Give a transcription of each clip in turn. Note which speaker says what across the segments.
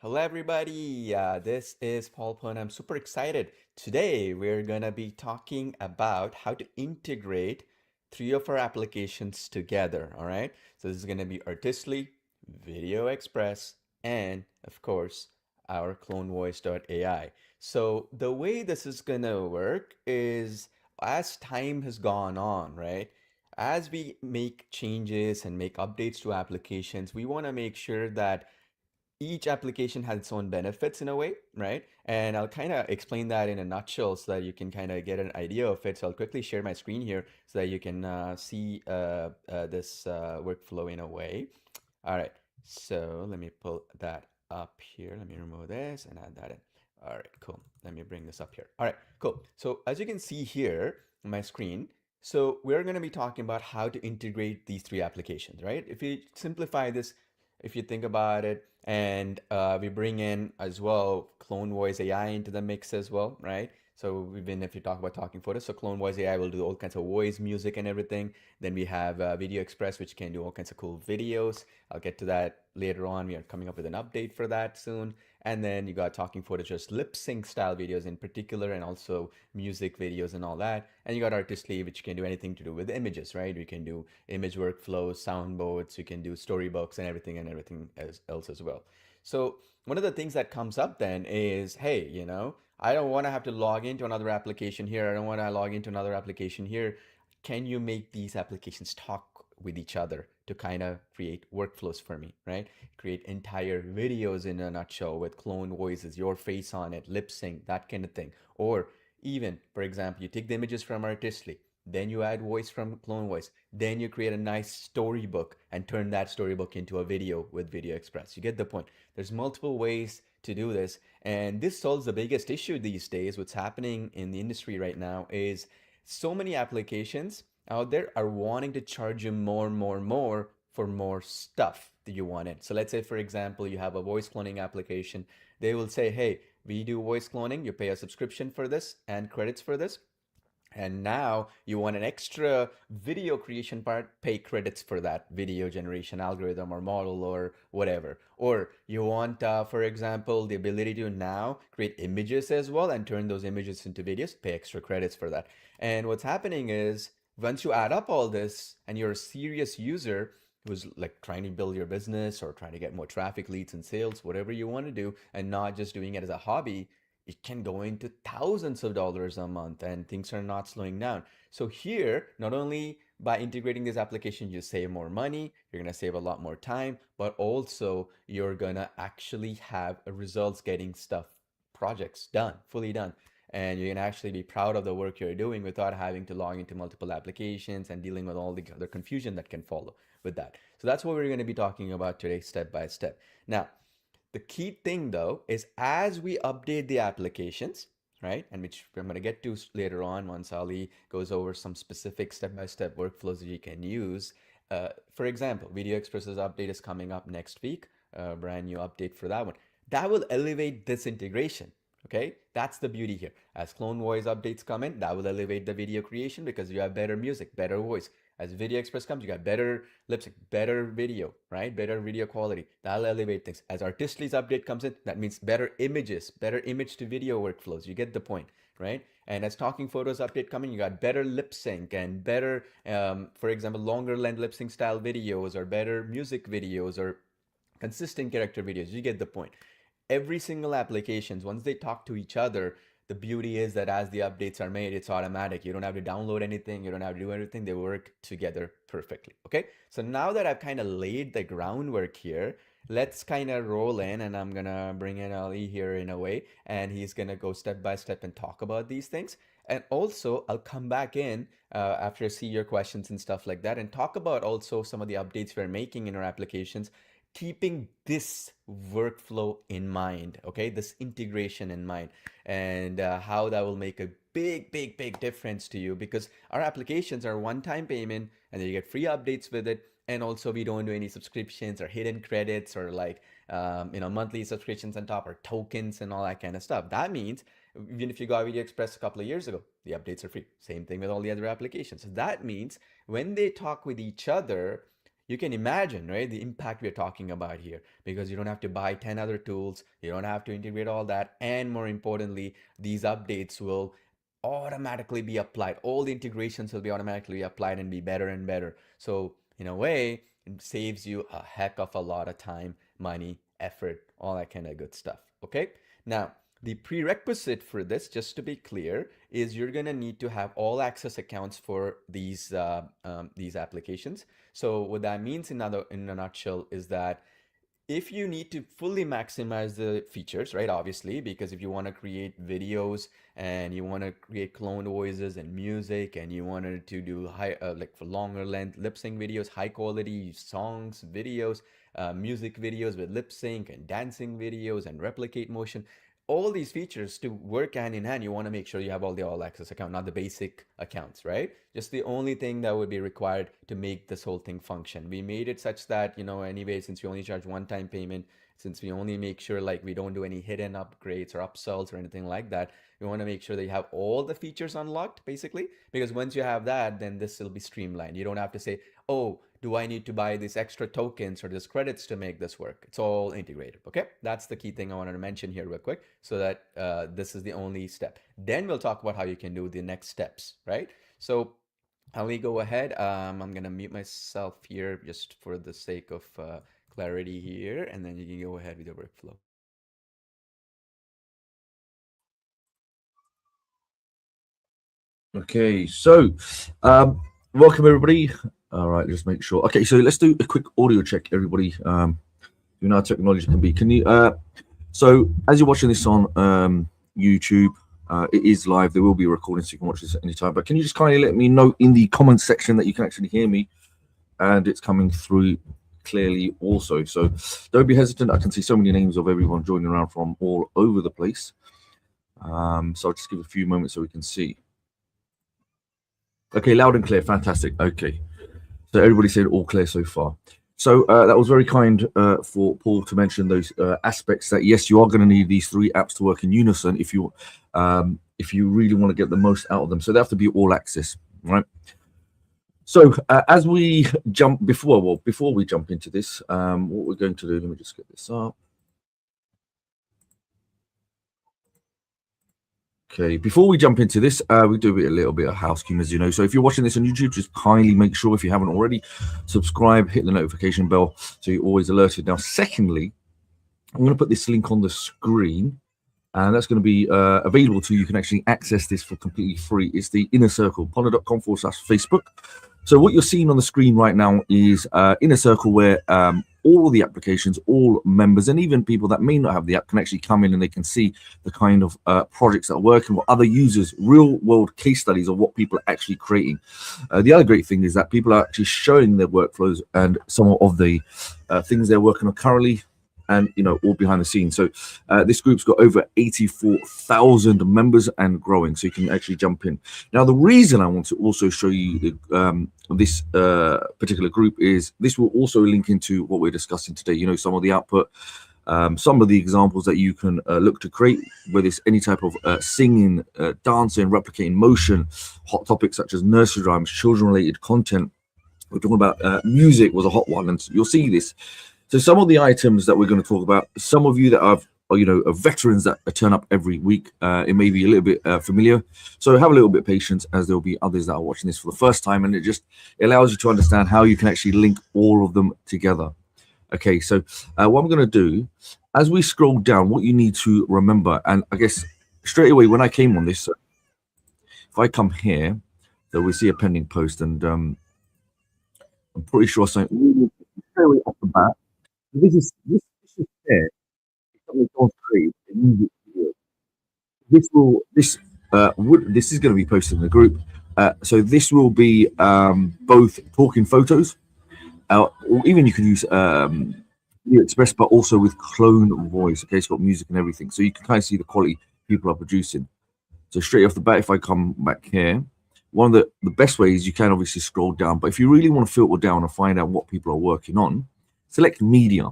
Speaker 1: Hello, everybody. This is Paul Pun. I'm super excited. Today, we're going to be talking about how to integrate three of our applications together. All right. So, this is going to be Artistly, VideoExpress, and of course, our CloneVoice AI. So, the way this is going to work is as time has gone on, right? As we make changes and make updates to applications, we want to make sure that each application has its own benefits in a way, right? And I'll kind of explain that in a nutshell so that you can kind of get an idea of it. So I'll quickly share my screen here so that you can see this workflow in a way. All right, so let me pull that up here. Let me remove this and add that in. All right, cool. Let me bring this up here. All right, cool. So as you can see here on my screen, so we're going to be talking about how to integrate these three applications, right? If you simplify this, if you think about it, and we bring in as well CloneVoice AI into the mix as well, right? So even if you talk about talking photos, so CloneVoice AI will do all kinds of voice, music, and everything. Then we have VideoExpress, which can do all kinds of cool videos. I'll get to that later on. We are coming up with an update for that soon. And then you got talking photos, just lip sync style videos in particular, and also music videos and all that. And you got Artistly, which can do anything to do with images, right? We can do image workflows, soundboards, you can do storybooks and everything else as well. So one of the things that comes up then is, hey, I don't want to have to log into another application here. I don't want to log into another application here. Can you make these applications talk with each other to kind of create workflows for me, right? Create entire videos in a nutshell with clone voices, your face on it, lip sync, that kind of thing. Or even, for example, you take the images from Artistly, then you add voice from CloneVoice, then you create a nice storybook and turn that storybook into a video with VideoExpress. You get the point. There's multiple ways to do this, and this solves the biggest issue these days. What's happening in the industry right now is so many applications out there are wanting to charge you more for more stuff that you want in. So let's say, for example, you have a voice cloning application. They will say, hey, we do voice cloning. You pay a subscription for this and credits for this. And now you want an extra video creation part, pay credits for that video generation algorithm or model or whatever. Or you want, for example, the ability to now create images as well and turn those images into videos, pay extra credits for that. And what's happening is once you add up all this and you're a serious user who's like trying to build your business or trying to get more traffic, leads, and sales, whatever you want to do, and not just doing it as a hobby, it can go into thousands of dollars a month and things are not slowing down. So here, not only by integrating this application, you save more money, you're gonna save a lot more time, but also you're gonna actually have results getting stuff, projects done, fully done. And you can actually be proud of the work you're doing without having to log into multiple applications and dealing with all the other confusion that can follow with that. So that's what we're gonna be talking about today, step by step. Now, the key thing though is as we update the applications, right? And which I'm going to get to later on once Ali goes over some specific step-by-step workflows that you can use. For example, VideoExpress's update is coming up next week, a brand new update for that one. That will elevate this integration. Okay, that's the beauty here. As CloneVoice updates come in, that will elevate the video creation because you have better music, better voice. As VideoExpress comes, you got better lip sync, better video, right? Better video quality. That'll elevate things. As Artistly's update comes in, that means better images, better image to video workflows. You get the point, right? And as Talking Photos update coming, you got better lip sync and better, for example, longer length lip sync style videos or better music videos or consistent character videos. You get the point. Every single applications, once they talk to each other, the beauty is that as the updates are made, it's automatic. You don't have to download anything. You don't have to do anything. They work together perfectly. Okay. So now that I've kind of laid the groundwork here, let's kind of roll in and I'm going to bring in Ali here in a way, and he's going to go step by step and talk about these things. And also I'll come back in after I see your questions and stuff like that and talk about also some of the updates we're making in our applications, keeping this workflow in mind, okay, this integration in mind, and how that will make a big difference to you because our applications are one-time payment and then you get free updates with it. And also we don't do any subscriptions or hidden credits or like monthly subscriptions on top or tokens and all that kind of stuff. That means even if you got VideoExpress a couple of years ago, the updates are free. Same thing with all the other applications. So that means when they talk with each other, you can imagine, right, the impact we're talking about here, because you don't have to buy 10 other tools, you don't have to integrate all that, and more importantly, these updates will automatically be applied. All the integrations will be automatically applied and be better and better. So in a way, it saves you a heck of a lot of time, money, effort, all that kind of good stuff. Okay. Now, the prerequisite for this, just to be clear, is you're gonna need to have all access accounts for these applications. So what that means in a nutshell is that if you need to fully maximize the features, right? Obviously, because if you want to create videos and you want to create clone voices and music and you wanted to do high, like for longer length lip sync videos, high quality songs, videos, music videos with lip sync and dancing videos and replicate motion, all these features to work hand in hand, you want to make sure you have all the all access account, not the basic accounts, right? Just the only thing that would be required to make this whole thing function. We made it such that, anyway, since we only charge one-time payment, since we only make sure like we don't do any hidden upgrades or upsells or anything like that, we want to make sure that you have all the features unlocked basically, because once you have that, then this will be streamlined. You don't have to say, oh, do I need to buy these extra tokens or these credits to make this work? It's all integrated. Okay, that's the key thing I wanted to mention here real quick, so that this is the only step. Then we'll talk about how you can do the next steps, right? So how we go ahead, I'm gonna mute myself here just for the sake of clarity here, and then you can go ahead with your workflow.
Speaker 2: Okay, so welcome everybody. All right, just make sure. Okay, so let's do a quick audio check, everybody. You know how technology can be. Can you? So as you're watching this on YouTube, it is live. There will be a recording, so you can watch this at any time. But can you just kindly let me know in the comments section that you can actually hear me, and it's coming through clearly also. So don't be hesitant. I can see so many names of everyone joining around from all over the place. So I'll just give a few moments so we can see. Okay, loud and clear. Fantastic. Okay. So everybody said all clear so far. So that was very kind for Paul to mention those aspects that, yes, you are going to need these three apps to work in unison if you really want to get the most out of them. So they have to be all access, right? So as we jump before we jump into this, what we're going to do, let me just get this up. Okay, before we jump into this, we do a little bit of housekeeping, as you know. So if you're watching this on YouTube, just kindly make sure, if you haven't already, subscribe, hit the notification bell so you're always alerted. Now, secondly, I'm going to put this link on the screen, and that's going to be available to you. You can actually access this for completely free. It's the Inner Circle, ponder.com/Facebook. So what you're seeing on the screen right now is Inner Circle, where all the applications, all members, and even people that may not have the app can actually come in and they can see the kind of projects that are working, what other users, real world case studies of what people are actually creating. The other great thing is that people are actually showing their workflows and some of the things they're working on currently, and all behind the scenes. So this group's got over 84,000 members and growing, so you can actually jump in. Now, the reason I want to also show you this particular group is this will also link into what we're discussing today. Some of the output, some of the examples that you can look to create, whether it's any type of singing, dancing, replicating motion, hot topics such as nursery rhymes, children related content. We're talking about music was a hot one, and you'll see this. So some of the items that we're going to talk about, some of you that are veterans that turn up every week, it may be a little bit familiar. So have a little bit of patience, as there'll be others that are watching this for the first time, and it just allows you to understand how you can actually link all of them together. Okay, so what I'm going to do, as we scroll down, what you need to remember, and I guess straight away when I came on this, if I come here, so we see a pending post, and I'm pretty sure something straight away off the bat. This is there. Something God's created a music video. This is going to be posted in the group. So this will be both talking photos, or even you can use VideoExpress, but also with CloneVoice. Okay, it's got music and everything, so you can kind of see the quality people are producing. So straight off the bat, if I come back here, one of the best ways, you can obviously scroll down, but if you really want to filter down and find out what people are working on, select media.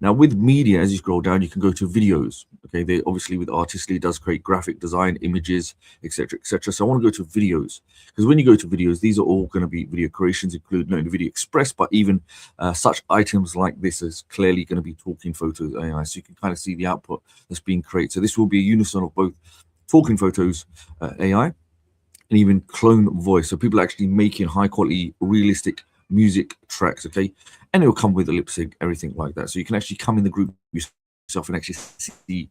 Speaker 2: Now with media, as you scroll down, you can go to videos. Okay, they obviously with Artistly does create graphic design, images, etc., etc. So I want to go to videos, because when you go to videos, these are all going to be video creations, including not only VideoExpress, but even such items like this is clearly going to be Talking Photos AI. So you can kind of see the output that's being created. So this will be a unison of both Talking Photos AI and even Clone Voice. So people are actually making high quality, realistic music tracks, okay? And it will come with a lip sync, everything like that. So you can actually come in the group yourself and actually see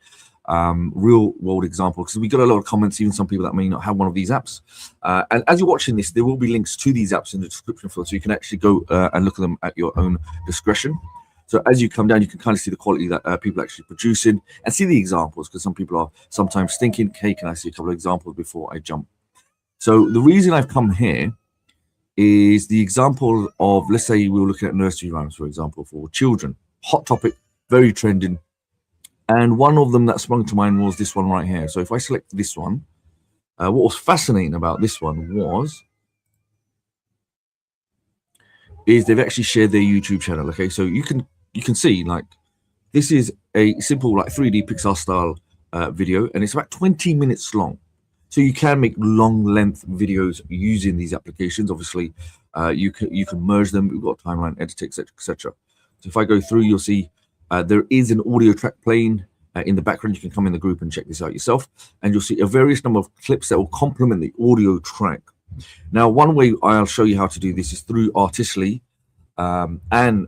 Speaker 2: real world examples, because we got a lot of comments, even some people that may not have one of these apps. And as you're watching this, there will be links to these apps in the description field, so you can actually go and look at them at your own discretion. So as you come down, you can kind of see the quality that people are actually producing and see the examples, because some people are sometimes thinking, hey, can I see a couple of examples before I jump? So the reason I've come here is the example of, let's say we were looking at nursery rhymes, for example, for children. Hot topic, very trending. And one of them that sprung to mind was this one right here. So if I select this one, what was fascinating about this one is they've actually shared their YouTube channel. Okay, so you can see, like, this is a simple like 3D Pixar style video, and it's about 20 minutes long. So you can make long length videos using these applications. Obviously, you can merge them. We've got timeline editing, etc., etc. So if I go through, you'll see there is an audio track playing in the background. You can come in the group and check this out yourself, and you'll see a various number of clips that will complement the audio track. Now, one way I'll show you how to do this is through Artistly and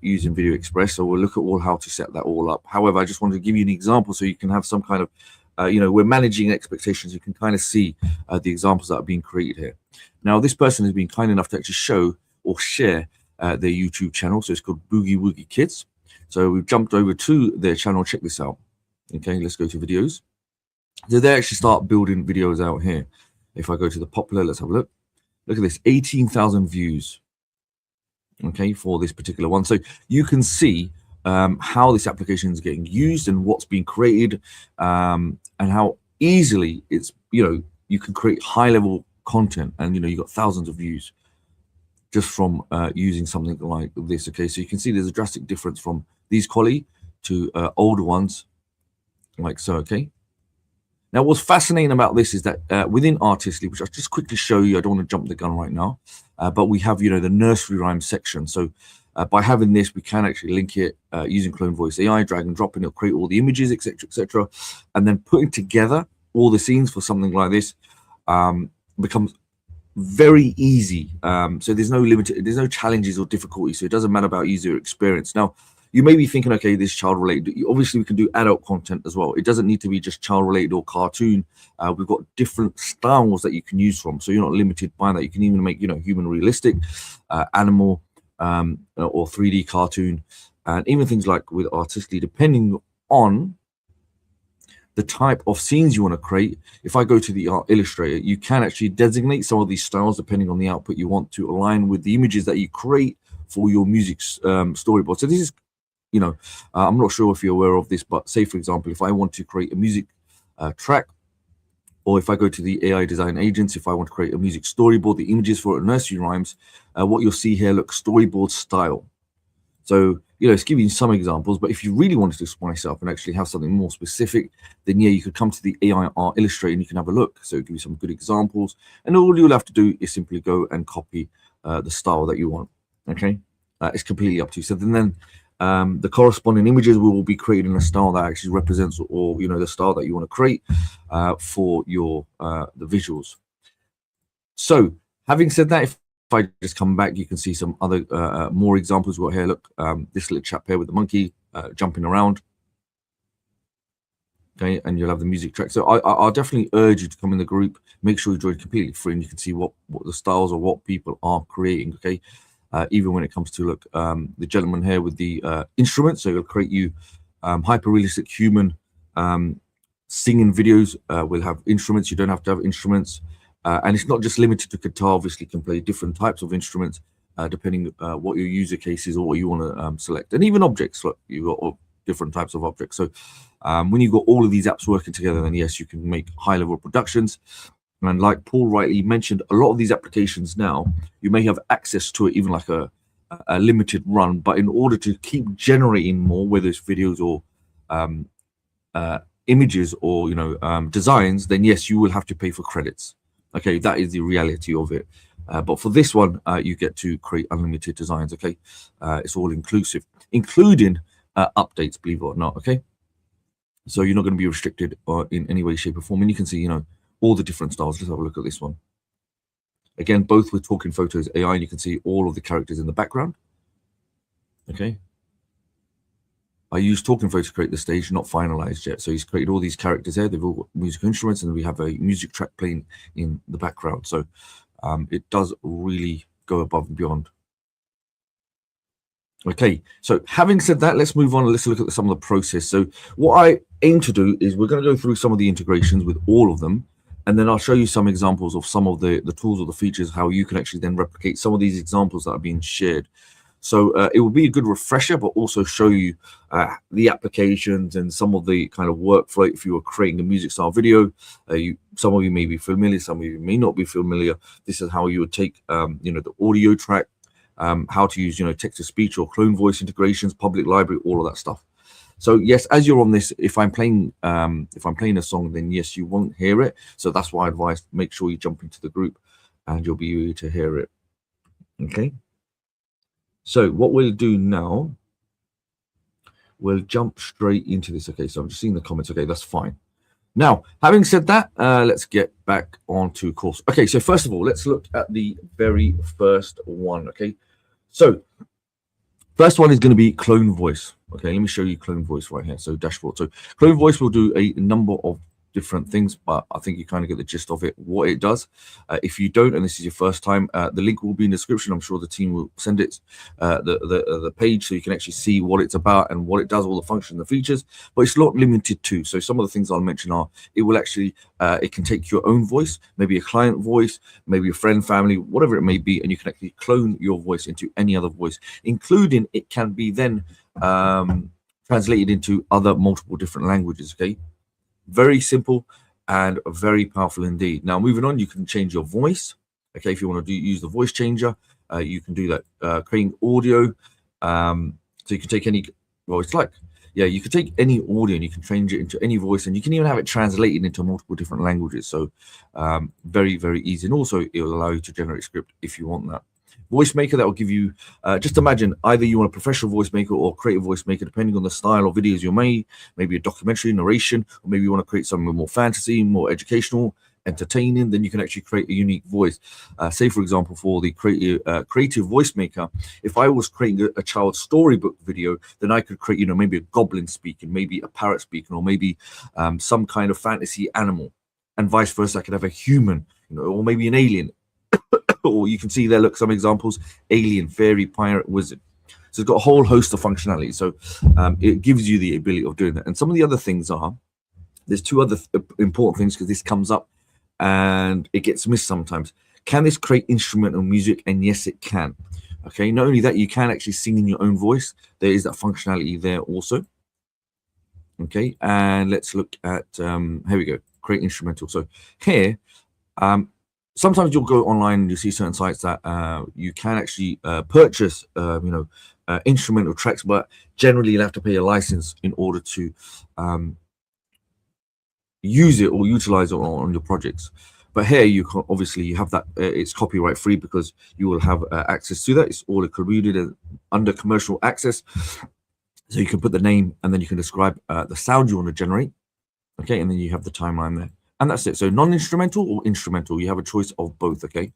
Speaker 2: using VideoExpress. So we'll look at how to set that all up. However, I just wanted to give you an example so you can have some kind of we're managing expectations. You can kind of see the examples that are being created here. Now, this person has been kind enough to actually show or share their YouTube channel. So it's called Boogie Woogie Kids. So we've jumped over to their channel. Check this out. Okay, let's go to videos. So they actually start building videos out here. If I go to the popular, let's have a look. Look at this, 18,000 views. Okay, for this particular one. So you can see how this application is getting used and what's being created, and how easily it's, you can create high level content, and you got thousands of views just from using something like this. Okay, so you can see there's a drastic difference from these quality to older ones like so. Okay, now what's fascinating about this is that within Artistly, which I'll just quickly show you, I don't want to jump the gun right now, but we have the nursery rhyme section. So by having this, we can actually link it using CloneVoice AI, drag and drop, and it'll create all the images, etc., etc. And then putting together all the scenes for something like this becomes very easy. So there's no challenges or difficulties. So it doesn't matter about user experience. Now, you may be thinking, okay, this child related. Obviously, we can do adult content as well. It doesn't need to be just child related or cartoon. We've got different styles that you can use from. So you're not limited by that. You can even make, human realistic, animal, or 3D cartoon, and even things like with Artistly, depending on the type of scenes you want to create. If I go to the Art Illustrator, you can actually designate some of these styles depending on the output you want to align with the images that you create for your music storyboard. So this is, I'm not sure if you're aware of this, but say, for example, if I want to create a music track, or if I go to the AI design agents, if I want to create a music storyboard, the images for nursery rhymes, what you'll see here, look, storyboard style. So, it's giving you some examples, but if you really wanted to spice up and actually have something more specific, then yeah, you could come to the AI Art Illustrator and you can have a look. So it'll give you some good examples. And all you'll have to do is simply go and copy the style that you want. Okay, it's completely up to you. So then the corresponding images will be created in a style that actually represents, or the style that you want to create for your the visuals. So having said that, if I just come back, you can see some other more examples. We've got here, look, this little chap here with the monkey jumping around. Okay, and you'll have the music track. So I'll definitely urge you to come in the group. Make sure you join completely free, and you can see what the styles or what people are creating. Okay, even when it comes to, look, the gentleman here with the instruments. So it'll create you hyper realistic human singing videos. Will have instruments. You don't have to have instruments. And it's not just limited to guitar. Obviously, you can play different types of instruments depending what your user case is or what you want to select. And even objects, look, you've got different types of objects. So when you've got all of these apps working together, then yes, you can make high-level productions. And like Paul rightly mentioned, a lot of these applications now, you may have access to it, even like a a limited run, but in order to keep generating more, whether it's videos or um, images or designs, then yes, you will have to pay for credits. Okay, that is the reality of it. But for this one, you get to create unlimited designs. Okay, it's all inclusive, including updates, believe it or not. Okay, so you're not going to be restricted in any way, shape, or form. And you can see, all the different styles. Let's have a look at this one. Again, both with Talking Photos AI, and you can see all of the characters in the background. Okay, I used Talking Photos to create the stage, not finalized yet. So he's created all these characters there. They've all got musical instruments, and we have a music track playing in the background. So it does really go above and beyond. Okay, so having said that, let's move on and let's look at some of the process. So what I aim to do is we're going to go through some of the integrations with all of them, and then I'll show you some examples of some of the tools or the features, how you can actually then replicate some of these examples that are being shared. So it will be a good refresher, but also show you the applications and some of the kind of workflow. If you are creating a music style video, some of you may be familiar, some of you may not be familiar. This is how you would take, the audio track, how to use, text to speech or CloneVoice integrations, public library, all of that stuff. So yes, as you're on this, if I'm playing a song, then yes, you won't hear it. So that's why I advise make sure you jump into the group, and you'll be able to hear it. Okay. So what we'll do now, we'll jump straight into this. Okay, so I'm just seeing the comments. Okay, that's fine. Now, having said that, let's get back onto course. Okay, so first of all, let's look at the very first one. Okay, so first one is going to be CloneVoice. Okay, let me show you CloneVoice right here. So dashboard. So CloneVoice will do a number of different things, but I think you kind of get the gist of it, what it does. If you don't, and this is your first time, the link will be in the description. I'm sure the team will send it, the page, so you can actually see what it's about and what it does, all the functions, the features. But it's not limited to. So some of the things I'll mention are, it will actually, it can take your own voice, maybe a client voice, maybe a friend, family, whatever it may be, and you can actually clone your voice into any other voice, including it can be then translated into other multiple different languages. Okay. Very simple and very powerful indeed. Now, moving on, you can change your voice. Okay, if you want to use the voice changer, you can do that. Creating audio. So you can take any, well, it's like, yeah, you can take any audio and you can change it into any voice, and you can even have it translated into multiple different languages. So very, very easy. And also, it will allow you to generate script if you want that. Voice maker, that will give you, just imagine either you want a professional voice maker or creative voice maker, depending on the style of videos you made, maybe a documentary, narration, or maybe you want to create something more fantasy, more educational, entertaining, then you can actually create a unique voice. Say, for example, for the creative voice maker, if I was creating a child's storybook video, then I could create, maybe a goblin speaking, maybe a parrot speaking, or maybe some kind of fantasy animal, and vice versa. I could have a human, or maybe an alien. Or you can see there, look, some examples: alien, fairy, pirate, wizard. So it's got a whole host of functionality. So it gives you the ability of doing that. And some of the other things are, there's two other important things, because this comes up and it gets missed sometimes. Can this create instrumental music? And yes, it can. Okay, not only that, you can actually sing in your own voice. There is that functionality there also. Okay, and let's look at, here we go, create instrumental. So here, sometimes you'll go online and you see certain sites that you can actually purchase, instrumental tracks, but generally you'll have to pay a license in order to use it or utilize it on your projects. But here you can obviously you have that it's copyright free, because you will have access to that. It's all included under commercial access, so you can put the name and then you can describe the sound you want to generate. Okay, and then you have the timeline there. And that's it. So non-instrumental or instrumental, you have a choice of both. Okay,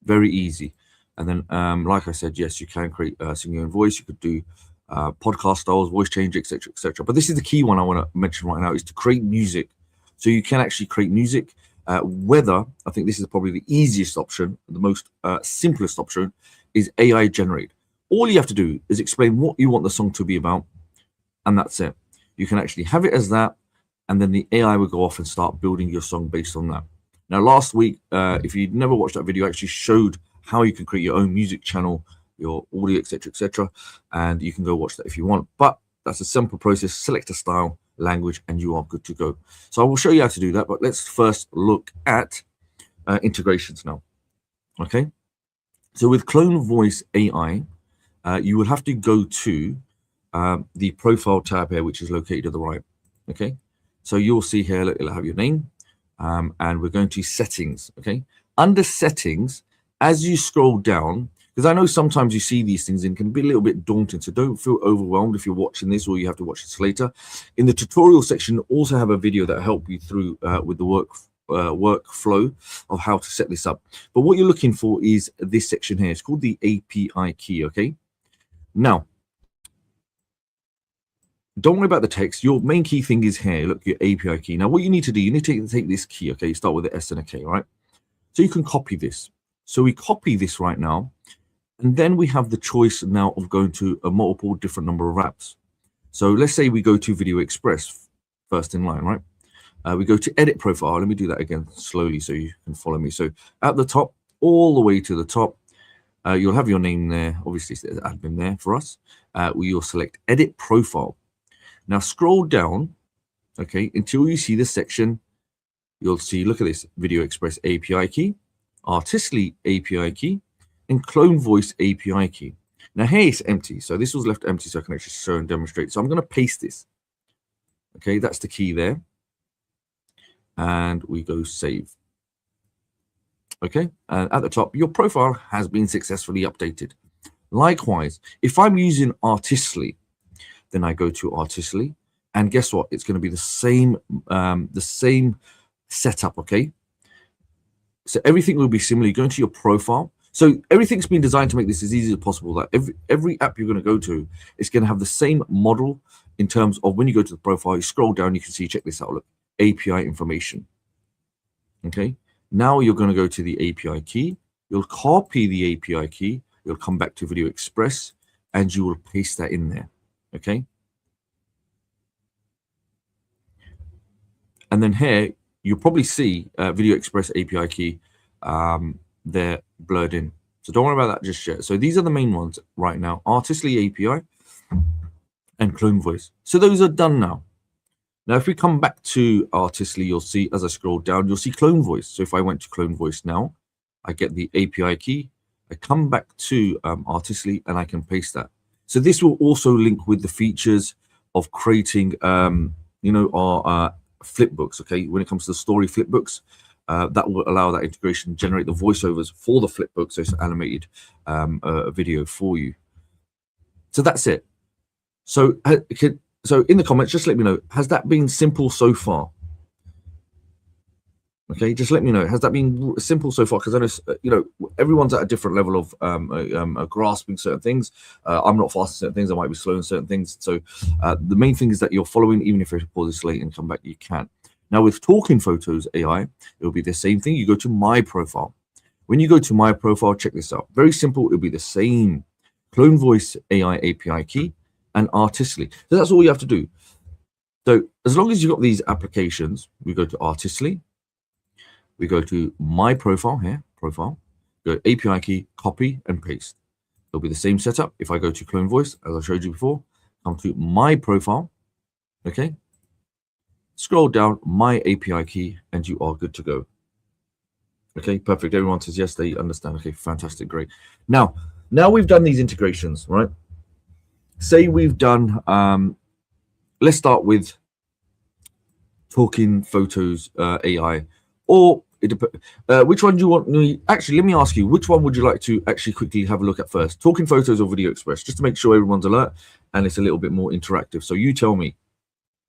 Speaker 2: very easy. And then, like I said, yes, you can create sing your own voice. You could do podcast styles, voice change, etc., etc. But this is the key one I want to mention right now: is to create music. So you can actually create music. Whether I think this is probably the easiest option, the most simplest option, is AI generate. All you have to do is explain what you want the song to be about, and that's it. You can actually have it as that, and then the AI will go off and start building your song based on that. Now, last week, if you'd never watched that video, I actually showed how you can create your own music channel, your audio, etc., etc., and you can go watch that if you want. But that's a simple process. Select a style, language, and you are good to go. So I will show you how to do that, but let's first look at integrations now. Okay, so with CloneVoice AI, you will have to go to the profile tab here, which is located to the right. Okay, so you'll see here, look, it'll have your name, and we're going to settings. Okay, under settings, as you scroll down, because I know sometimes you see these things and can be a little bit daunting, so don't feel overwhelmed if you're watching this or you have to watch this later. In the tutorial section, also have a video that will help you through with the workflow of how to set this up. But what you're looking for is this section here. It's called the API key. Okay, now don't worry about the text. Your main key thing is here. Look, your API key. Now what you need to do, you need to take this key. Okay, you start with the S and a K, right? So you can copy this. So we copy this right now, and then we have the choice now of going to a multiple different number of apps. So let's say we go to VideoExpress first in line, right? We go to edit profile. Let me do that again slowly so you can follow me. So at the top, all the way to the top, you'll have your name there. Obviously, there's admin there for us. You'll select edit profile. Now scroll down, okay, until you see this section. You'll see, look at this, VideoExpress API key, Artistly API key, and CloneVoice API key. Now here it's empty. So this was left empty so I can actually show and demonstrate. So I'm going to paste this. Okay, that's the key there. And we go save. Okay, and at the top, your profile has been successfully updated. Likewise, if I'm using Artistly, then I go to Artistly, and guess what? It's going to be the same setup. Okay, so everything will be similar. You go into your profile. So everything's been designed to make this as easy as possible. That every app you're going to go to is going to have the same model in terms of when you go to the profile, you scroll down, you can see, check this out, look, API information. Okay, now you're going to go to the API key. You'll copy the API key. You'll come back to VideoExpress, and you will paste that in there. Okay, and then here you'll probably see VideoExpress API key there blurred in. So don't worry about that just yet. So these are the main ones right now: Artistly API and CloneVoice. So those are done now. Now, if we come back to Artistly, you'll see as I scroll down, you'll see CloneVoice. So if I went to CloneVoice now, I get the API key. I come back to Artistly, and I can paste that. So this will also link with the features of creating, our flipbooks. Okay, when it comes to the story flipbooks, that will allow that integration to generate the voiceovers for the flipbook, so it's an animated video for you. So that's it. So in the comments, just let me know, has that been simple so far? Okay, just let me know, has that been simple so far? Because I know, everyone's at a different level of grasping certain things. I'm not fast at certain things. I might be slow in certain things. So the main thing is that you're following. Even if you pause this late and come back, you can. Now with Talking Photos AI, it will be the same thing. You go to My Profile. When you go to My Profile, check this out. Very simple. It'll be the same CloneVoice AI API key and Artistly. So that's all you have to do. So as long as you've got these applications, we go to Artistly. We go to My Profile here, Profile, go API key, copy and paste. It'll be the same setup. If I go to CloneVoice, as I showed you before, come to My Profile, okay, scroll down, My API key, and you are good to go. Okay, perfect. Everyone says yes, they understand. Okay, fantastic, great. Now we've done these integrations, right? Say we've done, let's start with Talking Photos AI, or which one do you want me? Actually, let me ask you, which one would you like to actually quickly have a look at first? Talking Photos or VideoExpress, just to make sure everyone's alert and it's a little bit more interactive. So you tell me.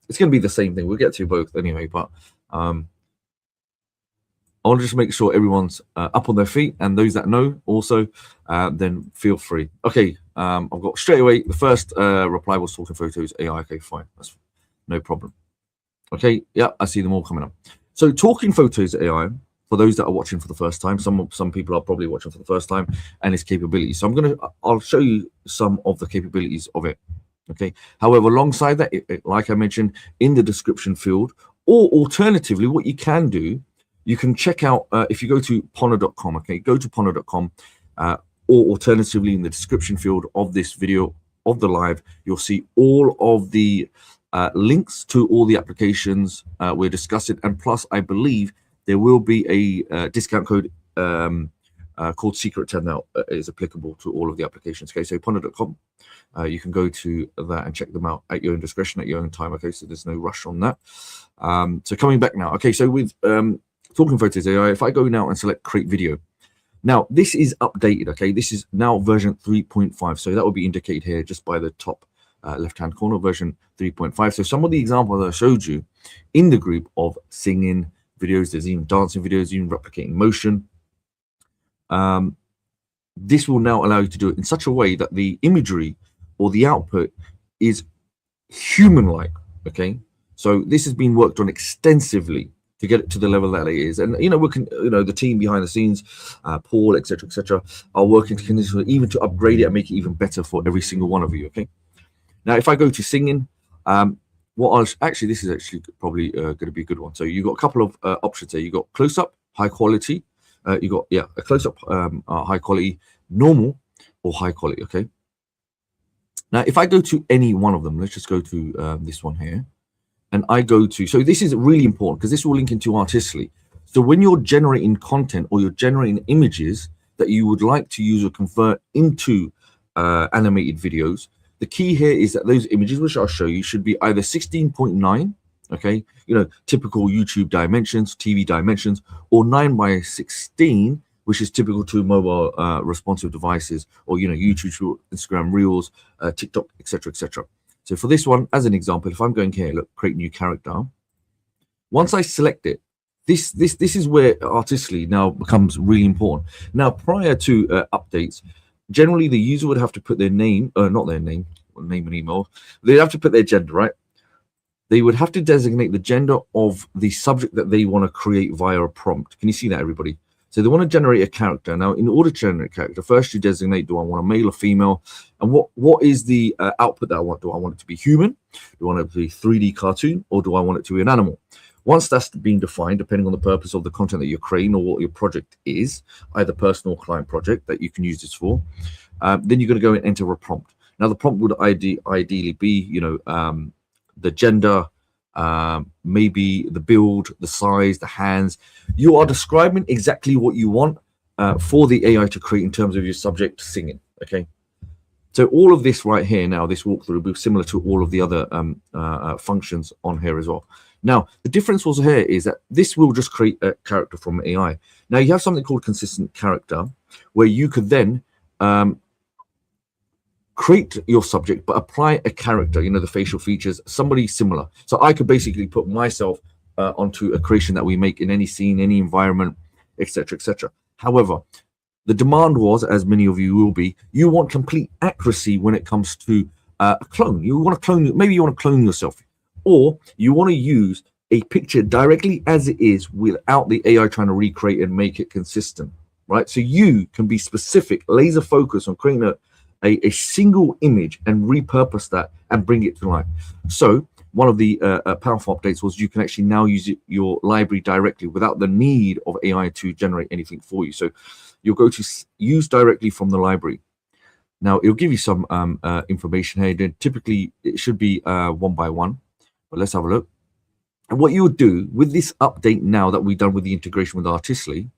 Speaker 2: It's going to be the same thing. We'll get to both anyway, but I want to just make sure everyone's up on their feet, and those that know also, then feel free. Okay, I've got straight away, the first reply was Talking Photos AI. Okay, fine. That's no problem. Okay, yeah, I see them all coming up. So Talking Photos AI, for those that are watching for the first time, some people are probably watching for the first time, and its capabilities. So I'll show you some of the capabilities of it. Okay. However, alongside that, like I mentioned, in the description field, or alternatively, what you can do, you can check out if you go to ponder.com. Okay, go to ponder.com, or alternatively, in the description field of this video of the live, you'll see all of the links to all the applications we're discussing, and plus I believe there will be a discount code called Secret 10 now is applicable to all of the applications. Okay, so ponder.com, you can go to that and check them out at your own discretion, at your own time. Okay, so there's no rush on that. So coming back now. Okay, so with Talking Photos AI, if I go now and select create video, now this is updated. Okay, this is now version 3.5. So that will be indicated here just by the top left-hand corner, version 3.5. So some of the examples I showed you in the group of singing videos, there's even dancing videos, even replicating motion. This will now allow you to do it in such a way that the imagery or the output is human-like. Okay, so this has been worked on extensively to get it to the level that it is, and we can, the team behind the scenes, Paul, etc., are working to continue even to upgrade it and make it even better for every single one of you. Okay, now if I go to singing, this is actually probably going to be a good one. So you got a couple of options here. You got close-up, high quality. You got a close-up, high quality, normal, or high quality. Okay. Now, if I go to any one of them, let's just go to this one here, and I go to, so this is really important because this will link into Artistly. So when you're generating content or you're generating images that you would like to use or convert into animated videos, the key here is that those images, which I'll show you, should be either 16.9, okay, typical YouTube dimensions, TV dimensions, or 9:16, which is typical to mobile responsive devices, or YouTube, Instagram Reels, TikTok, etc. So for this one, as an example, if I'm going here, look, create new character. Once I select it, this is where Artistly now becomes really important. Now, prior to updates, generally the user would have to put their name, not their name and email. They'd have to put their gender, right? They would have to designate the gender of the subject that they want to create via a prompt. Can you see that, everybody? So they want to generate a character. Now, in order to generate a character, first you designate, do I want a male or female? And what is the output that I want? Do I want it to be human? Do I want it to be 3D cartoon? Or do I want it to be an animal? Once that's been defined, depending on the purpose of the content that you're creating or what your project is, either personal or client project that you can use this for, then you're going to go and enter a prompt. Now, the prompt would ideally be, the gender, maybe the build, the size, the hands. You are describing exactly what you want for the AI to create in terms of your subject singing. Okay, so all of this right here now, this walkthrough will be similar to all of the other functions on here as well. Now, the difference also here is that this will just create a character from AI. Now, you have something called consistent character, where you could then create your subject, but apply a character, the facial features, somebody similar. So I could basically put myself onto a creation that we make in any scene, any environment, etc. However, the demand was, as many of you will be, you want complete accuracy when it comes to a clone. You want to clone, maybe you want to clone yourself, or you want to use a picture directly as it is without the AI trying to recreate and make it consistent, right? So you can be specific, laser focus on creating a single image and repurpose that and bring it to life. So one of the powerful updates was you can actually now use your library directly without the need of AI to generate anything for you. So you'll go to use directly from the library. Now it'll give you some information here. Then typically it should be one by one, but let's have a look. And what you would do with this update now that we've done with the integration with Artistly,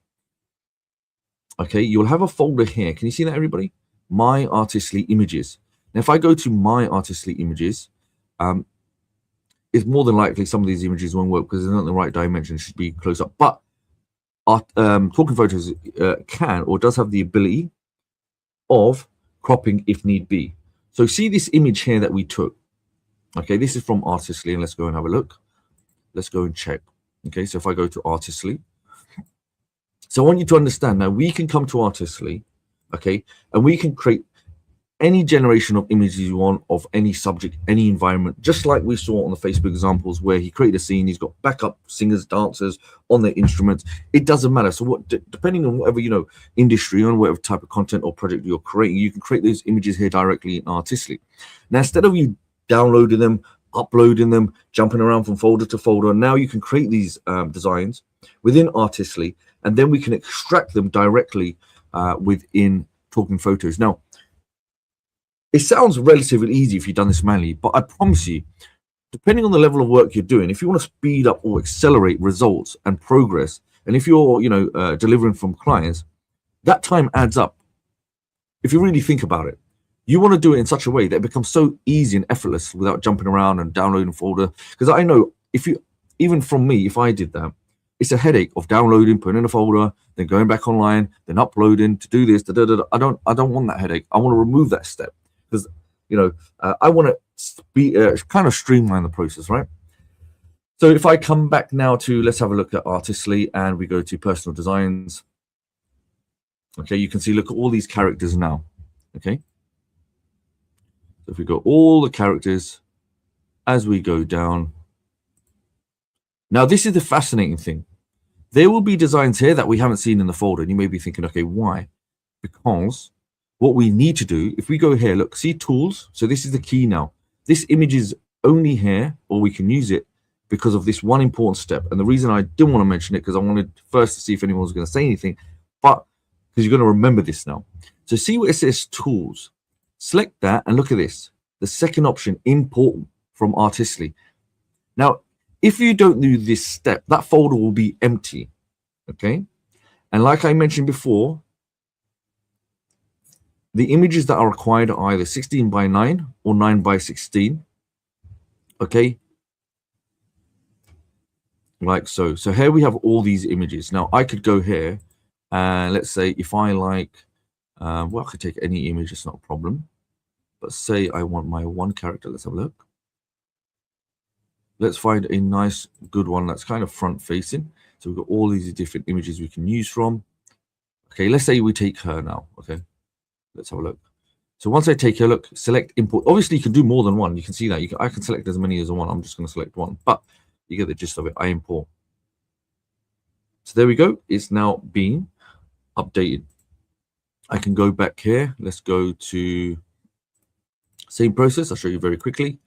Speaker 2: okay, you'll have a folder here. Can you see that, everybody? My Artistly images. Now, if I go to my Artistly images, it's more than likely some of these images won't work because they're not in the right dimension. It should be close up. But Talking Photos can or does have the ability of cropping if need be. So see this image here that we took. Okay, this is from Artistly, and let's go and have a look. Let's go and check. Okay, so if I go to Artistly, so I want you to understand now we can come to Artistly, okay, and we can create any generation of images you want of any subject, any environment, just like we saw on the Facebook examples where he created a scene, he's got backup singers, dancers on their instruments. It doesn't matter. So what, depending on whatever, industry, on whatever type of content or project you're creating, you can create those images here directly in Artistly. Now, instead of you downloading them, uploading them, jumping around from folder to folder, now you can create these designs within Artistly, and then we can extract them directly within Talking Photos. Now, it sounds relatively easy if you've done this manually, but I promise you, depending on the level of work you're doing, if you want to speed up or accelerate results and progress, and if you're, delivering from clients, That time adds up. If you really think about it, you want to do it in such a way that it becomes so easy and effortless without jumping around and downloading a folder. Because I know if you, even from me, if I did that, it's a headache of downloading, putting in a folder, then going back online, then uploading to do this. Da, da, da, da. I don't want that headache. I want to remove that step because I want to be kind of streamline the process, right? So if I come back now to, let's have a look at Artistly, and we go to personal designs. Okay, you can see, look at all these characters now. Okay, so if we go all the characters as we go down. Now, this is the fascinating thing. There will be designs here that we haven't seen in the folder, and you may be thinking, okay, why? Because what we need to do, if we go here, look, see tools. So this is the key now. This image is only here, or we can use it because of this one important step. And the reason I didn't want to mention it, because I wanted first to see if anyone was going to say anything, but because you're going to remember this now. So see where it says tools. Select that and look at this. The second option, import from Artistly. Now, if you don't do this step, that folder will be empty. Okay. And like I mentioned before, the images that are required are either 16 by 9 or 9 by 16. Okay. Like so. So here we have all these images. Now I could go here and let's say if I like, well, I could take any image, it's not a problem. But say I want my one character. Let's have a look. Let's find a nice, good one that's kind of front facing. So we've got all these different images we can use from. Okay, let's say we take her now. Okay, let's have a look. So once I take a look, select import. Obviously, you can do more than one. You can see that. I can select as many as I want. I'm just going to select one, but you get the gist of it. I import. So there we go. It's now being updated. I can go back here. Let's go to same process. I'll show you very quickly.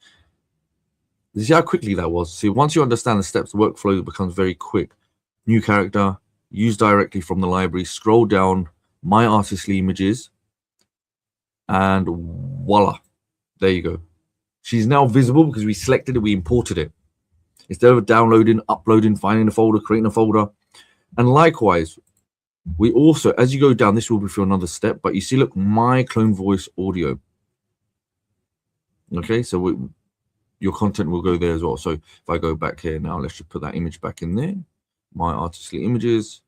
Speaker 2: You see how quickly that was. See, once you understand the steps, the workflow becomes very quick. New character, use directly from the library, scroll down, my Artistly images, and voila, there you go. She's now visible because we selected it, we imported it. Instead of downloading, uploading, finding a folder, creating a folder. And likewise, we also, as you go down, this will be for another step, but you see, look, my CloneVoice audio. Okay, so your content will go there as well. So if I go back here now, let's just put that image back in there. My Artistly images.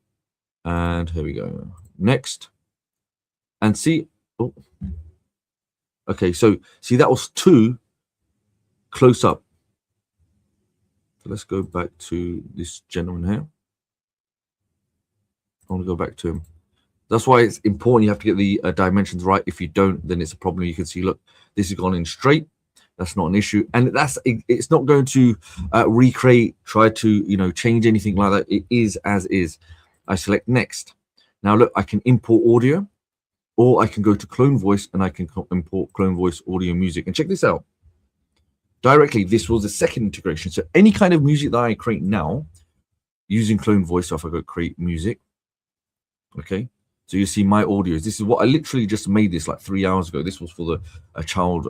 Speaker 2: And here we go. Next. And see. Oh. Okay, so see, that was 2 close up. So let's go back to this gentleman here. I want to go back to him. That's why it's important. You have to get the dimensions right. If you don't, then it's a problem. You can see, look, this has gone in straight. That's not an issue, and it's not going to recreate, try to change anything like that. It is as is. I select next. Now look, I can import audio, or I can go to CloneVoice and I can import CloneVoice audio music. And check this out. Directly, this was the second integration. So any kind of music that I create now using CloneVoice, so if I go create music, okay. So you see my audios. This is what I literally just made this like 3 hours ago. This was for a child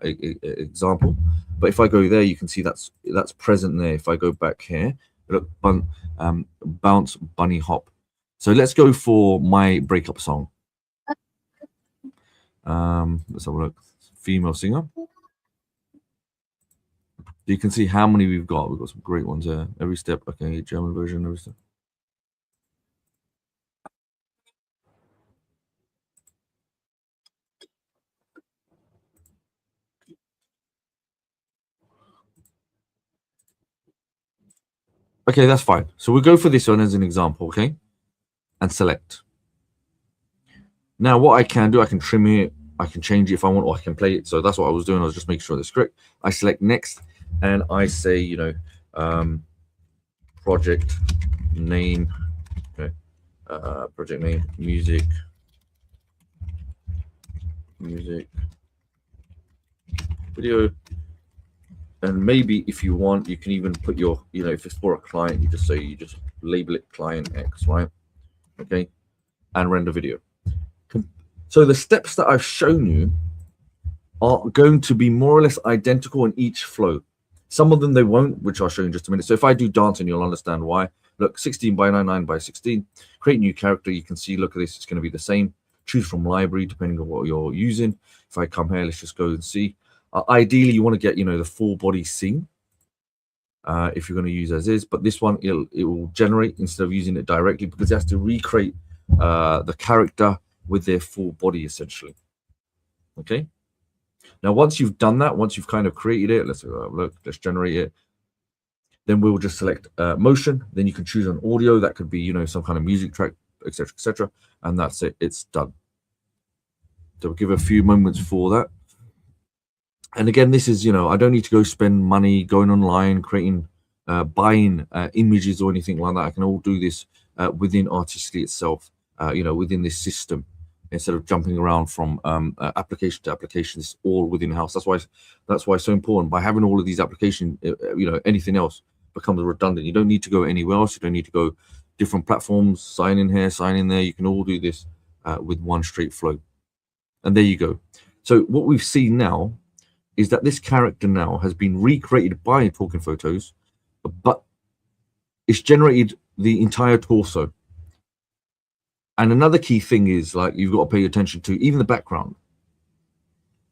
Speaker 2: example. But if I go there, you can see that's present there. If I go back here, look, bounce, bunny hop. So let's go for my breakup song. Let's have a look. Female singer. You can see how many we've got. We've got some great ones there. Every step. Okay, German version. Every step. Okay, that's fine. So we'll go for this one as an example, okay? And select. Now what I can do, I can trim it, I can change it if I want, or I can play it. So that's what I was doing. I was just making sure that's correct. I select next, and I say, project name, okay, project name, music, video. And maybe if you want, you can even put your, if it's for a client, you just label it client X, right? Okay, and render video. So the steps that I've shown you are going to be more or less identical in each flow. Some of them they won't, which I'll show you in just a minute. So if I do dancing, you'll understand why. look, 16 by 99 by 16. Create new character. You can see, look at this, it's going to be the same. Choose from library depending on what you're using. If I come here, let's just go and see. Ideally, you want to get, the full body scene if you're going to use as is, but this one, it will generate instead of using it directly, because it has to recreate the character with their full body essentially. Okay. Now, once you've done that, once you've kind of created it, let's generate it. Then we'll just select motion. Then you can choose an audio. That could be, some kind of music track, etc., etc. And that's it. It's done. So we'll give a few moments for that. And again, this is, I don't need to go spend money going online, creating, buying images or anything like that. I can all do this within Artistically itself, within this system, instead of jumping around from application to application. It's all within house. That's why it's so important. By having all of these applications, anything else becomes redundant. You don't need to go anywhere else. You don't need to go different platforms, sign in here, sign in there. You can all do this with one straight flow. And there you go. So what we've seen now is that this character now has been recreated by Talking Photos, but it's generated the entire torso. And another key thing is, like, you've got to pay attention to even the background.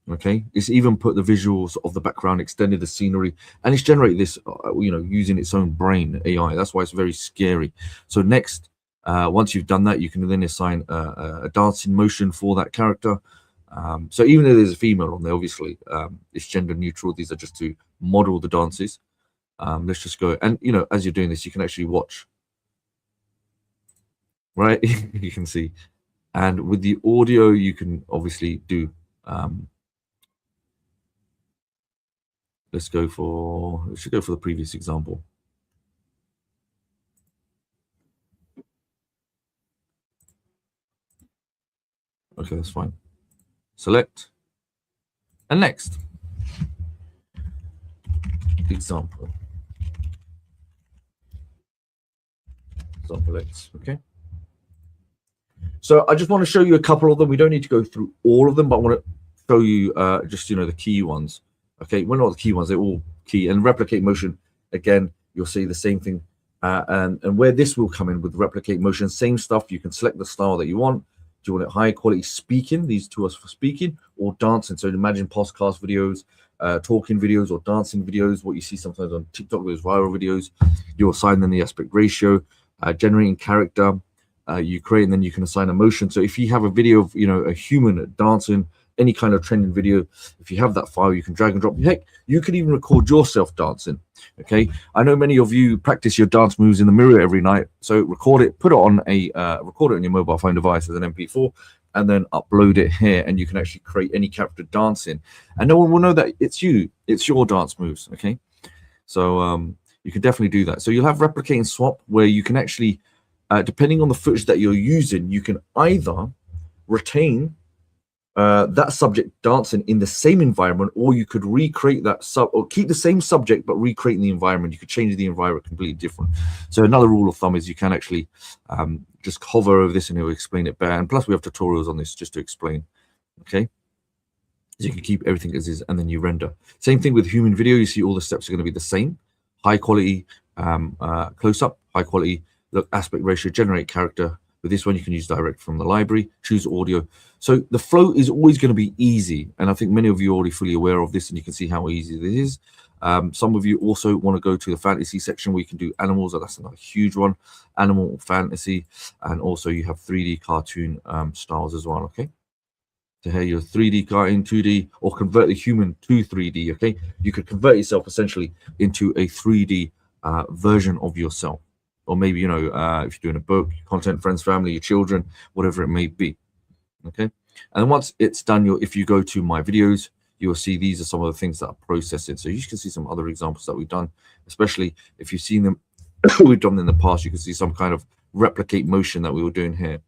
Speaker 2: Okay, it's even put the visuals of the background, extended the scenery, and it's generated this, using its own brain AI. That's why it's very scary. So next, once you've done that, you can then assign a dancing motion for that character. So even though there's a female on there, obviously, it's gender neutral. These are just to model the dances. Let's just go, and as you're doing this, you can actually watch. Right, you can see, and with the audio, you can obviously do. Let's go for the previous example. Okay, that's fine. Select, and next example X. Okay. So I just want to show you a couple of them. We don't need to go through all of them, but I want to show you just the key ones. Okay, well, not the key ones, they're all key. And replicate motion, again, you'll see the same thing. And where this will come in with replicate motion, same stuff. You can select the style that you want. Do you want it high quality speaking? These two are for speaking, or dancing. So imagine podcast videos, talking videos, or dancing videos, what you see sometimes on TikTok, those viral videos. You'll assign them the aspect ratio, generating character. You create, and then you can assign a motion. So if you have a video of a human dancing, any kind of trending video, if you have that file, you can drag and drop. Heck, you can even record yourself dancing. Okay, I know many of you practice your dance moves in the mirror every night, so record it, put it on record it on your mobile phone device as an MP4, and then upload it here, and you can actually create any character dancing, and no one will know that it's you, it's your dance moves. Okay, so you can definitely do that. So you'll have replicate and swap, where you can actually depending on the footage that you're using, you can either retain that subject dancing in the same environment, or you could recreate that or keep the same subject but recreate the environment. You could change the environment completely different. So another rule of thumb is you can actually just hover over this and it will explain it better. And plus we have tutorials on this just to explain. Okay, so you can keep everything as is and then you render. Same thing with human video. You see all the steps are going to be the same. High quality close up, high quality look, aspect ratio, generate character. With this one, you can use direct from the library, choose audio. So the flow is always going to be easy. And I think many of you are already fully aware of this, and you can see how easy this is. Some of you also want to go to the fantasy section where you can do animals. That's another huge one, animal fantasy. And also you have 3D cartoon styles as well. Okay. So here your 3D cartoon, 2D, or convert the human to 3D. Okay. You could convert yourself essentially into a 3D version of yourself. Or maybe, if you're doing a book, content, friends, family, your children, whatever it may be. Okay. And then once it's done, if you go to my videos, you'll see these are some of the things that are processing. So you can see some other examples that we've done, especially if you've seen them, we've done them in the past, you can see some kind of replicate motion that we were doing here.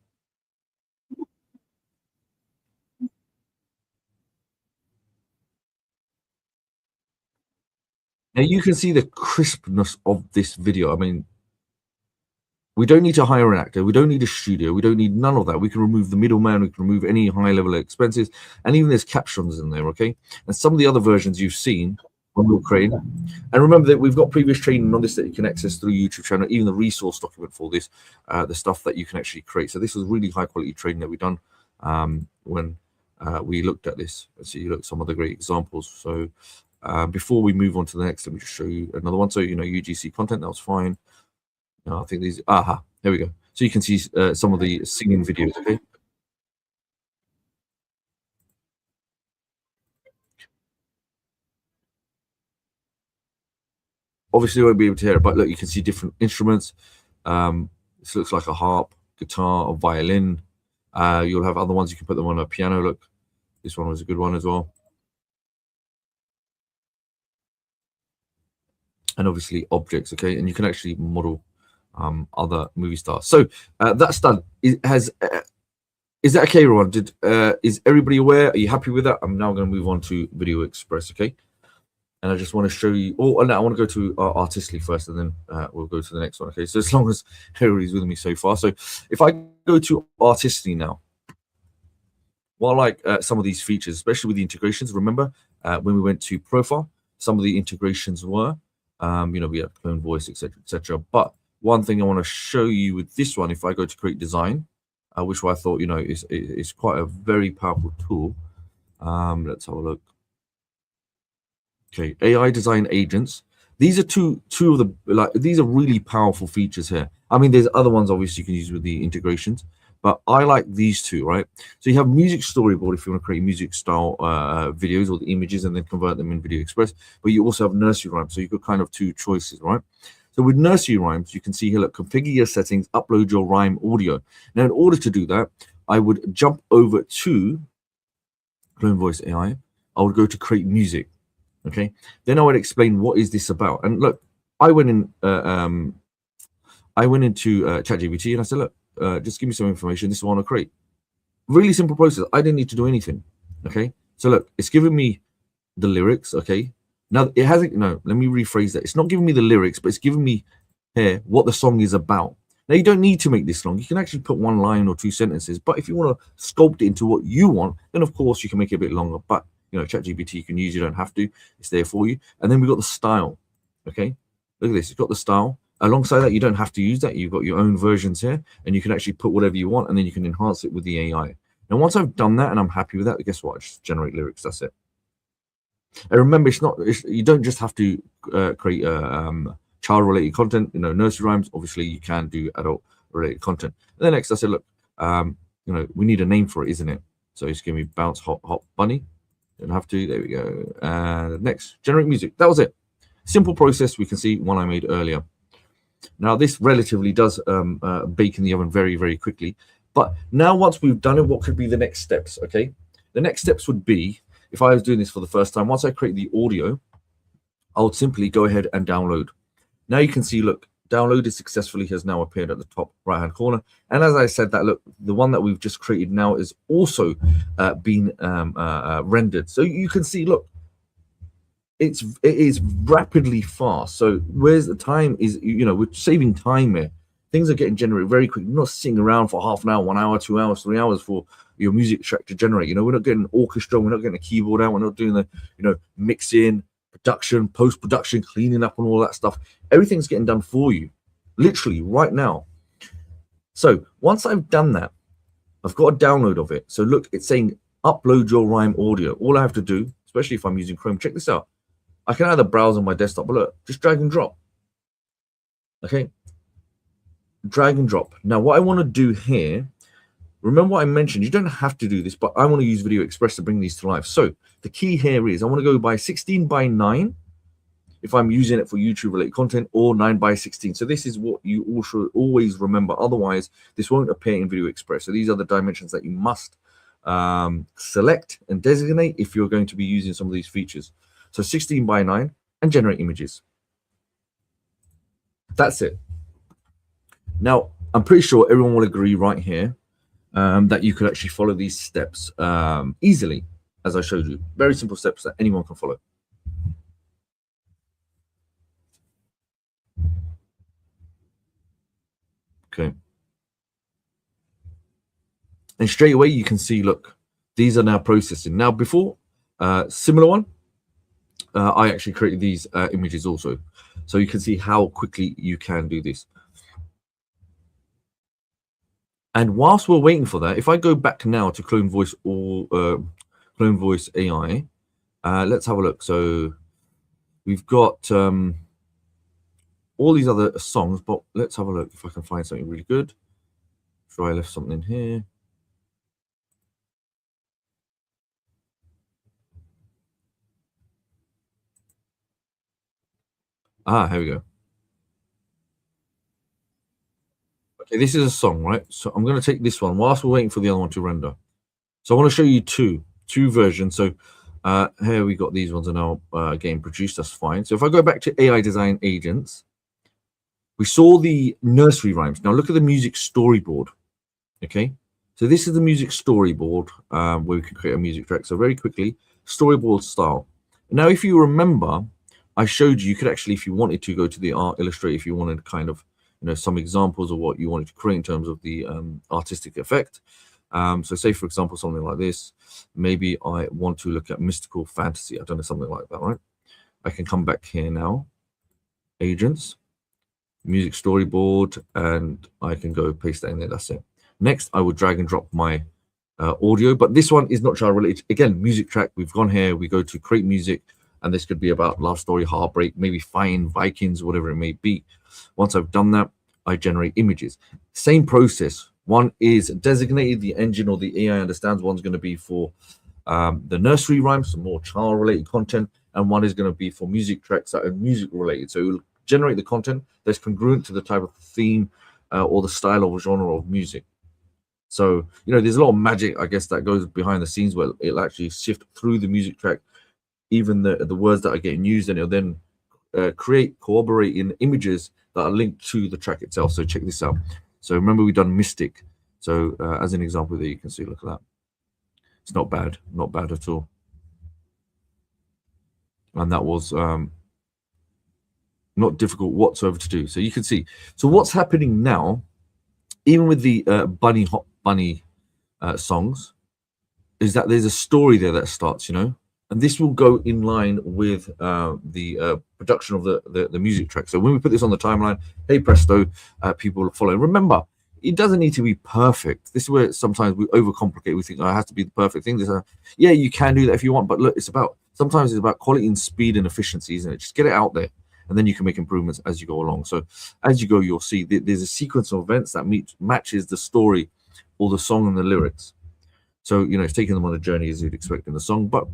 Speaker 2: Now you can see the crispness of this video. I mean, we don't need to hire an actor. We don't need a studio. We don't need none of that. We can remove the middleman. We can remove any high level expenses. And even there's captions in there, okay? And some of the other versions you've seen when we were creating. And remember that we've got previous training on this that you can access through YouTube channel, even the resource document for this, the stuff that you can actually create. So this was really high quality training that we've done when we looked at this. Let's see, look, some of the great examples. So before we move on to the next, let me just show you another one. So, UGC content, that was fine. I think these, there we go. So you can see some of the singing videos, okay? Obviously, you won't be able to hear it, but look, you can see different instruments. This looks like a harp, guitar, a violin. You'll have other ones. You can put them on a piano. Look, this one was a good one as well. And obviously objects, okay? And you can actually model other movie stars. So that's done. Is that okay, everyone? Is everybody aware? Are you happy with that? I'm now going to move on to VideoExpress, okay? And I just want to show you. Oh, no, I want to go to Artistly first, and then we'll go to the next one. Okay, so as long as everybody's with me so far. So if I go to Artistly now, well, like some of these features, especially with the integrations, remember when we went to Profile, some of the integrations were, we have CloneVoice, etc. But one thing I want to show you with this one, if I go to Create Design, which I thought, is quite a very powerful tool. Let's have a look. Okay, AI design agents. These are two of the these are really powerful features here. I mean, there's other ones obviously you can use with the integrations, but I like these two, right? So you have music storyboard if you want to create music style videos or the images and then convert them in VideoExpress. But you also have nursery rhymes, so you've got kind of two choices, right? So with nursery rhymes, you can see here, look, configure your settings, upload your rhyme audio. Now, in order to do that, I would jump over to CloneVoice AI. I would go to create music. Okay, then I would explain what is this about. And look, I went into ChatGPT and I said, look, just give me some information. This is what I want to create. Really simple process. I didn't need to do anything. Okay, so look, it's giving me the lyrics. Okay, now it hasn't. No, let me rephrase that. It's not giving me the lyrics, but it's giving me here what the song is about. Now you don't need to make this long. You can actually put one line or two sentences. But if you want to sculpt it into what you want, then of course you can make it a bit longer. But ChatGPT you can use, you don't have to. It's there for you. And then we've got the style. Okay, look at this. It's got the style. Alongside that, you don't have to use that. You've got your own versions here, and you can actually put whatever you want, and then you can enhance it with the AI. Now, once I've done that and I'm happy with that, guess what? I just generate lyrics. That's it. And remember, you don't just have to create child-related content. Nursery rhymes. Obviously, you can do adult-related content. And then next, I said, look, we need a name for it, isn't it? So it's giving me bounce hop bunny. Don't have to. There we go. Next, generate music. That was it. Simple process. We can see one I made earlier. Now this relatively does bake in the oven very, very quickly. But now once we've done it, what could be the next steps? Okay, the next steps would be, if I was doing this for the first time, once I create the audio, I would simply go ahead and download. Now you can see, look, downloaded successfully has now appeared at the top right hand corner. And as I said, that look, the one that we've just created now is also been rendered. So you can see, look, it is rapidly fast. So where's the time is, we're saving time here. Things are getting generated very quick. You're not sitting around for half an hour, 1 hour, 2 hours, 3 hours for your music track to generate. We're not getting an orchestra, we're not getting a keyboard out, we're not doing the mixing, production, post-production, cleaning up and all that stuff. Everything's getting done for you, literally right now. So once I've done that, I've got a download of it. So look, it's saying upload your rhyme audio. All I have to do, especially if I'm using Chrome, check this out. I can either browse on my desktop, but look, just drag and drop. Okay, drag and drop. Now what I want to do here, remember what I mentioned, you don't have to do this, but I want to use VideoExpress to bring these to life. So the key here is I want to go by 16 by 9 if I'm using it for YouTube related content, or 9 by 16. So this is what you also always remember. Otherwise, this won't appear in VideoExpress. So these are the dimensions that you must select and designate if you're going to be using some of these features. So 16 by 9 and generate images. That's it. Now, I'm pretty sure everyone will agree right here that you could actually follow these steps easily, as I showed you. Very simple steps that anyone can follow. Okay. And straight away, you can see, look, these are now processing. Now, before, similar one, I actually created these images also. So you can see how quickly you can do this. And whilst we're waiting for that, if I go back now to CloneVoice or CloneVoice AI, let's have a look. So we've got all these other songs, but let's have a look if I can find something really good. Sure, I left something here. Here we go. Okay, this is a song, right? So I'm going to take this one whilst we're waiting for the other one to render. So I want to show you two versions. So here we got these ones are now getting produced. That's fine. So if I go back to AI design agents, we saw the nursery rhymes. Now look at the music storyboard. Okay, so this is the music storyboard where we can create a music track. So very quickly, storyboard style. Now, if you remember, I showed you could actually, if you wanted to, go to the art illustrator if you wanted kind of, some examples of what you wanted to create in terms of the artistic effect. So say, for example, something like this. Maybe I want to look at mystical fantasy. I don't know, something like that, right? I can come back here now, agents, music storyboard, and I can go paste that in there. That's it. Next, I would drag and drop my audio, but this one is not child related. Again, music track. We've gone here. We go to create music, and this could be about love story, heartbreak, maybe fine Vikings, whatever it may be. Once I've done that, I generate images. Same process. One is designated, the engine or the AI understands. One's going to be for the nursery rhymes, some more child related content, and one is going to be for music tracks that are music related. So it will generate the content that's congruent to the type of theme or the style or genre of music. So, there's a lot of magic, I guess, that goes behind the scenes where it'll actually shift through the music track, even the words that are getting used, and it'll then corroborate in images that are linked to the track itself. So check this out. So remember, we've done Mystic. So as an example there, you can see, look at that. It's not bad at all. And that was not difficult whatsoever to do. So you can see. So what's happening now, even with the Hot Bunny songs, is that there's a story there that starts, and this will go in line with the production of the music track. So when we put this on the timeline, hey presto, people will follow. Remember, it doesn't need to be perfect. This is where sometimes we overcomplicate. We think, it has to be the perfect thing. Yeah, you can do that if you want, but look, sometimes it's about quality and speed and efficiency, isn't it? Just get it out there, and then you can make improvements as you go along. So as you go, you'll see there's a sequence of events that matches the story or the song and the lyrics. So, it's taking them on a journey as you'd expect in the song. But,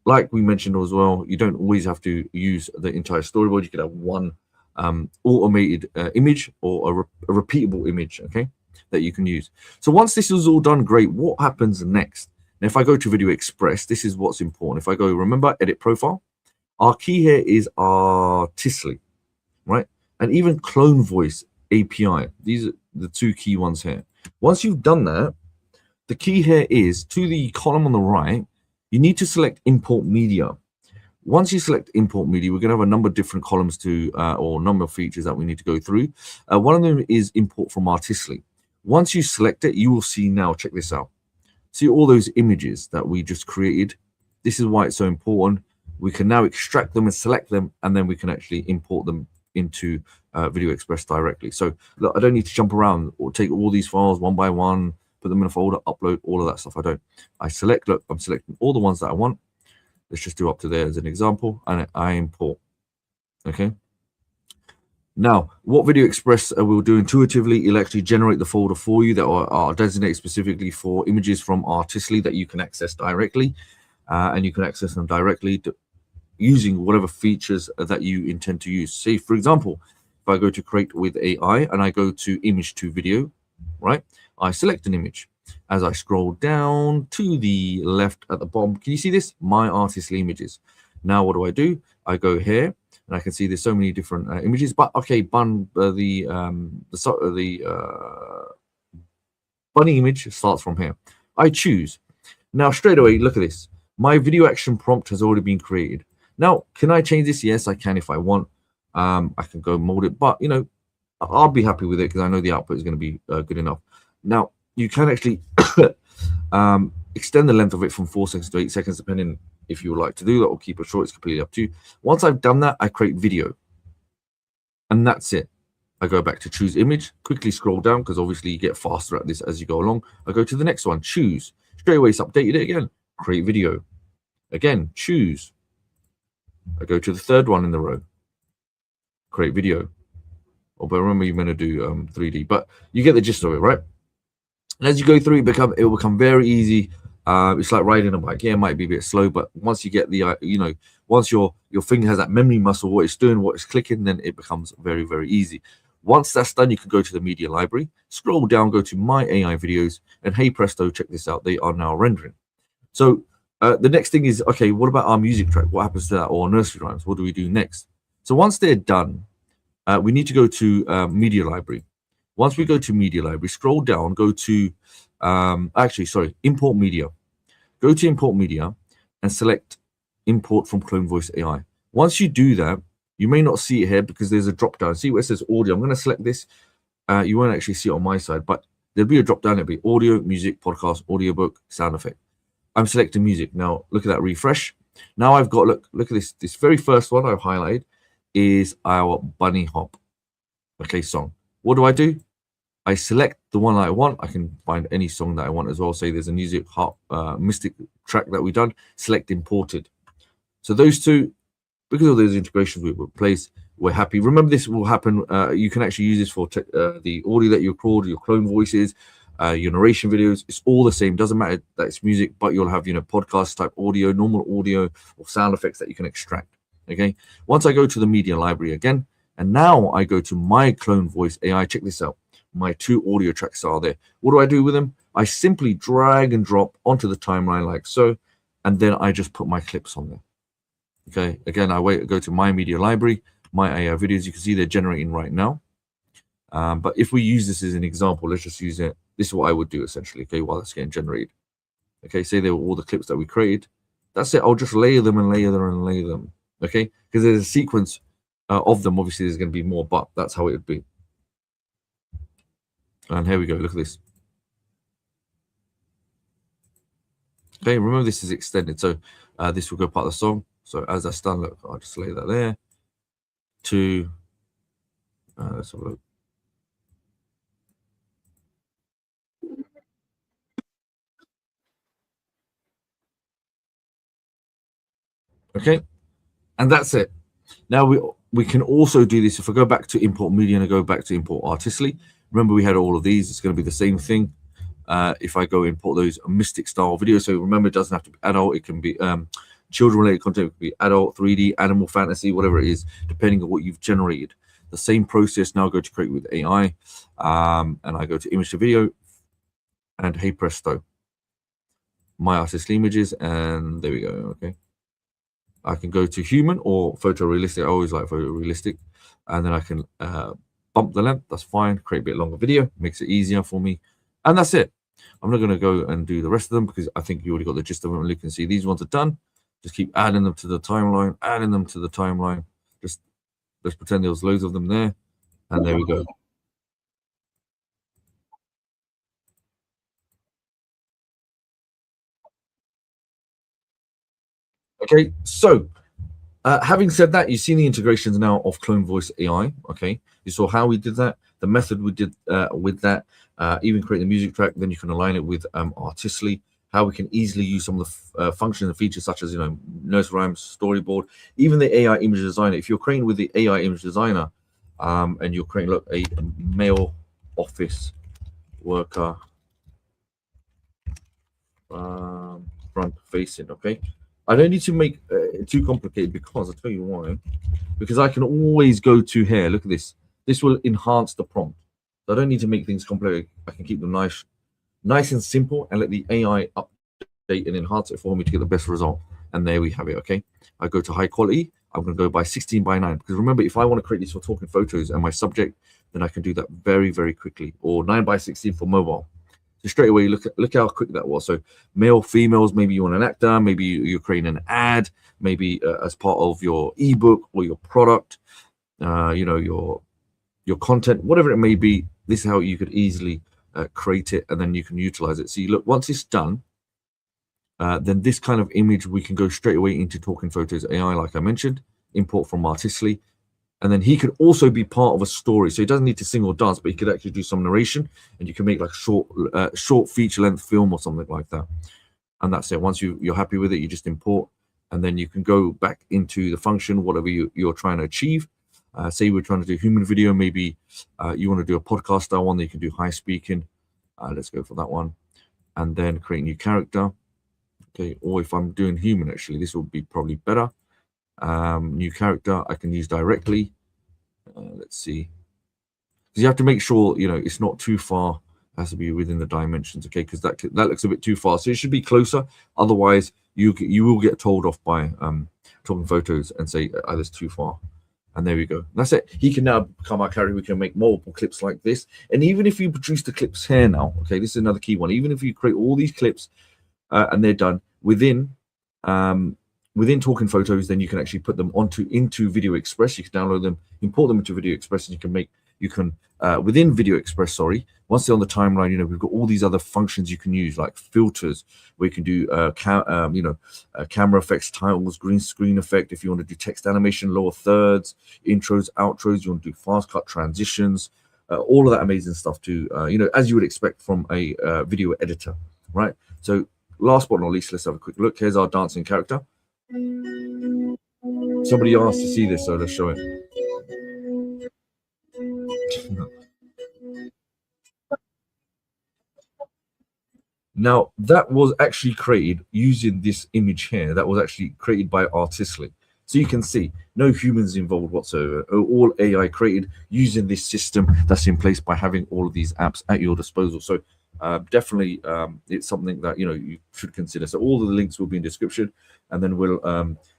Speaker 2: like we mentioned as well, you don't always have to use the entire storyboard. You could have one automated image or a repeatable image, okay, that you can use. So once this is all done, great. What happens next? Now, if I go to VideoExpress, this is what's important. If I go, remember, edit profile, our key here is Artistly, right? And even CloneVoice API. These are the two key ones here. Once you've done that, the key here is to the column on the right, you need to select import media. Once you select import media, we're going to have a number of different columns to or number of features that we need to go through. One of them is import from Artistly. Once you select it, you will see now, check this out. See all those images that we just created. This is why it's so important. We can now extract them and select them, and then we can actually import them into VideoExpress directly. So look, I don't need to jump around or take all these files one by one, put them in a folder, upload all of that stuff. I don't. I select, look, I'm selecting all the ones that I want. Let's just do up to there as an example, and I import. Okay. Now, what VideoExpress will do intuitively, it'll actually generate the folder for you that are designated specifically for images from Artistly that you can access directly, and you can access them directly using whatever features that you intend to use. Say, for example, if I go to create with AI and I go to image to video, right? I select an image. As I scroll down to the left at the bottom, can you see this? My Artistly images. Now, what do? I go here, and I can see there's so many different images. But okay, the bunny image starts from here. I choose. Now, straight away, look at this. My video action prompt has already been created. Now, can I change this? Yes, I can if I want. I can go mold it, but I'll be happy with it because I know the output is going to be good enough. Now, you can actually extend the length of it from 4 seconds to 8 seconds, depending if you would like to do that, or keep it short, it's completely up to you. Once I've done that, I create video, and that's it. I go back to choose image, quickly scroll down, because obviously you get faster at this as you go along. I go to the next one, choose. Straight away it's updated it again. Create video. Again, choose. I go to the third one in the row. Create video. Oh, but remember you're going to do 3D, but you get the gist of it, right? And as you go through, it will become very easy. It's like riding a bike. Yeah, it might be a bit slow, but once you get the, once your finger has that memory muscle, what it's doing, what it's clicking, then it becomes very, very easy. Once that's done, you can go to the media library, scroll down, go to my AI videos, and hey presto, check this out. They are now rendering. So the next thing is, okay, what about our music track? What happens to that? Or nursery rhymes? What do we do next? So once they're done, we need to go to media library. Once we go to media library, scroll down, go to, import media. Go to import media and select import from CloneVoice AI. Once you do that, you may not see it here because there's a drop down. See where it says audio? I'm going to select this. You won't actually see it on my side, but there'll be a drop down. It'll be audio, music, podcast, audiobook, sound effect. I'm selecting music. Now look at that refresh. Now I've got, look at this. This very first one I've highlighted is our bunny hop, okay, song. What do? I select the one that I want. I can find any song that I want as well. Say there's a music hop mystic track that we've done. Select imported. So those two, because of those integrations we replace, we're happy. Remember, this will happen. You can actually use this for the audio that you record, your clone voices, your narration videos. It's all the same. Doesn't matter that it's music, but you'll have, podcast type audio, normal audio, or sound effects that you can extract. Okay. Once I go to the media library again, and now I go to my CloneVoice AI. Check this out. My 2 audio tracks are there. What do I do with them? I simply drag and drop onto the timeline like so, and then I just put my clips on there. Okay, again, go to my media library, my AI videos. You can see they're generating right now. But if we use this as an example, let's just use it. This is what I would do essentially, okay, while it's getting generated. Okay, say they were all the clips that we created. That's it. I'll just layer them and layer them and layer them. Okay, because there's a sequence of them. Obviously, there's going to be more, but that's how it would be. And here we go. Look at this. Okay, remember this is extended, so this will go part of the song. So as that's done, look, I'll just lay that there. Let's have a look. Okay, and that's it. Now we can also do this. If I go back to import media and I go back to import artistly, remember we had all of these. It's going to be the same thing. If I go import those mystic style videos, so remember it doesn't have to be adult. It can be children related content. It could be adult, 3D, animal, fantasy, whatever it is, depending on what you've generated. The same process. Now go to create with AI, and I go to image to video, and hey presto, my artist images, and there we go. Okay. I can go to human or photorealistic. I always like photorealistic. And then I can bump the length. That's fine. Create a bit longer video. Makes it easier for me. And that's it. I'm not going to go and do the rest of them because I think you already got the gist of them. And you can see these ones are done. Just keep adding them to the timeline, adding them to the timeline. Just let's pretend there was loads of them there. And there we go. Okay, so having said that, you've seen the integrations now of CloneVoice AI. Okay, you saw how we did that, the method we did with that, even create the music track. Then you can align it with artistly. How we can easily use some of the functions and features such as nurse rhymes, storyboard, even the AI image designer. If you're creating with the AI image designer, and you're creating a male office worker front facing, okay. I don't need to make it too complicated because I'll tell you why. Because I can always go to here. Look at this. This will enhance the prompt. So I don't need to make things complicated. I can keep them nice and simple and let the AI update and enhance it for me to get the best result. And there we have it, okay? I go to high quality. I'm going to go by 16:9 because remember, if I want to create these for talking photos and my subject, then I can do that very, very quickly. Or 9:16 for mobile. So straight away, look how quick that was. So male, females, maybe you want an actor, maybe you're creating an ad, maybe as part of your ebook or your product, your content, whatever it may be. This is how you could easily create it, and then you can utilize it. See, look, once it's done, then this kind of image, we can go straight away into Talking Photos AI, like I mentioned, import from Artistly. And then he could also be part of a story. So he doesn't need to sing or dance, but he could actually do some narration, and you can make like short feature length film or something like that. And that's it. Once you're happy with it, you just import, and then you can go back into the function, whatever you're trying to achieve. Say we're trying to do human video, maybe you want to do a podcast style one that you can do high speaking. Let's go for that one. And then create a new character. Okay, or if I'm doing human, actually, this will be probably better. New character I can use directly. Let's see. Because you have to make sure it's not too far. It has to be within the dimensions, okay? Because that looks a bit too far, so it should be closer. Otherwise, you will get told off by Talking Photos and say, "Oh, that's too far." And there we go. That's it. He can now become our character. We can make multiple clips like this. And even if you produce the clips here now, okay, this is another key one. Even if you create all these clips and they're done um, within Talking Photos, then you can actually put them into VideoExpress. You can download them, import them into VideoExpress, and you can within VideoExpress. Sorry, once they're on the timeline, we've got all these other functions you can use, like filters, where you can do camera effects, titles, green screen effect. If you want to do text animation, lower thirds, intros, outros, you want to do fast cut transitions, all of that amazing stuff too. As you would expect from a video editor, right? So last but not least, let's have a quick look. Here's our dancing character. Somebody asked to see this, so let's show it. Now, that was actually created using this image here. That was actually created by Artistly. So you can see no humans involved whatsoever. All AI created using this system that's in place by having all of these apps at your disposal. So definitely, it's something that you should consider. So all of the links will be in description, and then we'll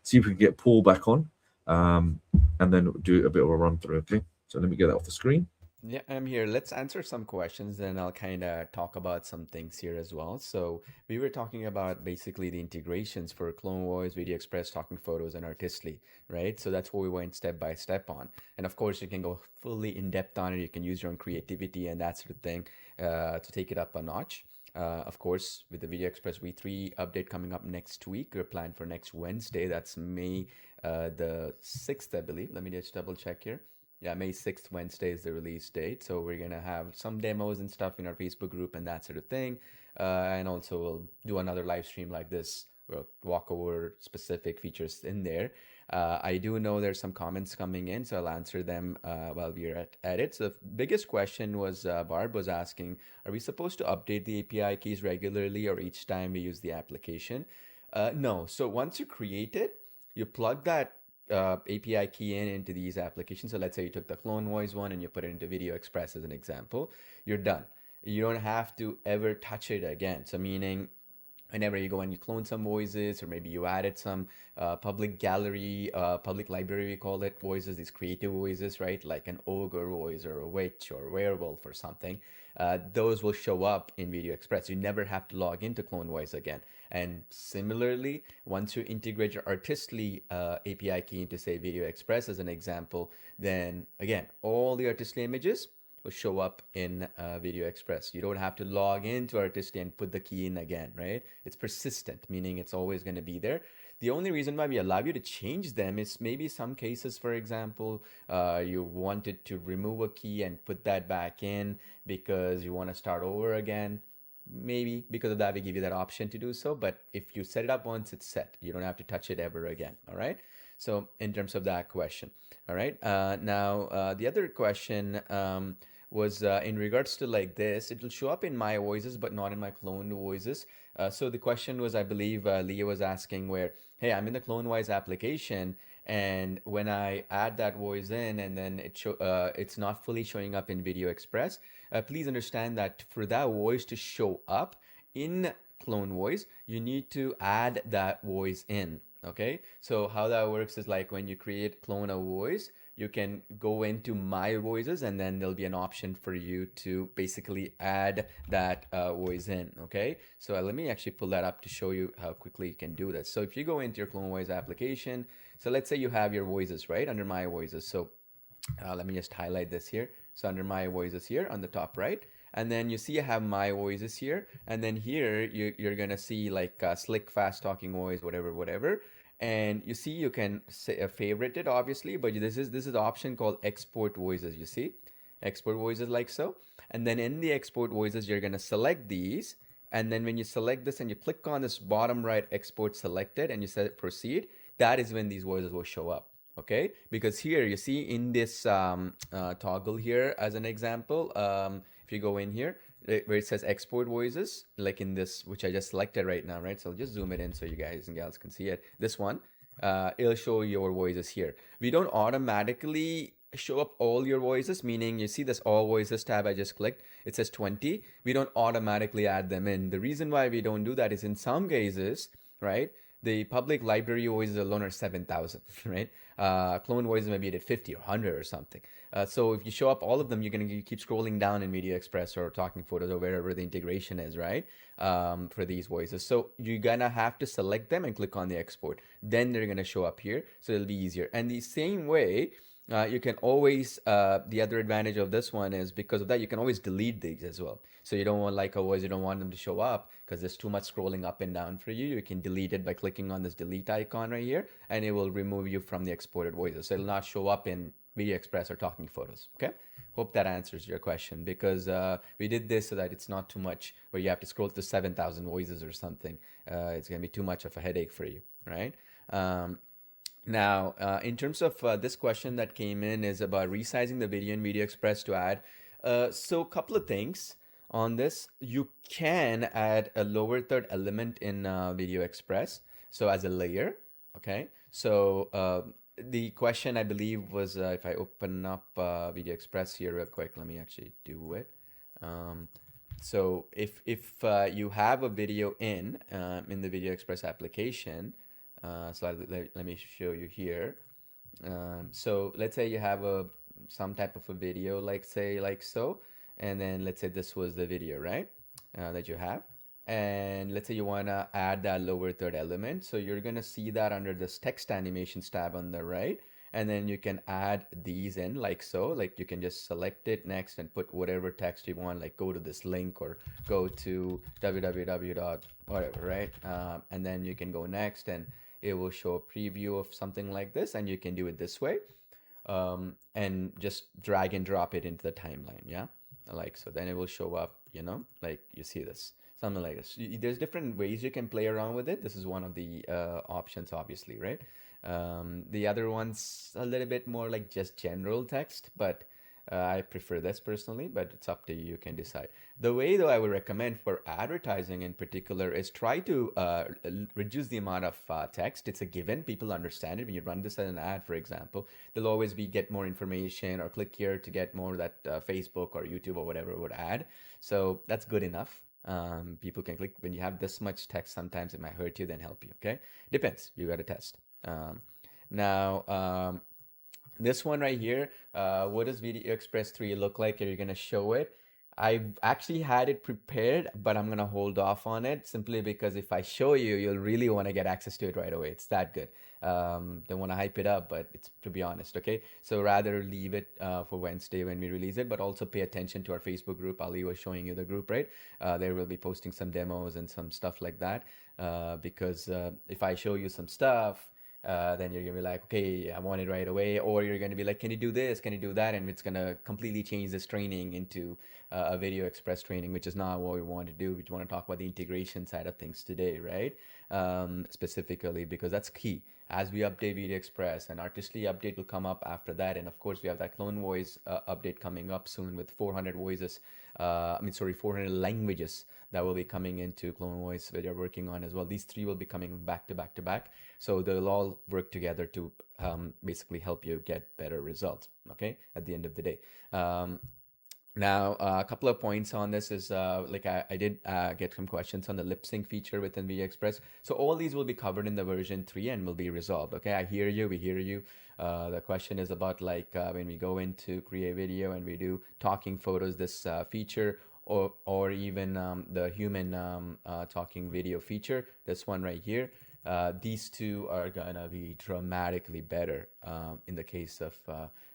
Speaker 2: see if we can get Paul back on, and then do a bit of a run through. Okay, so let me get that off the screen.
Speaker 1: Yeah, I'm here. Let's answer some questions, then I'll kind of talk about some things here as well. So we were talking about basically the integrations for CloneVoice, VideoExpress, Talking Photos, and Artistly, right? So that's what we went step by step on. And of course, you can go fully in depth on it. You can use your own creativity and that sort of thing to take it up a notch. Of course, with the VideoExpress V3 update coming up next week, we're planned for next Wednesday. That's May the 6th, I believe. Let me just double check here. Yeah, May 6th, Wednesday is the release date. So we're going to have some demos and stuff in our Facebook group and that sort of thing. And also we'll do another live stream like this. We'll walk over specific features in there. I do know there's some comments coming in, so I'll answer them while we're at it. So the biggest question was Barb was asking, are we supposed to update the API keys regularly or each time we use the application? No. So once you create it, you plug that API key into these applications. So let's say you took the CloneVoice one and you put it into VideoExpress as an example, you're done. You don't have to ever touch it again. So meaning whenever you go and you clone some voices, or maybe you added some public gallery, public library, we call it, voices, these creative voices, right? Like an ogre voice or a witch or a werewolf or something. Those will show up in VideoExpress. You never have to log into CloneVoice again. And similarly, once you integrate your Artistly API key into, say, VideoExpress as an example, then again, all the Artistly images will show up in VideoExpress. You don't have to log into Artistly and put the key in again, right? It's persistent, meaning it's always going to be there. The only reason why we allow you to change them is maybe some cases, for example, you wanted to remove a key and put that back in because you want to start over again. Maybe because of that, we give you that option to do so. But if you set it up once, it's set. You don't have to touch it ever again. All right. So in terms of that question, all right. Now, the other question was in regards to like this, it will show up in my voices, but not in my cloned voices. So the question was, I believe Leah was asking where, hey, I'm in the CloneVoice application, and when I add that voice in, and then it's not fully showing up in VideoExpress. Please understand that for that voice to show up in CloneVoice, you need to add that voice in. Okay, so how that works is like when you clone a voice, you can go into my voices, and then there'll be an option for you to basically add that voice in. Okay, so let me actually pull that up to show you how quickly you can do this. So if you go into your CloneVoice application, so let's say you have your voices right under my voices. So let me just highlight this here. So under my voices here on the top right, And then you see I have my voices here, and then here you're gonna see like slick, fast talking voice, whatever, whatever. And you see you can say, favorite it obviously, but this is the option called export voices. You see, export voices like so. And then in the export voices, you're gonna select these, and then when you select this and you click on this bottom right export selected and you set proceed, that is when these voices will show up. Okay, because here you see in this toggle here as an example, if you go in here where it says export voices, like in this, which I just selected right now, right? So I'll just zoom it in so you guys and gals can see it. This one, it'll show your voices here. We don't automatically show up all your voices, meaning you see this all voices tab I just clicked, it says 20. We don't automatically add them in. The reason why we don't do that is in some cases, right? The public library voices alone are 7,000, right? Clone voices maybe at 50 or 100 or something. So if you show up all of them, you're going to keep scrolling down in VideoExpress or Talking Photos or wherever the integration is, right? For these voices. So you're going to have to select them and click on the export. Then they're going to show up here. So it'll be easier. And the same way, you can always, the other advantage of this one is because of that, you can always delete these as well. So you don't want like a voice, you don't want them to show up because there's too much scrolling up and down for you. You can delete it by clicking on this delete icon right here, and it will remove you from the exported voices. So it'll not show up in VideoExpress or Talking Photos. Okay. Hope that answers your question, because we did this so that it's not too much where you have to scroll to 7,000 voices or something. It's going to be too much of a headache for you, right? Now, in terms of this question that came in is about resizing the video in VideoExpress to add. So a couple of things on this. You can add a lower third element in VideoExpress, so as a layer, okay? So the question I believe was if I open up VideoExpress here real quick, let me actually do it. So if you have a video in the VideoExpress application, so let me show you here. So let's say you have some type of a video, like say like so, and then let's say this was the video, right? That you have. And let's say you want to add that lower third element. So you're going to see that under this text animations tab on the right. And then you can add these in like so, like you can just select it next and put whatever text you want, like go to this link or go to www dot whatever, right? And then you can go next and it will show a preview of something like this, and you can do it this way, and just drag and drop it into the timeline. Yeah, like so. Then it will show up, like you see this, something like this. There's different ways you can play around with it. This is one of the options, obviously, right? The other one's a little bit more like just general text, but I prefer this personally, but it's up to you. You can decide. The way, though, I would recommend for advertising in particular is try to reduce the amount of text. It's a given. People understand it. When you run this as an ad, for example, they'll always be get more information or click here to get more that Facebook or YouTube or whatever would add. So that's good enough. People can click. When you have this much text, sometimes it might hurt you, then help you. Okay, depends. You got to test. Now, this one right here, what does VideoExpress 3 look like? Are you going to show it? I've actually had it prepared, but I'm going to hold off on it simply because if I show you, you'll really want to get access to it right away. It's that good. Don't want to hype it up, but it's to be honest, okay? So rather leave it for Wednesday when we release it, but also pay attention to our Facebook group. Ali was showing you the group, right? There will be posting some demos and some stuff like that, because if I show you some stuff, then you're gonna be like, okay, I want it right away, or you're gonna be like, can you do this? Can you do that? And it's gonna completely change this training into a VideoExpress training, which is not what we want to do. We want to talk about the integration side of things today, right? Specifically, because that's key. As we update VideoExpress, an Artistly update will come up after that, and of course, we have that CloneVoice update coming up soon with 400 voices. 400 languages that will be coming into CloneVoice that you're working on as well. These three will be coming back to back to back. So they'll all work together to basically help you get better results, okay, at the end of the day. Now, a couple of points on this is like I did get some questions on the lip sync feature within VideoExpress. So all these will be covered in the version 3 and will be resolved. Okay, I hear you, we hear you. The question is about like when we go into create video and we do talking photos, this feature, or even the human talking video feature, this one right here. These two are gonna be dramatically better in the case of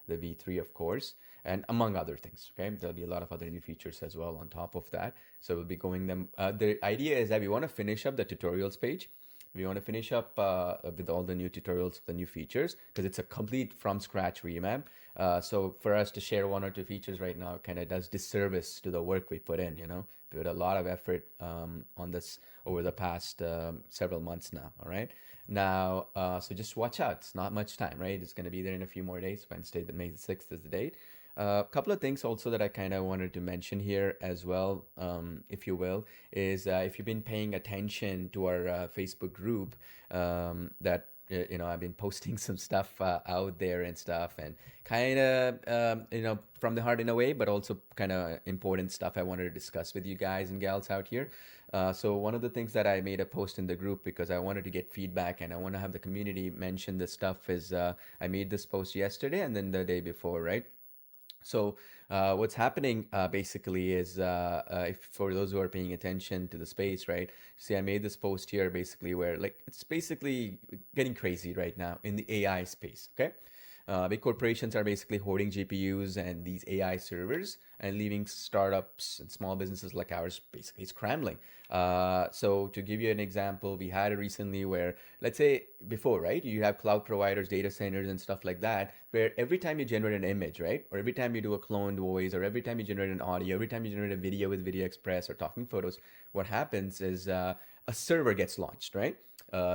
Speaker 1: the V3, of course, and among other things. Okay, there'll be a lot of other new features as well on top of that. So we'll be going them. The idea is that we want to finish up the tutorials page. We want to finish up with all the new tutorials, the new features, because it's a complete from scratch revamp. So for us to share one or two features right now kind of does disservice to the work we put in. We put a lot of effort on this over the past several months now. All right. Now, so just watch out. It's not much time, right? It's going to be there in a few more days. Wednesday, the May the 6th is the date. A couple of things also that I kind of wanted to mention here as well, if you will, is if you've been paying attention to our Facebook group, that I've been posting some stuff out there and stuff, and kind of from the heart in a way, but also kind of important stuff I wanted to discuss with you guys and gals out here. So one of the things that I made a post in the group because I wanted to get feedback and I want to have the community mention this stuff is I made this post yesterday and then the day before, right? So what's happening basically is if for those who are paying attention to the space, right? See, I made this post here basically where like it's basically getting crazy right now in the AI space. Okay. Big corporations are basically hoarding GPUs and these AI servers and leaving startups and small businesses like ours basically scrambling. So to give you an example, we had it recently where, let's say before, right, you have cloud providers, data centers and stuff like that, where every time you generate an image, right, or every time you do a cloned voice, or every time you generate an audio, every time you generate a video with VideoExpress or talking photos, what happens is a server gets launched, right?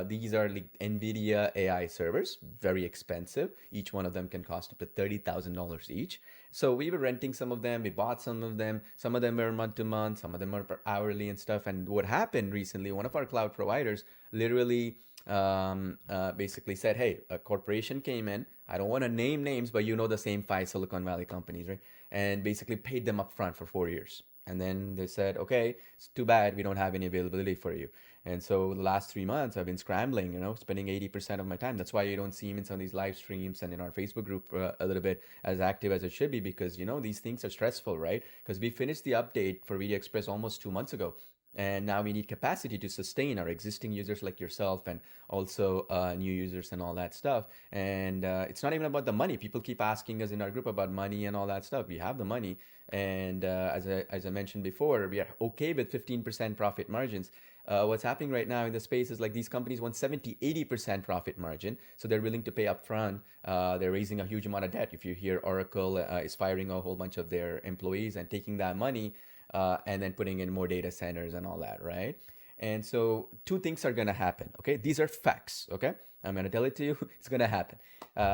Speaker 1: These are like NVIDIA AI servers, very expensive. Each one of them can cost up to $30,000 each. So we were renting some of them, we bought some of them. Some of them were month to month, some of them are per hourly and stuff. And what happened recently, one of our cloud providers literally basically said, hey, a corporation came in. I don't want to name names, but the same five Silicon Valley companies, right? And basically paid them up front for 4 years. And then they said, okay, it's too bad we don't have any availability for you. And so the last 3 months, I've been scrambling, spending 80% of my time. That's why you don't see me in some of these live streams and in our Facebook group a little bit as active as it should be, because, these things are stressful, right? Because we finished the update for VideoExpress almost 2 months ago. And now we need capacity to sustain our existing users like yourself and also new users and all that stuff. And it's not even about the money. People keep asking us in our group about money and all that stuff. We have the money. And as I mentioned before, we are okay with 15% profit margins. What's happening right now in the space is like these companies want 70, 80% profit margin. So they're willing to pay upfront. They're raising a huge amount of debt. If you hear Oracle is firing a whole bunch of their employees and taking that money and then putting in more data centers and all that, right? And so two things are going to happen, okay? These are facts, okay? I'm going to tell it to you. It's going to happen.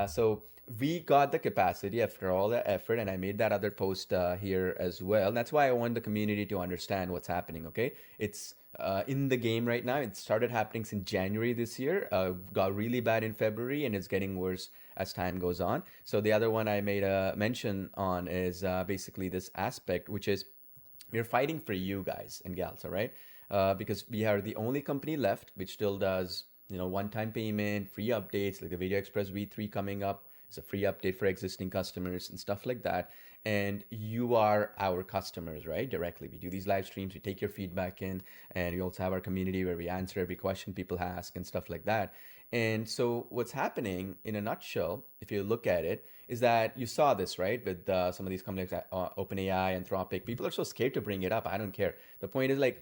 Speaker 1: So we got the capacity after all the effort, and I made that other post here as well. That's why I want the community to understand what's happening, okay? It's in the game right now. It started happening since January this year, got really bad in February, and it's getting worse as time goes on. So the other one I made a mention on is basically this aspect, which is we're fighting for you guys and gals, all right? Because we are the only company left which still does, one-time payment, free updates, like the VideoExpress V3 coming up. It's a free update for existing customers and stuff like that. And you are our customers, right? Directly. We do these live streams, we take your feedback in, and we also have our community where we answer every question people ask and stuff like that. And so what's happening in a nutshell, if you look at it, is that you saw this, right? With some of these companies, OpenAI, Anthropic, people are so scared to bring it up. I don't care. The point is like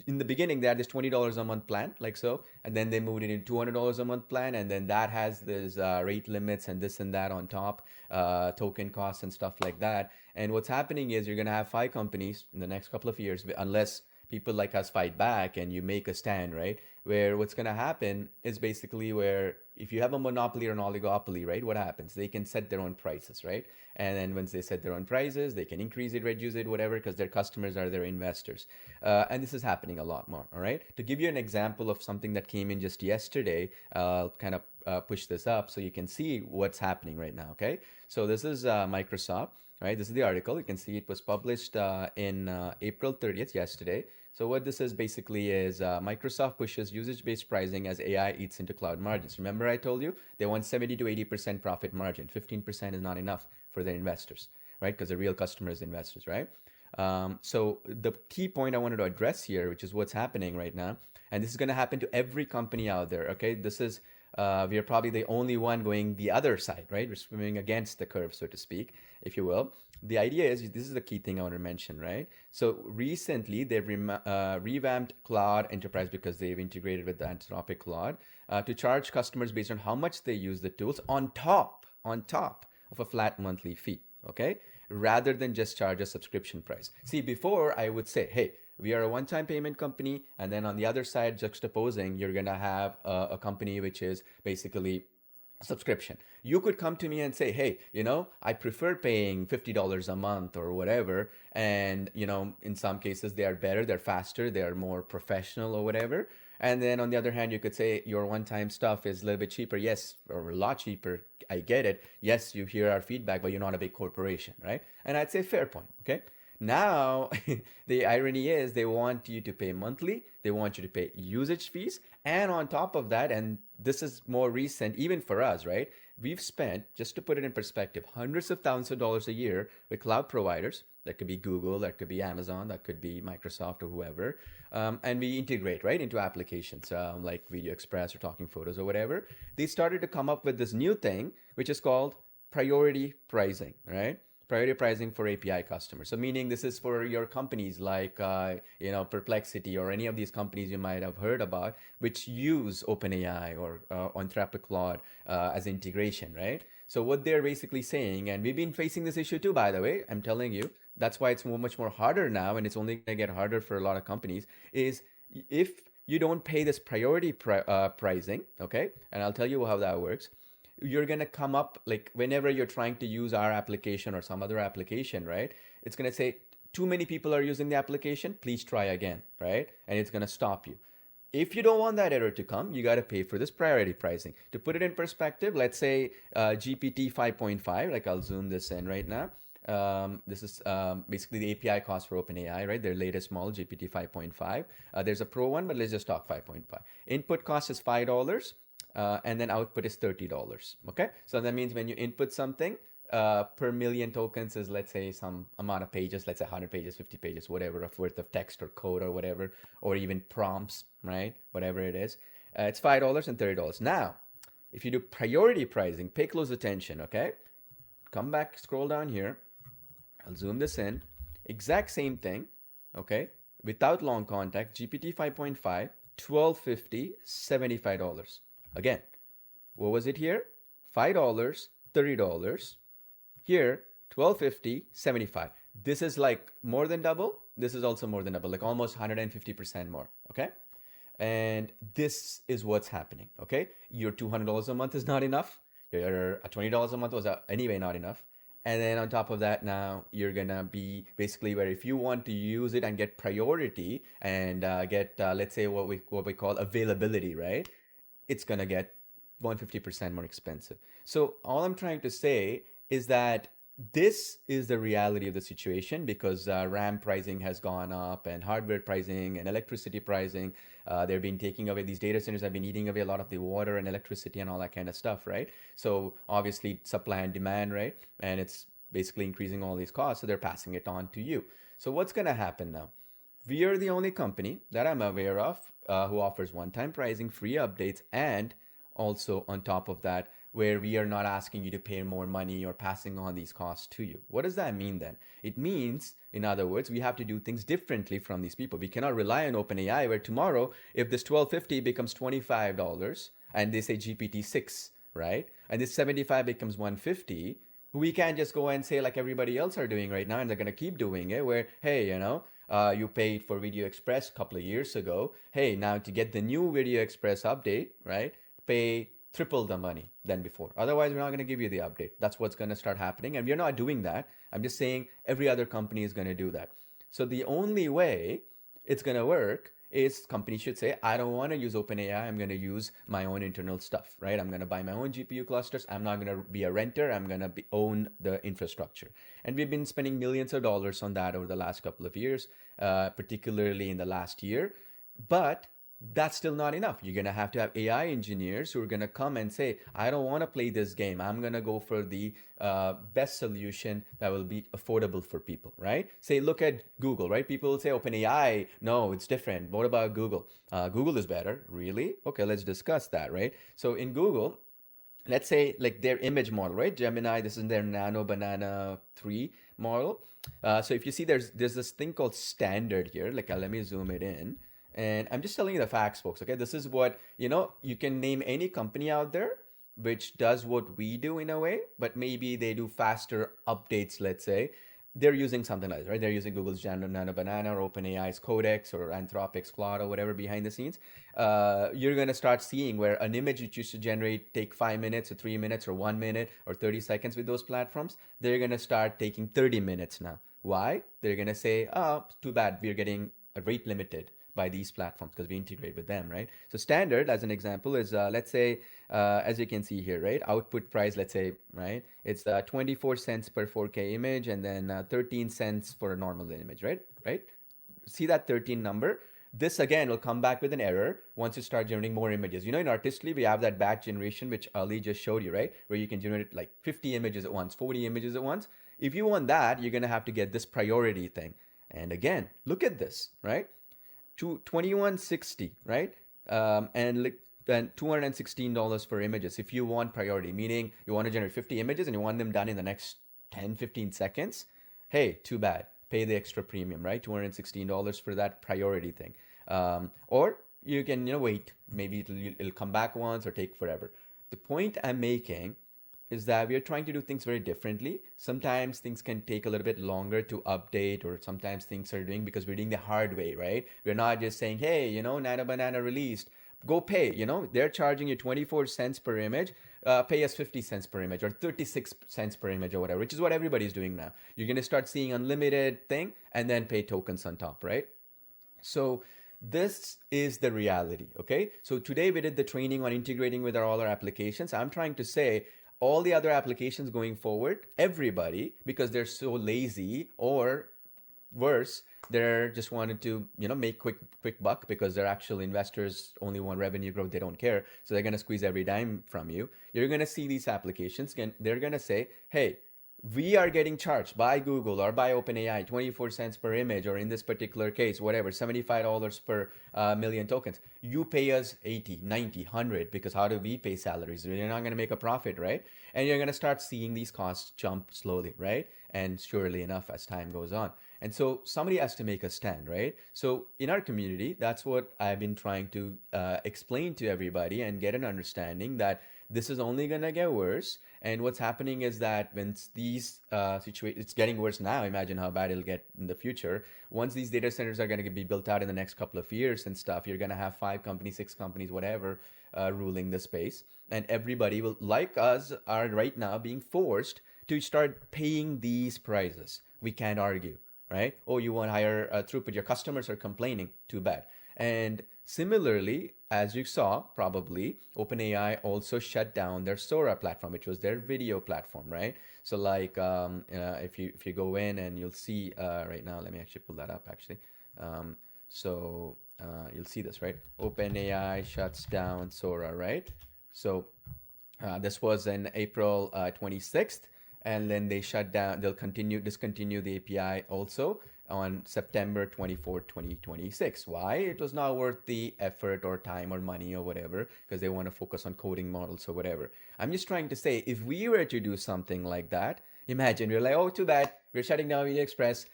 Speaker 1: in the beginning, they had this $20 a month plan, like so, and then they moved it into $200 a month plan. And then that has this rate limits and this and that on top, token costs and stuff like that. And what's happening is you're going to have five companies in the next couple of years, unless people like us fight back and you make a stand, right? Where what's going to happen is basically where if you have a monopoly or an oligopoly, right, what happens? They can set their own prices, right? And then once they set their own prices, they can increase it, reduce it, whatever, because their customers are their investors. And this is happening a lot more, all right? To give you an example of something that came in just yesterday, I'll kind of push this up so you can see what's happening right now, okay? So this is Microsoft. Right, this is the article. You can see it was published in April 30th, yesterday. So what this is basically is Microsoft pushes usage-based pricing as AI eats into cloud margins. Remember I told you they want 70 to 80% profit margin. 15% is not enough for their investors, right? Because the real customers, investors, right? So the key point I wanted to address here, which is what's happening right now, and this is going to happen to every company out there. Okay, this is we are probably the only one going the other side, right? We're swimming against the curve, so to speak, if you will. The idea is this is the key thing I want to mention, right? So recently they've revamped Cloud Enterprise because they've integrated with the Anthropic Claude to charge customers based on how much they use the tools on top of a flat monthly fee. Okay, rather than just charge a subscription price. See, before I would say, hey, we are a one-time payment company, and then on the other side, juxtaposing, you're gonna have a company which is basically subscription. You could come to me and say, hey, I prefer paying $50 a month or whatever. And, in some cases, they are better, they're faster, they're more professional or whatever. And then on the other hand, you could say your one time stuff is a little bit cheaper. Yes, or a lot cheaper. I get it. Yes, you hear our feedback, but you're not a big corporation, right? And I'd say fair point. Okay. Now, the irony is they want you to pay monthly, they want you to pay usage fees, and on top of that, and this is more recent, even for us, right? We've spent, just to put it in perspective, hundreds of thousands of dollars a year with cloud providers. That could be Google, that could be Amazon, that could be Microsoft or whoever. And we integrate, right, into applications like VideoExpress or Talking Photos or whatever. They started to come up with this new thing, which is called priority pricing, right? Priority pricing for API customers. So meaning this is for your companies like Perplexity or any of these companies you might have heard about, which use OpenAI or Anthropic Claude as integration, right? So what they're basically saying, and we've been facing this issue too, by the way, I'm telling you, that's why it's much more harder now, and it's only going to get harder for a lot of companies, is if you don't pay this priority pricing, okay? And I'll tell you how that works. You're going to come up, like whenever you're trying to use our application or some other application, right? It's going to say, too many people are using the application, please try again, right? And it's going to stop you. If you don't want that error to come, you got to pay for this priority pricing. To put it in perspective, let's say GPT 5.5, like I'll zoom this in right now. This is basically the API cost for OpenAI, right? Their latest model, GPT 5.5. There's a pro one, but let's just talk 5.5. Input cost is $5. And then output is $30. Okay, so that means when you input something, per million tokens is, let's say, some amount of pages, let's say 100 pages, 50 pages, whatever, of worth of text or code or whatever, or even prompts, right? Whatever it is, it's $5 and $30. Now, if you do priority pricing, pay close attention. Okay, come back, scroll down here. I'll zoom this in. Exact same thing. Okay, without long contact, GPT 5.5, $12.50, $75. Again, what was it here? $5, $30. Here, $12.50, $75. This is like more than double. This is also more than double, like almost 150% more. Okay. And this is what's happening. Okay. Your $200 a month is not enough. Your $20 a month was anyway not enough. And then on top of that, now you're gonna be basically where if you want to use it and get priority and get let's say what we call availability, right? It's gonna get 150% more expensive. So all I'm trying to say is that this is the reality of the situation because RAM pricing has gone up and hardware pricing and electricity pricing. They've been taking away, these data centers have been eating away a lot of the water and electricity and all that kind of stuff, right? So obviously supply and demand, right? And it's basically increasing all these costs. So they're passing it on to you. So what's going to happen now? We are the only company that I'm aware of who offers one-time pricing, free updates, and also on top of that, where we are not asking you to pay more money or passing on these costs to you. What does that mean then? It means, in other words, we have to do things differently from these people. We cannot rely on OpenAI where tomorrow, if this $12.50 becomes $25 and they say GPT-6, right? And this 75 becomes 150, we can't just go and say like everybody else are doing right now, and they're going to keep doing it where, hey, you paid for VideoExpress a couple of years ago. Hey, now to get the new VideoExpress update, right? Pay triple the money than before. Otherwise, we're not going to give you the update. That's what's going to start happening. And we're not doing that. I'm just saying every other company is going to do that. So the only way it's going to work is companies should say, I don't want to use OpenAI. I'm going to use my own internal stuff, right? I'm going to buy my own GPU clusters. I'm not going to be a renter. I'm going to own the infrastructure. And we've been spending millions of dollars on that over the last couple of years, particularly in the last year. But That's still not enough. You're going to have AI engineers who are going to come and say, I don't want to play this game. I'm going to go for the best solution that will be affordable for people, right? Say, look at Google, right? People will say OpenAI. No, it's different. What about Google? Google is better. Really? Okay, let's discuss that, right? So in Google, let's say like their image model, right? Gemini, this is their Nano Banana 3 model. So if you see there's this thing called standard here. Like let me zoom it in. And I'm just telling you the facts, folks. Okay, this is what you can name any company out there which does what we do in a way, but maybe they do faster updates, let's say. They're using something like this, right? They're using Google's Nano Banana or OpenAI's Codex or Anthropic's Claude or whatever behind the scenes. You're going to start seeing where an image you used to generate take 5 minutes or 3 minutes or 1 minute or 30 seconds with those platforms, they're going to start taking 30 minutes now. Why? They're going to say, oh, too bad, we're getting rate limited by these platforms because we integrate with them, right? So standard, as an example, is let's say, as you can see here, right? Output price, let's say, right? It's 24 cents per 4K image, and then 13 cents for a normal image, right? Right? See that 13 number? This again will come back with an error once you start generating more images. In Artistly, we have that batch generation, which Ali just showed you, right? Where you can generate like 50 images at once, 40 images at once. If you want that, you're going to have to get this priority thing. And again, look at this, right? To 2160, right? And $216 for images if you want priority, meaning you want to generate 50 images and you want them done in the next 10, 15 seconds. Hey, too bad. Pay the extra premium, right? $216 for that priority thing. Or you can, wait. Maybe it'll come back once or take forever. The point I'm making is that we are trying to do things very differently. Sometimes things can take a little bit longer to update, or sometimes things are doing because we're doing the hard way, right? We're not just saying, hey, Nano Banana released, go pay. They're charging you 24 cents per image. Pay us 50 cents per image or 36 cents per image or whatever, which is what everybody's doing now. You're going to start seeing unlimited thing and then pay tokens on top, right? So this is the reality, okay? So today we did the training on integrating with all our applications. I'm trying to say all the other applications going forward, everybody, because they're so lazy, or worse, they're just wanted to make quick buck because they're actual investors, only want revenue growth, they don't care, so they're going to squeeze every dime from you. You're going to see these applications and they're going to say, hey, we are getting charged by Google or by OpenAI 24 cents per image, or in this particular case, whatever, $75 per million tokens. You pay us 80, 90, 100, because how do we pay salaries? You're not going to make a profit, right? And you're going to start seeing these costs jump slowly, right? And surely enough, as time goes on. And so somebody has to make a stand, right? So in our community, that's what I've been trying to explain to everybody and get an understanding that this is only going to get worse. And what's happening is that when these situations, it's getting worse now. Imagine how bad it'll get in the future. Once these data centers are going to be built out in the next couple of years and stuff, you're going to have 5 companies, 6 companies, whatever, ruling the space. And everybody will, like us, are right now being forced to start paying these prices. We can't argue, right? Oh, you want higher throughput. Your customers are complaining. Too bad. And similarly, as you saw, probably, OpenAI also shut down their Sora platform, which was their video platform, right? So like, if you go in and you'll see right now, let me actually pull that up actually. So you'll see this, right? OpenAI shuts down Sora, right? So this was in April 26th, and then they shut down. They'll discontinue the API also on September 24th, 2026. Why? It was not worth the effort or time or money or whatever, because they want to focus on coding models or whatever. I'm just trying to say, if we were to do something like that, imagine we're like, oh, too bad, we're shutting down VideoExpress.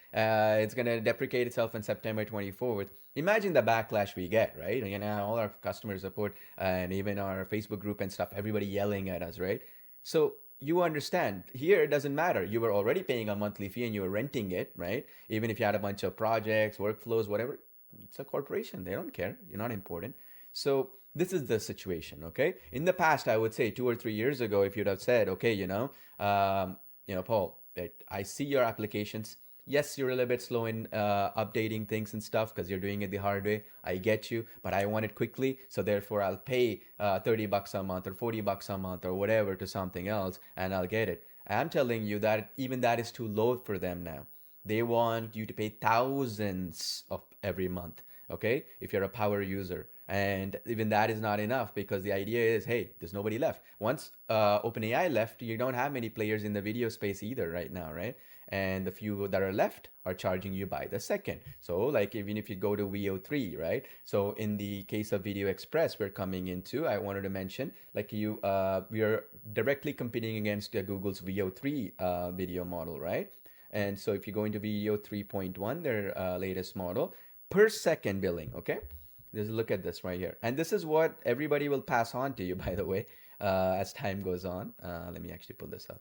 Speaker 1: It's going to deprecate itself on September 24th. Imagine the backlash we get, right? All our customer support and even our Facebook group and stuff, everybody yelling at us, right? So you understand, here it doesn't matter. You were already paying a monthly fee and you were renting it, right? Even if you had a bunch of projects, workflows, whatever, it's a corporation. They don't care. You're not important. So this is the situation, okay? In the past, I would say 2 or 3 years ago, if you'd have said, okay, Paul, I see your applications. Yes, you're a little bit slow in updating things and stuff because you're doing it the hard way. I get you, but I want it quickly. So therefore, I'll pay $30 a month or $40 a month or whatever to something else, and I'll get it. I'm telling you that even that is too low for them now. They want you to pay thousands of every month, okay? If you're a power user. And even that is not enough because the idea is, hey, there's nobody left. Once OpenAI left, you don't have many players in the video space either right now, right? And the few that are left are charging you by the second. So like even if you go to VO3, right? So in the case of VideoExpress, we're coming into, I wanted to mention, like we are directly competing against Google's VO3 video model, right? And so if you go into Video 3.1, their latest model, per second billing, okay? Just look at this right here. And this is what everybody will pass on to you, by the way, as time goes on. Let me actually pull this up.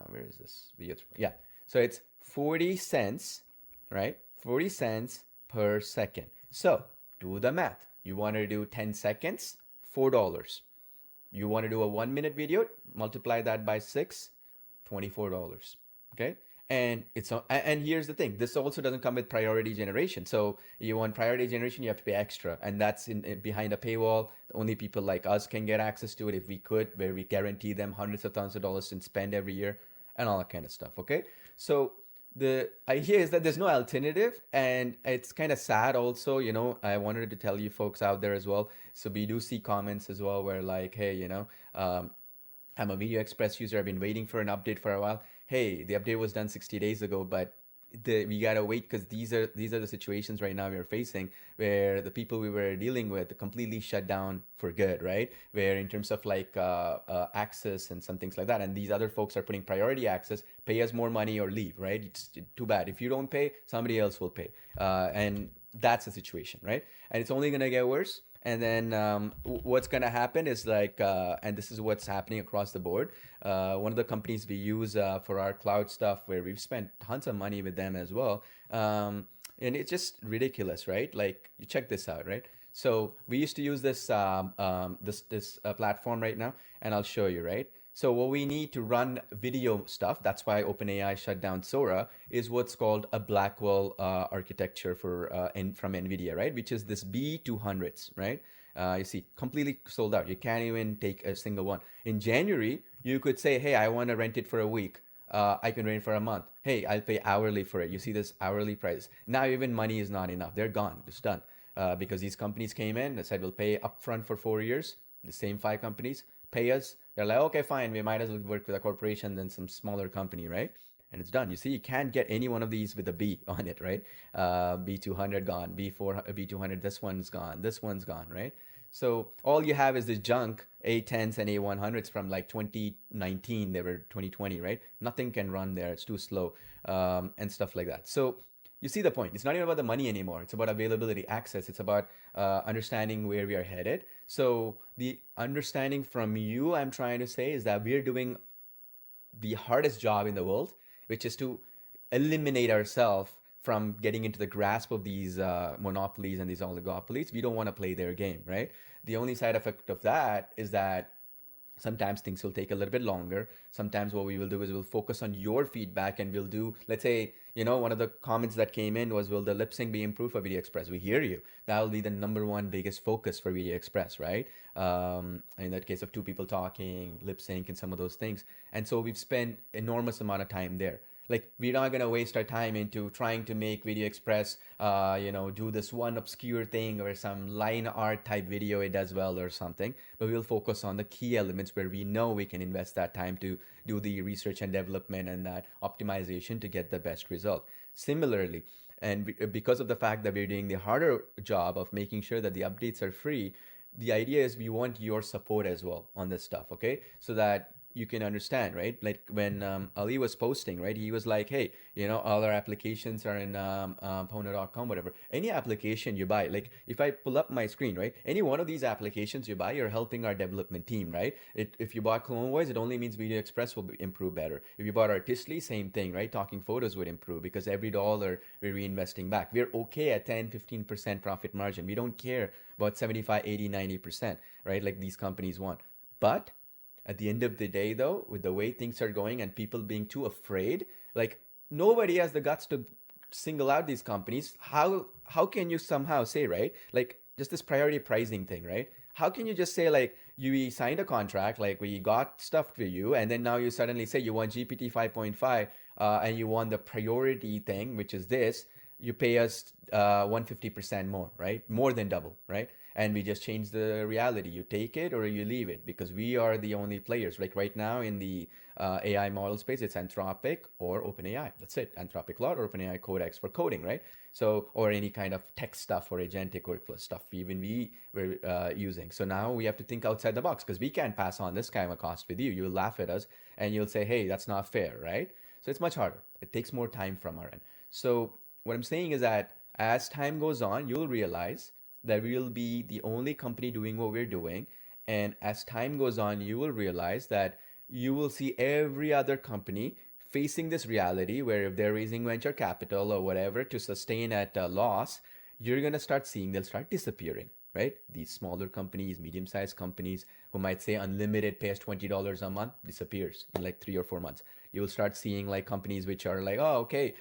Speaker 1: Where is this? Video 3. Yeah. So it's 40 cents, right? 40 cents per second. So do the math. You want to do 10 seconds, $4. You want to do a 1 minute video, multiply that by 6, $24. Okay. And here's the thing, this also doesn't come with priority generation. So you want priority generation, you have to pay extra, and that's behind a paywall. Only people like us can get access to it if we could, where we guarantee them hundreds of thousands of dollars to spend every year and all that kind of stuff. Okay. So the idea is that there's no alternative, and it's kind of sad also. I wanted to tell you folks out there as well. So we do see comments as well where like, hey, I'm a VideoExpress user. I've been waiting for an update for a while. Hey, the update was done 60 days ago, but we gotta wait because these are the situations right now we're facing where the people we were dealing with completely shut down for good, right? Where in terms of like access and some things like that, and these other folks are putting priority access, pay us more money or leave, right? It's too bad. If you don't pay, somebody else will pay, and that's the situation, right? And it's only gonna get worse. And then what's going to happen is like, and this is what's happening across the board. One of the companies we use for our cloud stuff, where we've spent tons of money with them as well. And it's just ridiculous, right? Like, you check this out, right? So we used to use this this platform right now, and I'll show you, right? So what we need to run video stuff, that's why OpenAI shut down Sora, is what's called a Blackwell architecture from NVIDIA, right? Which is this B200s, right? You see, completely sold out. You can't even take a single one. In January, you could say, hey, I want to rent it for a week. I can rent it for a month. Hey, I'll pay hourly for it. You see this hourly price. Now even money is not enough. They're gone. It's done. Because these companies came in and said, we'll pay upfront for 4 years. The same 5 companies pay us. They're like, okay, fine, we might as well work with a corporation than some smaller company, right? And it's done. You see, you can't get any one of these with a B on it, right? B200 gone, B4, B200, this one's gone, right? So all you have is this junk A10s and A100s from like 2019. They were 2020, right? Nothing can run there. It's too slow, and stuff like that. So you see the point. It's not even about the money anymore. It's about availability, access. It's about understanding where we are headed. So the understanding from you, I'm trying to say, is that we're doing the hardest job in the world, which is to eliminate ourselves from getting into the grasp of these monopolies and these oligopolies. We don't want to play their game, right? The only side effect of that is that sometimes things will take a little bit longer. Sometimes what we will do is we'll focus on your feedback, and we'll do, let's say, one of the comments that came in was, will the lip sync be improved for VideoExpress? We hear you. That will be the number one biggest focus for VideoExpress, right? In that case of two people talking, lip sync, and some of those things. And so we've spent enormous amount of time there. Like, we're not gonna waste our time into trying to make VideoExpress, do this one obscure thing or some line art type video it does well or something. But we'll focus on the key elements where we know we can invest that time to do the research and development and that optimization to get the best result. Similarly, and because of the fact that we're doing the harder job of making sure that the updates are free, the idea is we want your support as well on this stuff, okay? So that you can understand, right? Like when Ali was posting, right? He was like, hey, all our applications are in Pono.com, whatever. Any application you buy, like if I pull up my screen, right? Any one of these applications you buy, you're helping our development team, right? If you bought CloneVoice, it only means VideoExpress will improve better. If you bought Artistly, same thing, right? Talking Photos would improve because every dollar we're reinvesting back. We're okay at 10, 15% profit margin. We don't care about 75, 80, 90%, right? Like these companies want. But at the end of the day, though, with the way things are going and people being too afraid, like nobody has the guts to single out these companies. How can you somehow say, right? Like just this priority pricing thing, right? How can you just say like you signed a contract, like we got stuff for you, and then now you suddenly say you want GPT 5.5 and you want the priority thing, which is this, you pay us 150% more, right? More than double, right? and we just change the reality. You take it or you leave it, because we are the only players. Like right now in the AI model space, it's Anthropic or OpenAI. That's it. Anthropic Claude or OpenAI Codex for coding, right? So, or any kind of tech stuff or agentic workflow stuff even we were using. So now we have to think outside the box, because we can't pass on this kind of a cost with you. You'll laugh at us and you'll say, hey, that's not fair, right? So it's much harder. It takes more time from our end. So what I'm saying is that as time goes on, you'll realize that we'll be the only company doing what we're doing. And as time goes on, you will realize that you will see every other company facing this reality where if they're raising venture capital or whatever to sustain at a loss, you're going to start seeing they'll start disappearing, right? These smaller companies, medium-sized companies who might say unlimited pays $20 a month disappears in like 3 or 4 months. You'll start seeing like companies which are like, oh, okay,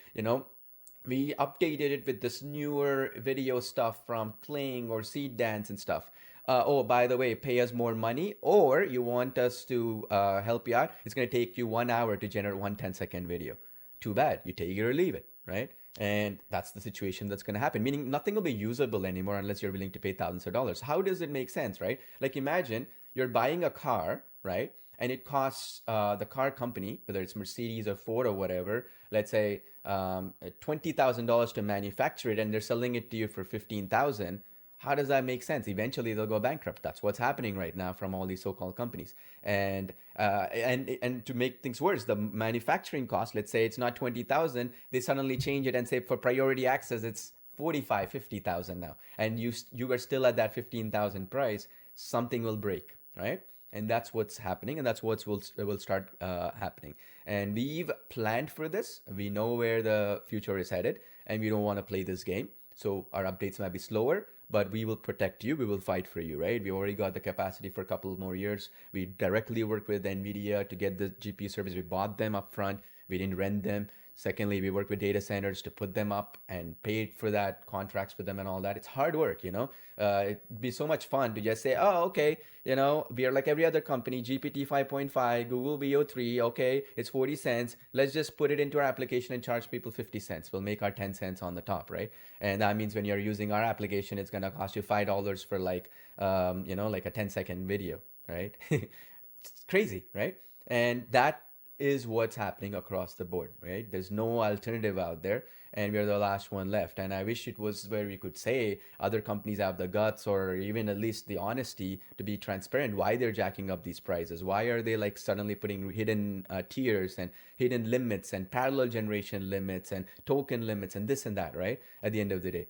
Speaker 1: we updated it with this newer video stuff from Kling or Seed Dance and stuff. Oh, by the way, pay us more money, or you want us to help you out. It's going to take you 1 hour to generate one 10-second video. Too bad. You take it or leave it, right? And that's the situation that's going to happen, meaning nothing will be usable anymore unless you're willing to pay thousands of dollars. How does it make sense, right? Like imagine you're buying a car, right? And it costs the car company, whether it's Mercedes or Ford or whatever, let's say $20,000 to manufacture it, and they're selling it to you for 15,000. How does that make sense? Eventually, they'll go bankrupt. That's what's happening right now from all these so-called companies. And to make things worse, the manufacturing cost. Let's say it's not 20,000. They suddenly change it and say for priority access, it's 45, 50,000 now, and you are still at that 15,000 price. Something will break, right? And that's what's happening, and that's what will start happening. And we've planned for this. We know where the future is headed, and we don't want to play this game. So our updates might be slower, but we will protect you. We will fight for you, right? We already got the capacity for a couple more years. We directly work with NVIDIA to get the GPU service. We bought them up front. We didn't rent them. Secondly, we work with data centers to put them up and pay for that, contracts for them and all that. It's hard work, It'd be so much fun to just say, oh, okay, we are like every other company, GPT 5.5, Google VO3, okay, it's 40 cents. Let's just put it into our application and charge people 50 cents. We'll make our 10 cents on the top, right? And that means when you're using our application, it's going to cost you $5 for like a 10-second video, right? It's crazy, right? And that is what's happening across the board, right? There's no alternative out there, and we're the last one left. And I wish it was where we could say other companies have the guts or even at least the honesty to be transparent why they're jacking up these prices. Why are they like suddenly putting hidden tiers and hidden limits and parallel generation limits and token limits and this and that, right? At the end of the day.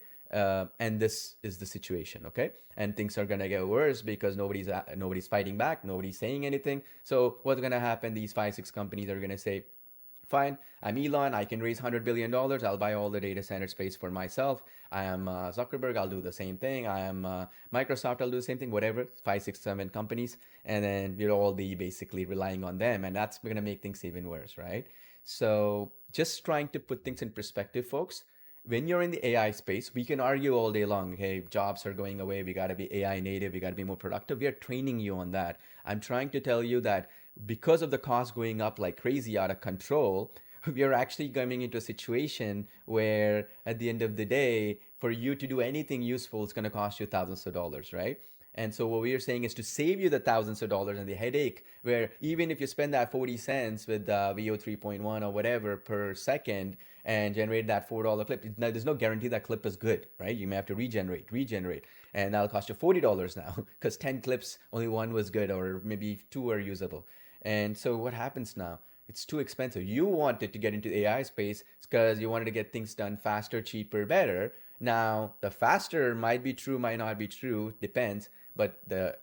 Speaker 1: And this is the situation, okay? And things are gonna get worse because nobody's fighting back, nobody's saying anything. So what's gonna happen? These 5, 6 companies are gonna say, fine, I'm Elon, I can raise $100 billion, I'll buy all the data center space for myself. I am Zuckerberg, I'll do the same thing. I am Microsoft, I'll do the same thing, whatever, 5, 6, 7 companies. And then we'll all be basically relying on them. And that's gonna make things even worse, right? So just trying to put things in perspective, folks. When you're in the AI space, we can argue all day long, hey, jobs are going away, we got to be AI native, we got to be more productive. We are training you on that. I'm trying to tell you that because of the cost going up like crazy out of control, we are actually coming into a situation where at the end of the day, for you to do anything useful, it's going to cost you thousands of dollars, right? And so what we are saying is to save you the thousands of dollars and the headache, where even if you spend that 40 cents with VO 3.1 or whatever per second and generate that $4 clip, there's no guarantee that clip is good, right? You may have to regenerate, and that'll cost you $40 now because 10 clips, only one was good, or maybe 2 are usable. And so what happens now? It's too expensive. You wanted to get into the AI space because you wanted to get things done faster, cheaper, better. Now, the faster might be true, might not be true, depends, but the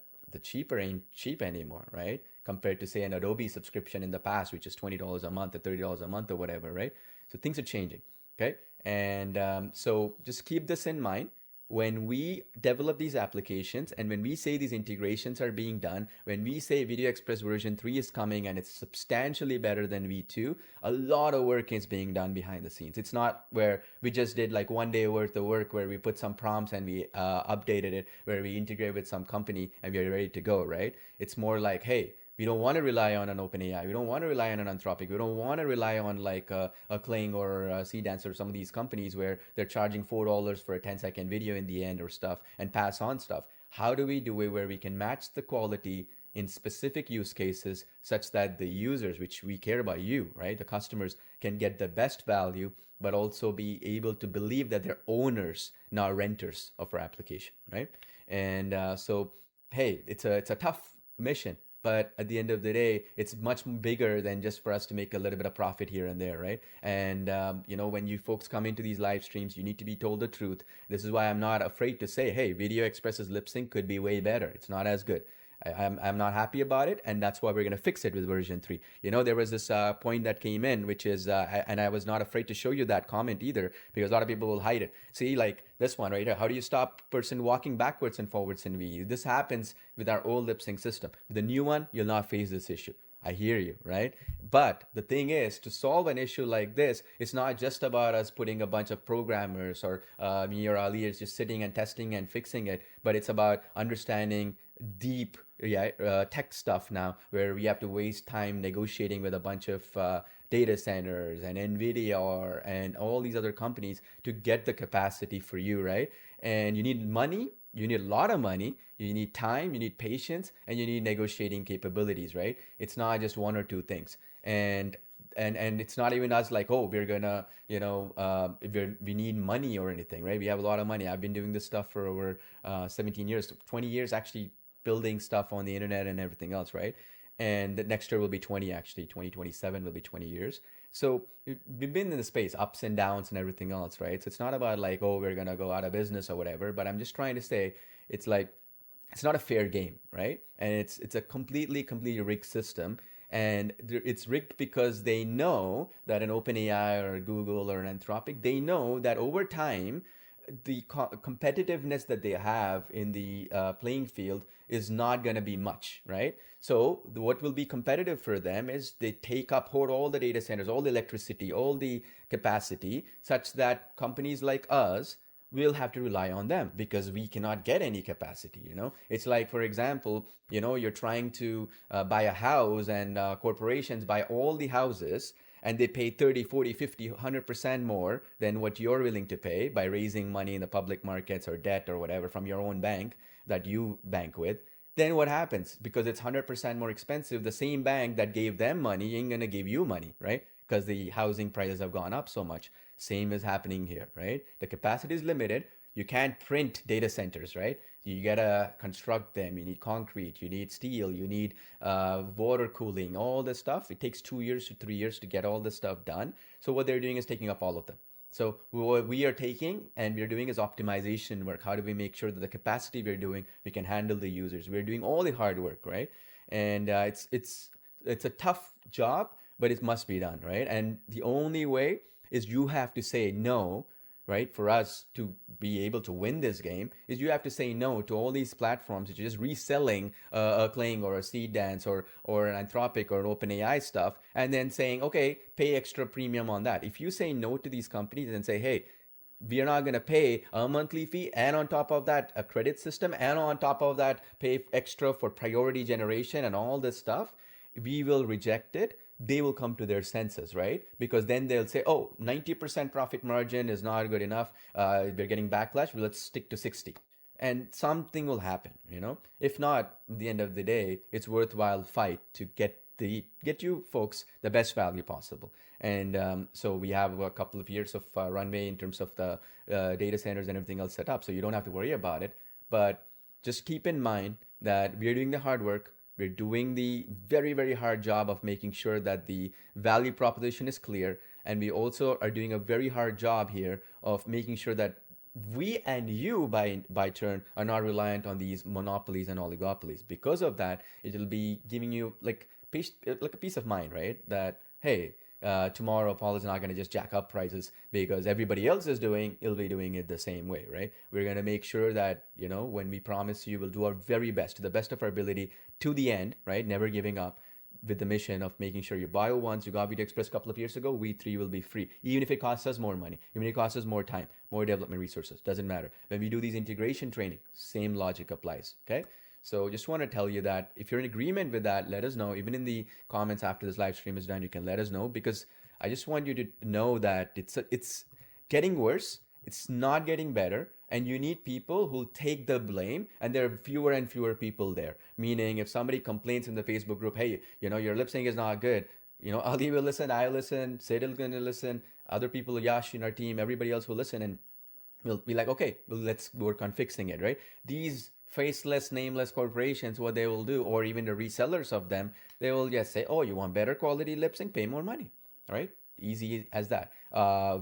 Speaker 1: cheaper ain't cheap anymore, right? Compared to say an Adobe subscription in the past, which is $20 a month or $30 a month or whatever, right? So things are changing, okay? And so just keep this in mind when we develop these applications, and when we say these integrations are being done, when we say VideoExpress version 3 is coming and it's substantially better than V2, a lot of work is being done behind the scenes. It's not where we just did like one day worth of work where we put some prompts and we updated it, where we integrate with some company and we're ready to go, right? It's more like, hey, We don't want to rely on an OpenAI. We don't want to rely on an Anthropic. We don't want to rely on like a Kling or a Seedance or some of these companies where they're charging $4 for a 10-second video in the end or stuff and pass on stuff. How do we do it where we can match the quality in specific use cases such that the users, which we care about you, right? The customers can get the best value, but also be able to believe that they're owners, not renters of our application, right? And so, hey, it's a tough mission, but at the end of the day, it's much bigger than just for us to make a little bit of profit here and there, right? And when you folks come into these live streams, you need to be told the truth. This is why I'm not afraid to say, hey, VideoExpress's lip sync could be way better. It's not as good. I'm not happy about it, and that's why we're going to fix it with version 3. There was this point that came in, which is, and I was not afraid to show you that comment either, because a lot of people will hide it. See, like this one right here, how do you stop person walking backwards and forwards in VE? This happens with our old lip sync system. With the new one, you'll not face this issue. I hear you, right? But the thing is, to solve an issue like this, it's not just about us putting a bunch of programmers or me or Ali is just sitting and testing and fixing it, but it's about understanding deep tech stuff now, where we have to waste time negotiating with a bunch of data centers and NVIDIA and all these other companies to get the capacity for you, right? And you need money. You need a lot of money, you need time, you need patience, and you need negotiating capabilities, right? It's not just one or two things. And it's not even us like, oh, we're gonna, we need money or anything, right? We have a lot of money. I've been doing this stuff for over 17 years, 20 years actually, building stuff on the internet and everything else, right? And the next year will be 20, actually. 2027 will be 20 years. So we've been in the space, ups and downs and everything else, right? So it's not about like, oh, we're gonna go out of business or whatever. But I'm just trying to say, it's like, it's not a fair game, right? And it's a completely rigged system. And it's rigged because they know that an OpenAI or a Google or an Anthropic, they know that over time, the competitiveness that they have in the playing field is not going to be much, right? So what will be competitive for them is they hold all the data centers, all the electricity, all the capacity, such that companies like us will have to rely on them because we cannot get any capacity. It's like, for example, you're trying to buy a house, and corporations buy all the houses, and they pay 30, 40, 50, 100% more than what you're willing to pay by raising money in the public markets or debt or whatever from your own bank that you bank with. Then what happens? Because it's 100% more expensive, the same bank that gave them money ain't going to give you money, right? Because the housing prices have gone up so much. Same is happening here, right? The capacity is limited. You can't print data centers, right? You gotta construct them. You need concrete, you need steel, you need water cooling, all this stuff. It takes 2 years to 3 years to get all this stuff done. So what they're doing is taking up all of them. So what we are taking and we're doing is optimization work. How do we make sure that the capacity we're doing, we can handle the users? We're doing all the hard work, right? And it's a tough job, but it must be done, right? And the only way is you have to say no, right? For us to be able to win this game, is you have to say no to all these platforms that are just reselling a Kling or a Seedance or an Anthropic or an OpenAI stuff, and then saying, okay, pay extra premium on that. If you say no to these companies and say, hey, we are not going to pay a monthly fee, and on top of that a credit system, and on top of that pay extra for priority generation and all this stuff, we will reject it. They will come to their senses, right? Because then they'll say, oh, 90% profit margin is not good enough. We're getting backlash. Well, let's stick to 60. And something will happen, If not, at the end of the day, it's worthwhile fight to get you folks the best value possible. And so we have a couple of years of runway in terms of the data centers and everything else set up. So you don't have to worry about it. But just keep in mind that we're doing the hard work. We're doing the very, very hard job of making sure that the value proposition is clear. And we also are doing a very hard job here of making sure that we and you by turn are not reliant on these monopolies and oligopolies. Because of that, it'll be giving you like a peace of mind, right? That, hey, tomorrow Paul is not going to just jack up prices because everybody else is doing, he'll be doing it the same way, right? We're going to make sure that, when we promise you, we'll do our very best, to the best of our ability, to the end, right? Never giving up, with the mission of making sure you buy once. You got VideoExpress a couple of years ago, V3 will be free. Even if it costs us more money, even if it costs us more time, more development resources, doesn't matter. When we do these integration training, same logic applies, okay? So just want to tell you that if you're in agreement with that, let us know. Even in the comments after this live stream is done, you can let us know, because I just want you to know that it's getting worse. It's not getting better, and you need people who'll take the blame. And there are fewer and fewer people there. Meaning, if somebody complains in the Facebook group, hey, your lip sync is not good. Ali will listen, I listen, Sid is going to listen, other people, Yash in our team, everybody else will listen, and we'll be like, okay, well, let's work on fixing it, right? These faceless, nameless corporations, what they will do, or even the resellers of them, they will just say, oh, you want better quality lip sync? Pay more money, right? Easy as that.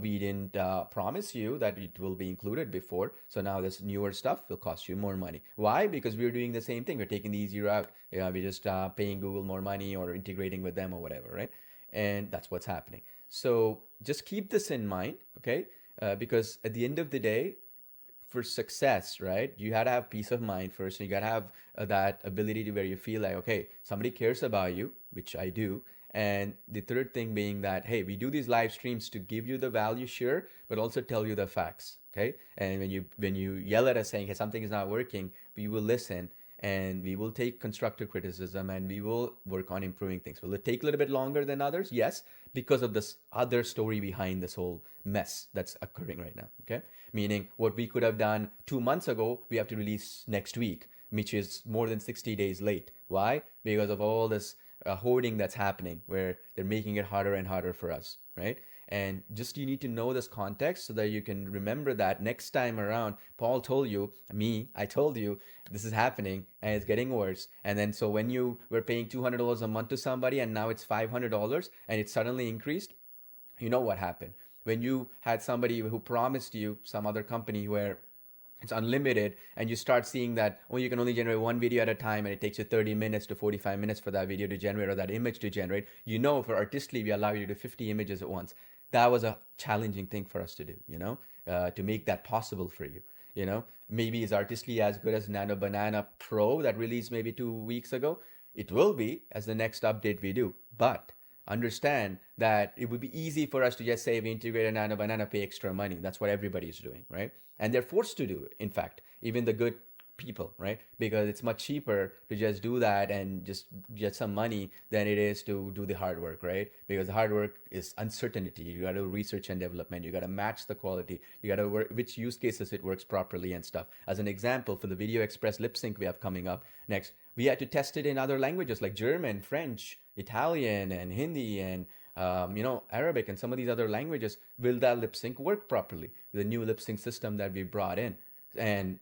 Speaker 1: We didn't promise you that it will be included before, so now this newer stuff will cost you more money. Why? Because we're doing the same thing. We're taking the easy route. Yeah, we're just paying Google more money or integrating with them or whatever, right? And that's what's happening. So just keep this in mind, okay? Because at the end of the day, for success, right? You got to have peace of mind first. And you got to have that ability to where you feel like, okay, somebody cares about you, which I do. And the third thing being that, hey, we do these live streams to give you the value, sure, but also tell you the facts, okay? And when you yell at us saying, hey, something is not working, we will listen, and we will take constructive criticism, and we will work on improving things. Will it take a little bit longer than others? Yes, because of this other story behind this whole mess that's occurring right now, okay? Meaning what we could have done 2 months ago, we have to release next week, which is more than 60 days late. Why? Because of all this hoarding that's happening, where they're making it harder and harder for us, right? And just you need to know this context so that you can remember that next time around. Paul told you, I told you this is happening and it's getting worse. And then so when you were paying $200 a month to somebody and now it's $500 and it suddenly increased, you know what happened. When you had somebody who promised you, some other company where it's unlimited, and you start seeing that, oh, you can only generate one video at a time and it takes you 30 minutes to 45 minutes for that video to generate or that image to generate. For Artistly, we allow you to do 50 images at once. That was a challenging thing for us to do, to make that possible for you. Maybe is Artistly as good as Nano Banana Pro that released maybe 2 weeks ago? It will be as the next update we do, but understand that it would be easy for us to just say we integrate a Nano Banana, pay extra money. That's what everybody's doing, right? And they're forced to do it, in fact, even the good people, right? Because it's much cheaper to just do that and just get some money than it is to do the hard work, right? Because the hard work is uncertainty. You got to do research and development. You got to match the quality. You got to work which use cases it works properly and stuff. As an example, for the VideoExpress lip sync we have coming up next, we had to test it in other languages like German, French, Italian, and Hindi, and Arabic, and some of these other languages. Will that lip sync work properly? The new lip sync system that we brought in. And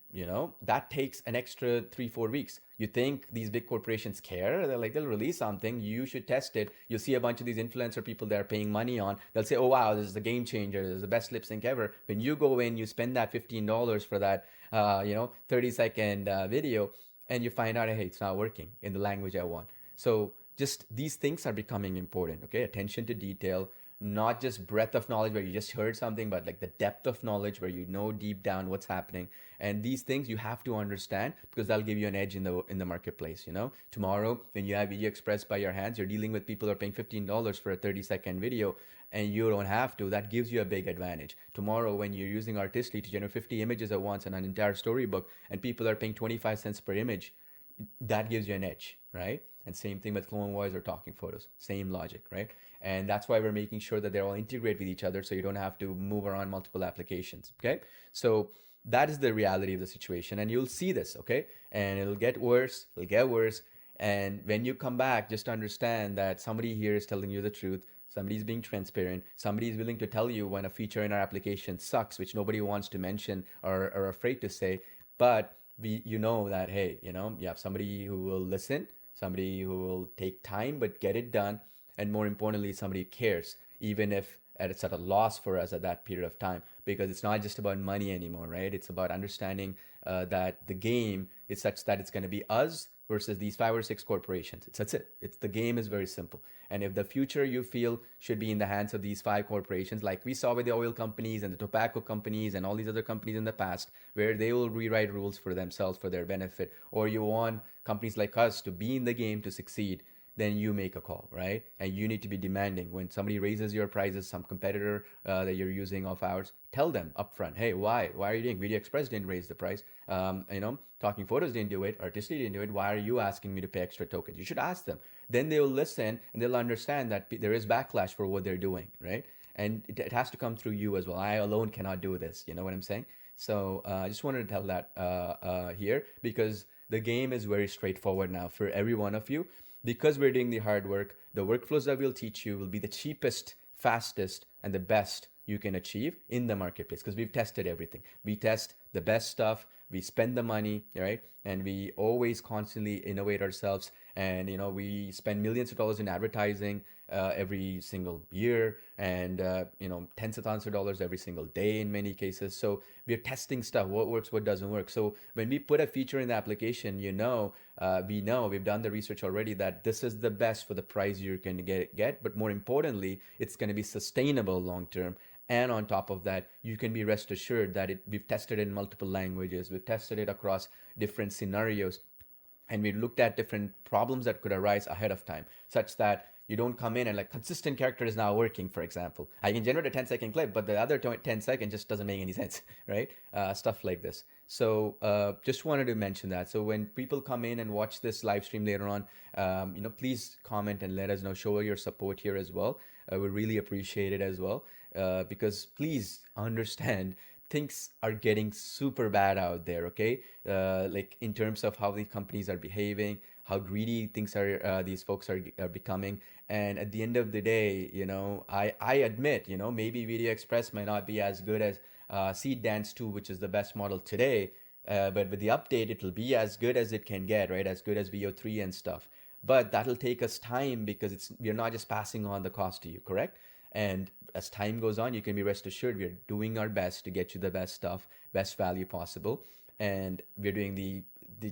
Speaker 1: that takes an extra 3-4 weeks. You think these big corporations care? They're like, they'll release something, you should test it. You'll see a bunch of these influencer people they're paying money on. They'll say, oh wow, this is the game changer, this is the best lip sync ever. When you go in, you spend that $15 for that 30-second video, and you find out, hey, it's not working in the language I want. So just these things are becoming important, okay? Attention to detail, not just breadth of knowledge where you just heard something, but like the depth of knowledge where you know deep down what's happening. And these things you have to understand, because that'll give you an edge in the marketplace. Tomorrow when you have VideoExpress by your hands, you're dealing with people who are paying $15 for a 30-second video, and you don't have to. That gives you a big advantage. Tomorrow when you're using Artistly to generate 50 images at once and an entire storybook, and people are paying 25 cents per image, that gives you an edge, right? And same thing with CloneVoice or Talking Photos, same logic, right? And that's why we're making sure that they're all integrated with each other, so you don't have to move around multiple applications, okay? So that is the reality of the situation, and you'll see this, okay? And it'll get worse, and when you come back, just understand that somebody here is telling you the truth, somebody's being transparent, somebody's willing to tell you when a feature in our application sucks, which nobody wants to mention or are afraid to say, but that, hey, you have somebody who will listen, somebody who will take time but get it done, and more importantly, somebody who cares, even if it's at a loss for us at that period of time, because it's not just about money anymore, right? It's about understanding that the game is such that it's going to be us versus these 5 or 6 corporations. That's it. The game is very simple. And if the future you feel should be in the hands of these 5 corporations, like we saw with the oil companies and the tobacco companies and all these other companies in the past, where they will rewrite rules for themselves for their benefit, or you want companies like us to be in the game to succeed, then you make a call, right? And you need to be demanding. When somebody raises your prices, some competitor that you're using of ours, tell them upfront, hey, why are you doing? Video Express didn't raise the price. Talking Photos didn't do it. Artistically didn't do it. Why are you asking me to pay extra tokens? You should ask them. Then they'll listen and they'll understand that there is backlash for what they're doing, right? And it has to come through you as well. I alone cannot do this. You know what I'm saying? So I just wanted to tell that here, because the game is very straightforward now for every one of you. Because we're doing the hard work, the workflows that we'll teach you will be the cheapest, fastest, and the best you can achieve in the marketplace, because we've tested everything. We test the best stuff, we spend the money, right? And we always constantly innovate ourselves. And we spend millions of dollars in advertising every single year, and tens of thousands of dollars every single day in many cases. So we're testing stuff, what works, what doesn't work. So when we put a feature in the application, we know we've done the research already that this is the best for the price you can get. But more importantly, it's going to be sustainable long term. And on top of that, you can be rest assured that we've tested it in multiple languages, we've tested it across different scenarios, and we looked at different problems that could arise ahead of time, such that you don't come in and like consistent character is now working, for example. I can generate a 10-second clip, but the other 10 seconds just doesn't make any sense, right? Stuff like this. So just wanted to mention that. So when people come in and watch this live stream later on, please comment and let us know, show your support here as well. We really appreciate it as well, because please understand, things are getting super bad out there, okay? Like in terms of how these companies are behaving, how greedy these folks are becoming. And at the end of the day, I admit, maybe Video Express might not be as good as Seed Dance 2, which is the best model today. But with the update, it'll be as good as it can get, right? As good as VO3 and stuff. But that'll take us time, because we're not just passing on the cost to you, correct? And as time goes on, you can be rest assured we're doing our best to get you the best stuff, best value possible. And we're doing the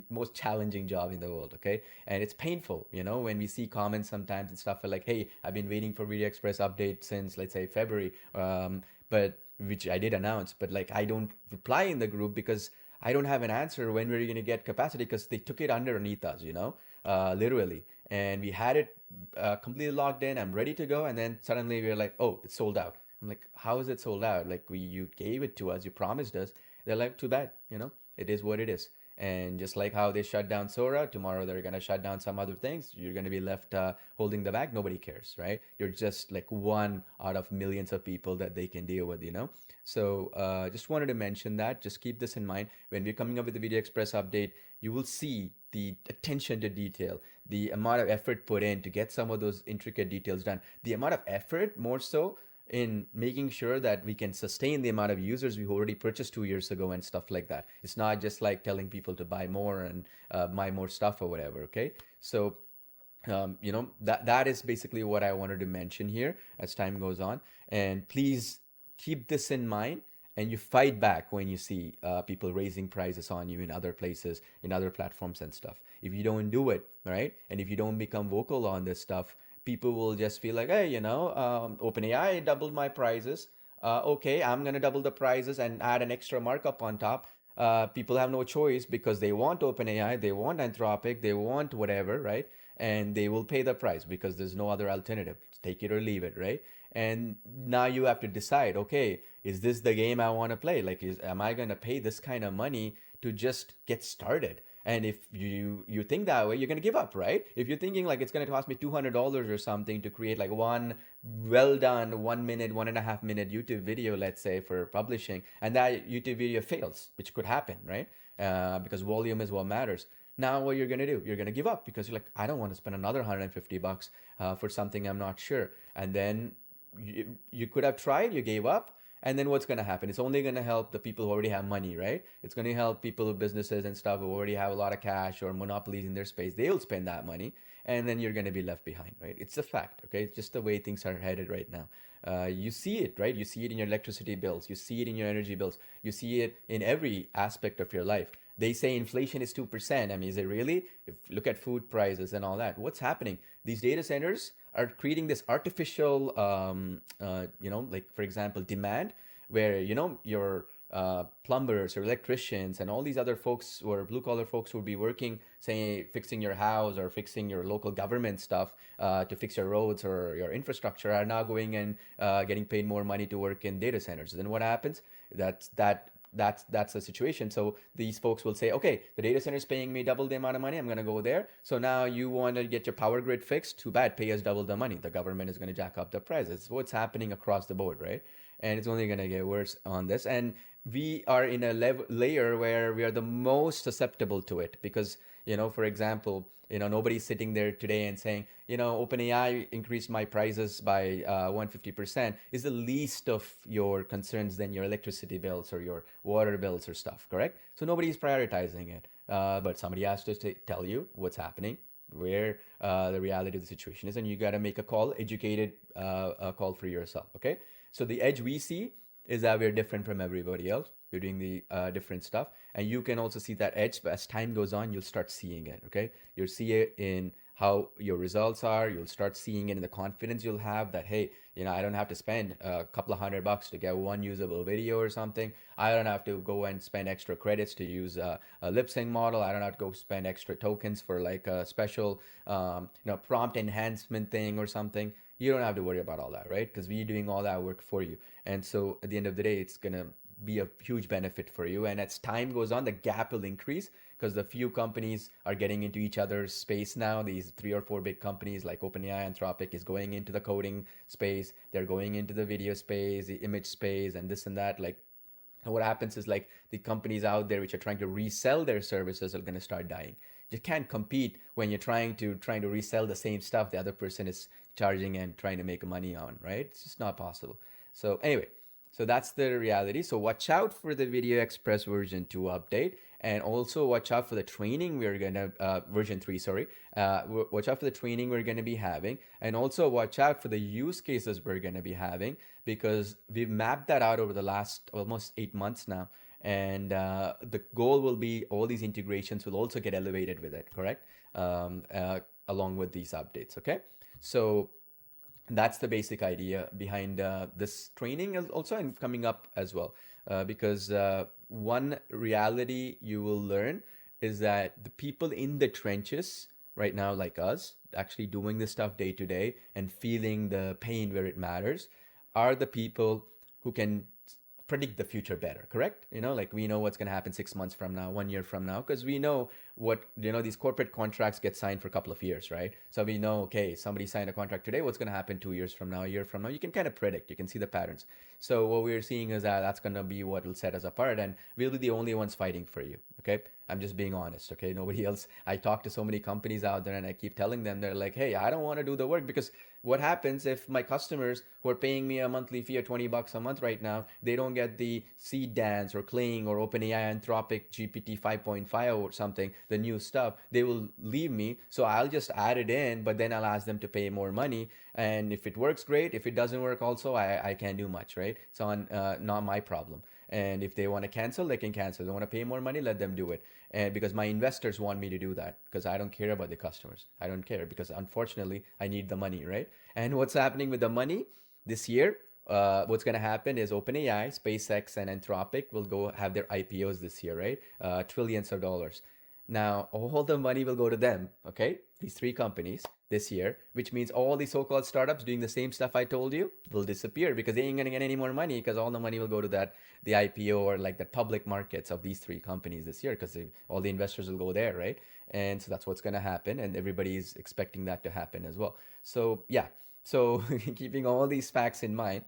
Speaker 1: most challenging job in the world, okay? And it's painful, when we see comments sometimes and stuff like, hey, I've been waiting for Video Express update since, let's say, February, but which I did announce, but like I don't reply in the group because I don't have an answer when we're going to get capacity, because they took it underneath us, literally. And we had it completely logged in. I'm ready to go. And then suddenly we're like, oh, it's sold out. I'm like, how is it sold out? Like you gave it to us, you promised us. They're like, too bad, it is what it is. And just like how they shut down Sora, tomorrow they're going to shut down some other things. You're going to be left holding the bag. Nobody cares, right? You're just like one out of millions of people that they can deal with. So just wanted to mention that. Just keep this in mind. When we're coming up with the Video Express update, you will see the attention to detail, the amount of effort put in to get some of those intricate details done, the amount of effort more so in making sure that we can sustain the amount of users we already purchased 2 years ago and stuff like that. It's not just like telling people to buy more and buy more stuff or whatever, okay? So that is basically what I wanted to mention here as time goes on. And please keep this in mind, and you fight back when you see people raising prices on you in other places, in other platforms and stuff. If you don't do it, right, and if you don't become vocal on this stuff, people will just feel like, hey, OpenAI doubled my prices. Okay, I'm gonna double the prices and add an extra markup on top. People have no choice, because they want OpenAI, they want Anthropic, they want whatever, right? And they will pay the price because there's no other alternative. Take it or leave it, right? And now you have to decide, okay, is this the game I want to play? Like, am I gonna pay this kind of money to just get started? And if you think that way, you're gonna give up, right? If you're thinking like it's gonna cost me $200 or something to create like one well done 1 minute, 1.5 minute YouTube video, let's say, for publishing, and that YouTube video fails, which could happen, right? Because volume is what matters. Now what you're gonna do? You're gonna give up, because you're like, I don't want to spend another $150 for something I'm not sure. And then you could have tried, you gave up, and then what's going to happen? It's only going to help the people who already have money, right? It's going to help people with businesses and stuff who already have a lot of cash or monopolies in their space. They'll spend that money, and then you're going to be left behind, right? It's a fact, okay? It's just the way things are headed right now. You see it, right? You see it in your electricity bills. You see it in your energy bills. You see it in every aspect of your life. They say inflation is 2%. I mean, is it really? Look at food prices and all that. What's happening? These data centers are creating this artificial, like, for example, demand, where, your plumbers or electricians and all these other folks or blue collar folks who would be working, say, fixing your house or fixing your local government stuff to fix your roads or your infrastructure, are now going and getting paid more money to work in data centers. Then what happens? That's the situation. So these folks will say, okay, the data center is paying me double the amount of money, I'm going to go there. So now you want to get your power grid fixed, too bad, pay us double the money. The government is going to jack up the price. It's what's happening across the board, right? And it's only going to get worse on this. And we are in a layer where we are the most susceptible to it because, for example, nobody's sitting there today and saying, OpenAI increased my prices by 150% is the least of your concerns than your electricity bills or your water bills or stuff, correct? So nobody's prioritizing it. But somebody has to tell you what's happening, where the reality of the situation is, and you got to make a call, educated call for yourself, okay? So the edge we see is that we're different from everybody else. We're doing the different stuff, and you can also see that edge. But as time goes on, you'll start seeing it. Okay, you'll see it in how your results are. You'll start seeing it in the confidence you'll have that, hey, I don't have to spend a couple of $100 to get one usable video or something. I don't have to go and spend extra credits to use a lip sync model. I don't have to go spend extra tokens for like a special prompt enhancement thing or something. You don't have to worry about all that, right? Because we're doing all that work for you. And so at the end of the day, it's going to be a huge benefit for you. And as time goes on, the gap will increase because the few companies are getting into each other's space now. These 3 or 4 big companies like OpenAI, Anthropic is going into the coding space. They're going into the video space, the image space, and this and that. Like, what happens is like the companies out there which are trying to resell their services are going to start dying. You can't compete when you're trying to resell the same stuff the other person is charging and trying to make money on, right? It's just not possible. So anyway, so that's the reality. So watch out for the Video Express version 2 update, and also watch out for the training we're gonna version 3. Sorry, watch out for the training we're gonna be having, and also watch out for the use cases we're gonna be having because we've mapped that out over the last almost 8 months now. And the goal will be all these integrations will also get elevated with it, correct? Along with these updates, okay? So that's the basic idea behind this training also and coming up as well. Because one reality you will learn is that the people in the trenches right now, like us, actually doing this stuff day to day and feeling the pain where it matters, are the people who can predict the future better, correct? Like we know what's going to happen 6 months from now, 1 year from now, because we know what, these corporate contracts get signed for a couple of years, right? So we know, okay, somebody signed a contract today, what's going to happen 2 years from now, a year from now? You can kind of predict, you can see the patterns. So what we're seeing is that that's going to be what will set us apart, and we'll be the only ones fighting for you, okay? I'm just being honest, okay? Nobody else. I talk to so many companies out there and I keep telling them, they're like, hey, I don't want to do the work because what happens if my customers who are paying me a monthly fee of $20 a month right now, they don't get the Seed Dance or Kling or OpenAI Anthropic GPT 5.5 or something, the new stuff, they will leave me. So I'll just add it in, but then I'll ask them to pay more money. And if it works, great. If it doesn't work, also, I can't do much, right? It's not my problem. And if they want to cancel, they can cancel. They want to pay more money, let them do it. And because my investors want me to do that, because I don't care about the customers. I don't care because unfortunately I need the money, right? And what's happening with the money this year? What's going to happen is OpenAI, SpaceX, and Anthropic will go have their IPOs this year, right? Trillions of dollars. Now, all the money will go to them, okay? These 3 companies this year, which means all these so-called startups doing the same stuff I told you will disappear because they ain't gonna get any more money because all the money will go to the IPO or like the public markets of these 3 companies this year because all the investors will go there, right? And so that's what's gonna happen, and everybody's expecting that to happen as well. So yeah, so keeping all these facts in mind,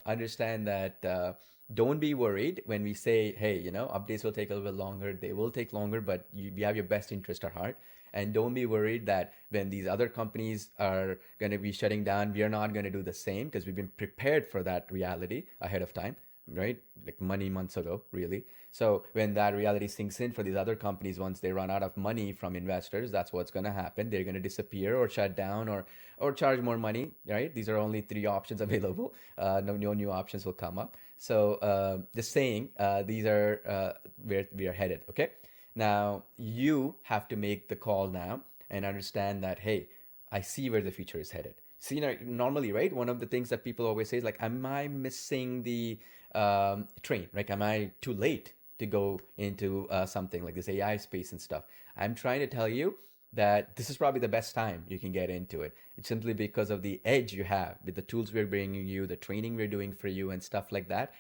Speaker 1: understand that don't be worried when we say, hey, updates will take a little bit longer. They will take longer, but we have your best interest at heart. And don't be worried that when these other companies are going to be shutting down, we are not going to do the same because we've been prepared for that reality ahead of time, right? Like many months ago, really. So when that reality sinks in for these other companies, once they run out of money from investors, that's what's going to happen. They're going to disappear or shut down or charge more money, right? These are only 3 options available. No new options will come up. So just saying, these are where we are headed, okay? Now, you have to make the call now and understand that, hey, I see where the future is headed. So, normally, right, one of the things that people always say is like, am I missing the train, right? Am I too late to go into something like this AI space and stuff? I'm trying to tell you that this is probably the best time you can get into it. It's simply because of the edge you have with the tools we're bringing you, the training we're doing for you, and stuff like that.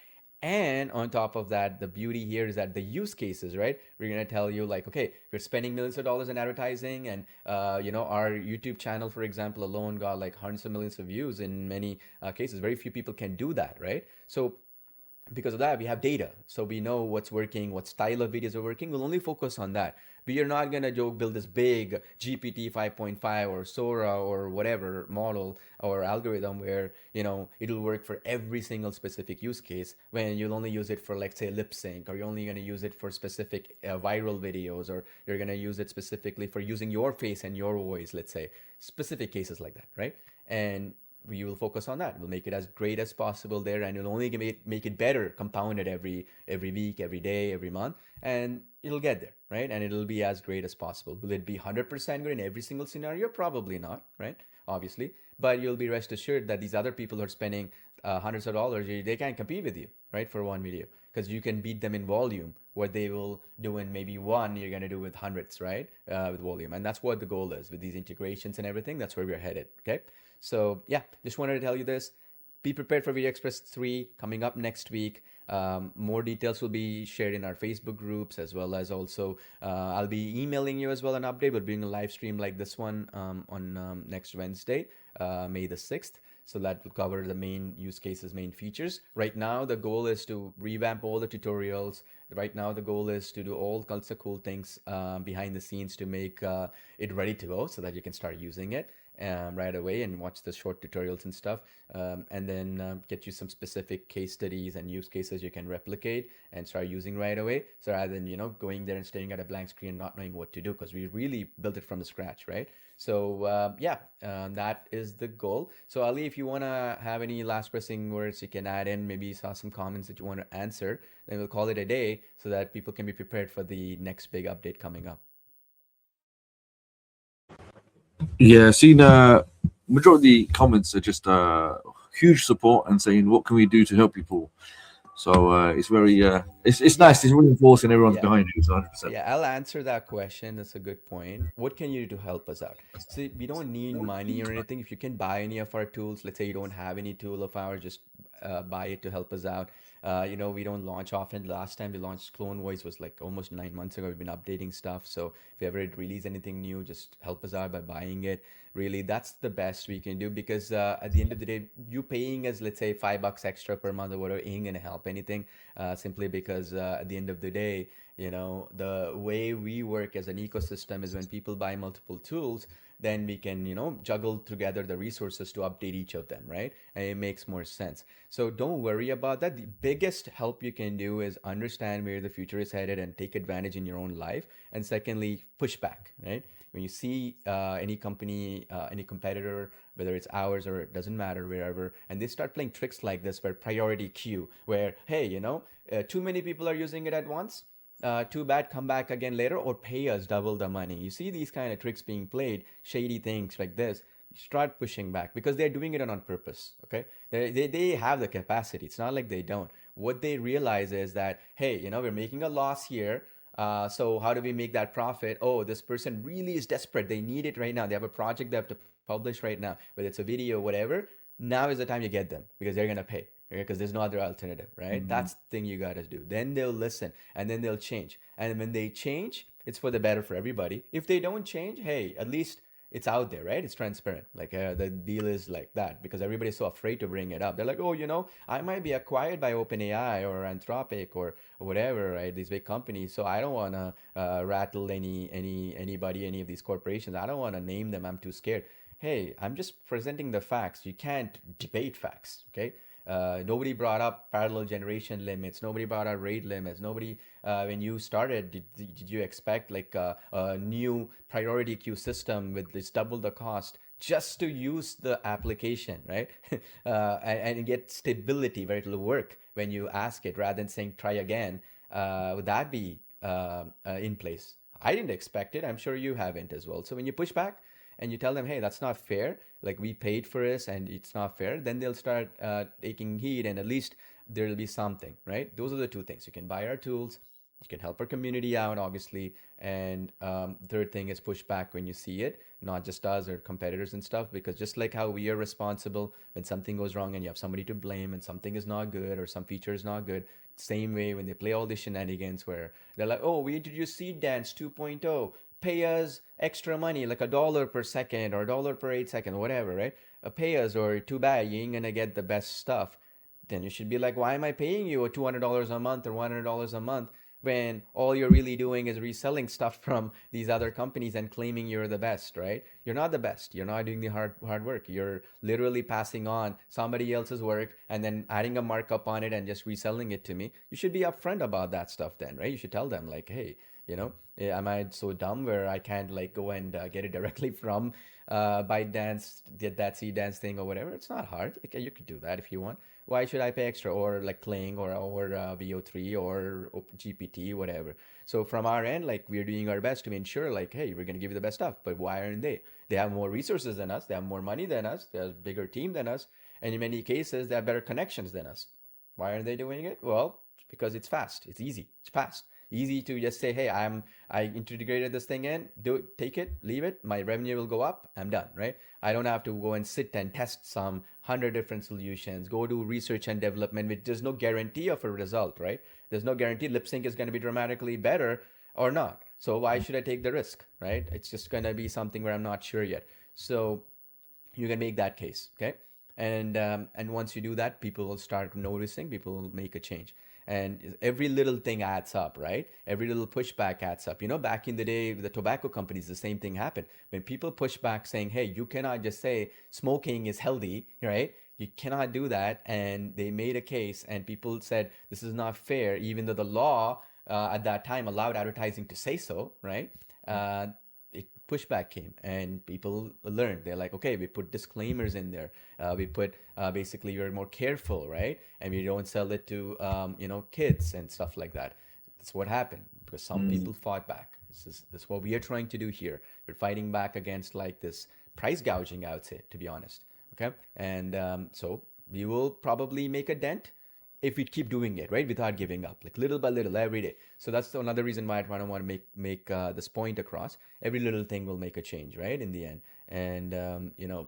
Speaker 1: And on top of that, the beauty here is that the use cases, right? We're gonna tell you like, okay, we're spending millions of dollars in advertising, and our YouTube channel, for example, alone got like hundreds of millions of views in many cases. Very few people can do that, right? So because of that, we have data. So we know what's working, what style of videos are working. We'll only focus on that. We are not going to build this big GPT 5.5 or Sora or whatever model or algorithm where, it'll work for every single specific use case when you'll only use it for, like, say, lip sync, or you're only going to use it for specific viral videos, or you're going to use it specifically for using your face and your voice, let's say, specific cases like that, right? And we will focus on that. We'll make it as great as possible there, and it'll only make it better, compounded every week, every day, every month, and it'll get there, right? And it'll be as great as possible. Will it be 100% good in every single scenario? Probably not, right? Obviously, but you'll be rest assured that these other people who are spending hundreds of dollars, they can't compete with you, right, for one video, because you can beat them in volume. What they will do in maybe one, you're going to do with hundreds, right? With volume. And that's what the goal is with these integrations and everything. That's where we're headed, okay? So yeah, just wanted to tell you this. Be prepared for VideoExpress 3 coming up next week. More details will be shared in our Facebook groups, as well as also I'll be emailing you as well an update. We're doing a live stream like this one on next Wednesday, May the 6th. So that will cover the main use cases, main features. Right now, the goal is to revamp all the tutorials. Right now, the goal is to do all kinds of cool things behind the scenes to make it ready to go so that you can start using it right away and watch the short tutorials and stuff. And then get you some specific case studies and use cases you can replicate and start using right away. So rather than, going there and staring at a blank screen and not knowing what to do, because we really built it from the scratch, right? So yeah, that is the goal. So Ali, if you want to have any last pressing words, you can add in. Maybe you saw some comments that you want to answer. Then we'll call it a day so that people can be prepared for the next big update coming up.
Speaker 2: Yeah, seen majority of the comments are just huge support and saying what can we do to help people. So it's very it's
Speaker 1: Yeah,
Speaker 2: nice. It's reinforcing everyone's
Speaker 1: yeah.
Speaker 2: behind you. So 100%.
Speaker 1: Yeah, I'll answer that question. That's a good point. What can you do to help us out? See, we don't need money or anything. If you can buy any of our tools, let's say you don't have any tool of ours, just buy it to help us out. We don't launch often. Last time we launched CloneVoice was like almost 9 months ago. We've been updating stuff. So if you ever release anything new, just help us out by buying it. Really, that's the best we can do, because at the end of the day, you paying us, let's say, $5 extra per month or whatever, ain't gonna help anything. Simply because at the end of the day, the way we work as an ecosystem is when people buy multiple tools, then we can, juggle together the resources to update each of them, right? And it makes more sense. So don't worry about that. The biggest help you can do is understand where the future is headed and take advantage in your own life. And secondly, push back, right? When you see any company, any competitor, whether it's ours or it doesn't matter, wherever, and they start playing tricks like this, where priority queue, where, hey, too many people are using it at once, too bad, come back again later, or pay us double the money. You see these kind of tricks being played, shady things like this, you start pushing back, because they're doing it on purpose, okay? They have the capacity. It's not like they don't. What they realize is that, hey, we're making a loss here. So how do we make that profit? Oh, this person really is desperate. They need it right now. They have a project they have to publish right now, whether it's a video, whatever. Now is the time you get them, because they're gonna pay. Because there's no other alternative, right?
Speaker 2: Mhm.
Speaker 1: That's the thing you gotta do. Then they'll listen, and then they'll change. And when they change, it's for the better for everybody. If they don't change, hey, at least it's out there, right? It's transparent. Like the deal is like that, because everybody's so afraid to bring it up. They're like, oh, I might be acquired by OpenAI or Anthropic or whatever, right? These big companies. So I don't want to rattle anybody, any of these corporations. I don't want to name them. I'm too scared. Hey, I'm just presenting the facts. You can't debate facts, okay? Nobody brought up parallel generation limits. Nobody brought up rate limits. Nobody, when you started, did you expect like a new priority queue system with this double the cost just to use the application, right? And get stability where it'll work when you ask it, rather than saying try again. Would that be in place? I didn't expect it. I'm sure you haven't as well. So when you push back, and you tell them, hey, that's not fair. Like, we paid for this and it's not fair. Then they'll start taking heed, and at least there'll be something, right? Those are the two things. You can buy our tools, you can help our community out, obviously. And third thing is push back when you see it, not just us or competitors and stuff, because just like how we are responsible when something goes wrong and you have somebody to blame and something is not good or some feature is not good, same way when they play all these shenanigans where they're like, oh, we introduced Seed Dance 2.0, pay us extra money, like $1 per second or $1 per 8 seconds, whatever, right? Pay us, or too bad, you ain't gonna get the best stuff. Then you should be like, why am I paying you a $200 a month or $100 a month when all you're really doing is reselling stuff from these other companies and claiming you're the best, right? You're not the best. You're not doing the hard work. You're literally passing on somebody else's work and then adding a markup on it and just reselling it to me. You should be upfront about that stuff then, right? You should tell them like, hey, am I so dumb where I can't like go and get it directly from ByteDance, get that Seed Dance thing or whatever? It's not hard. Like, you could do that if you want. Why should I pay extra, or like Kling or VO3 or GPT, whatever? So from our end, like, we're doing our best to ensure like, hey, we're gonna give you the best stuff. But why aren't they? They have more resources than us. They have more money than us. They have a bigger team than us, and in many cases, they have better connections than us. Why aren't they doing it? Well, because it's fast. It's easy. It's fast. Easy to just say, hey, I integrated this thing in, do it, take it, leave it, my revenue will go up, I'm done, right? I don't have to go and sit and test some 100 different solutions, go do research and development, which there's no guarantee of a result, right? There's no guarantee lip sync is going to be dramatically better or not. So why should I take the risk, right? It's just going to be something where I'm not sure yet. So you can make that case, okay? And once you do that, people will start noticing, people will make a change, and every little thing adds up, right? Every little pushback adds up. Back in the day with the tobacco companies, the same thing happened. When people push back saying, hey, you cannot just say smoking is healthy, right? You cannot do that. And they made a case, and people said this is not fair, even though the law at that time allowed advertising to say so, right? Pushback came, and people learned. They're like, okay, we put disclaimers in there. We put basically you're more careful, right? And we don't sell it to kids and stuff like that. That's what happened because some people fought back. This is what we are trying to do here. We're fighting back against like this price gouging, I would say, to be honest. Okay, and so we will probably make a dent if we keep doing it, right, without giving up, like little by little every day. So that's another reason why I don't want to make this point across. Every little thing will make a change, right, in the end. And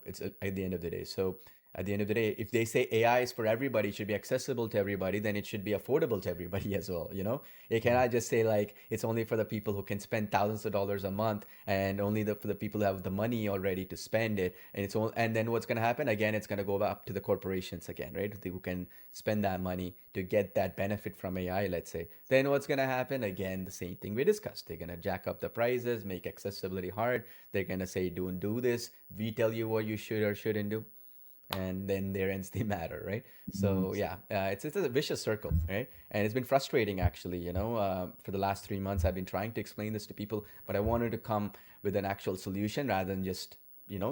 Speaker 1: it's at the end of the day. So at the end of the day, if they say AI is for everybody, it should be accessible to everybody, then it should be affordable to everybody as well. You cannot just say like it's only for the people who can spend thousands of dollars a month, and only for the people who have the money already to spend it. And and then what's going to happen again? It's going to go up to the corporations again, right? Who can spend that money to get that benefit from AI, let's say. Then what's going to happen again? The same thing we discussed. They're going to jack up the prices, make accessibility hard. They're going to say, don't do this. We tell you what you should or shouldn't do, and then there ends the matter, right? So yeah, it's a vicious circle, right? And it's been frustrating actually. For the last 3 months, I've been trying to explain this to people, but I wanted to come with an actual solution rather than just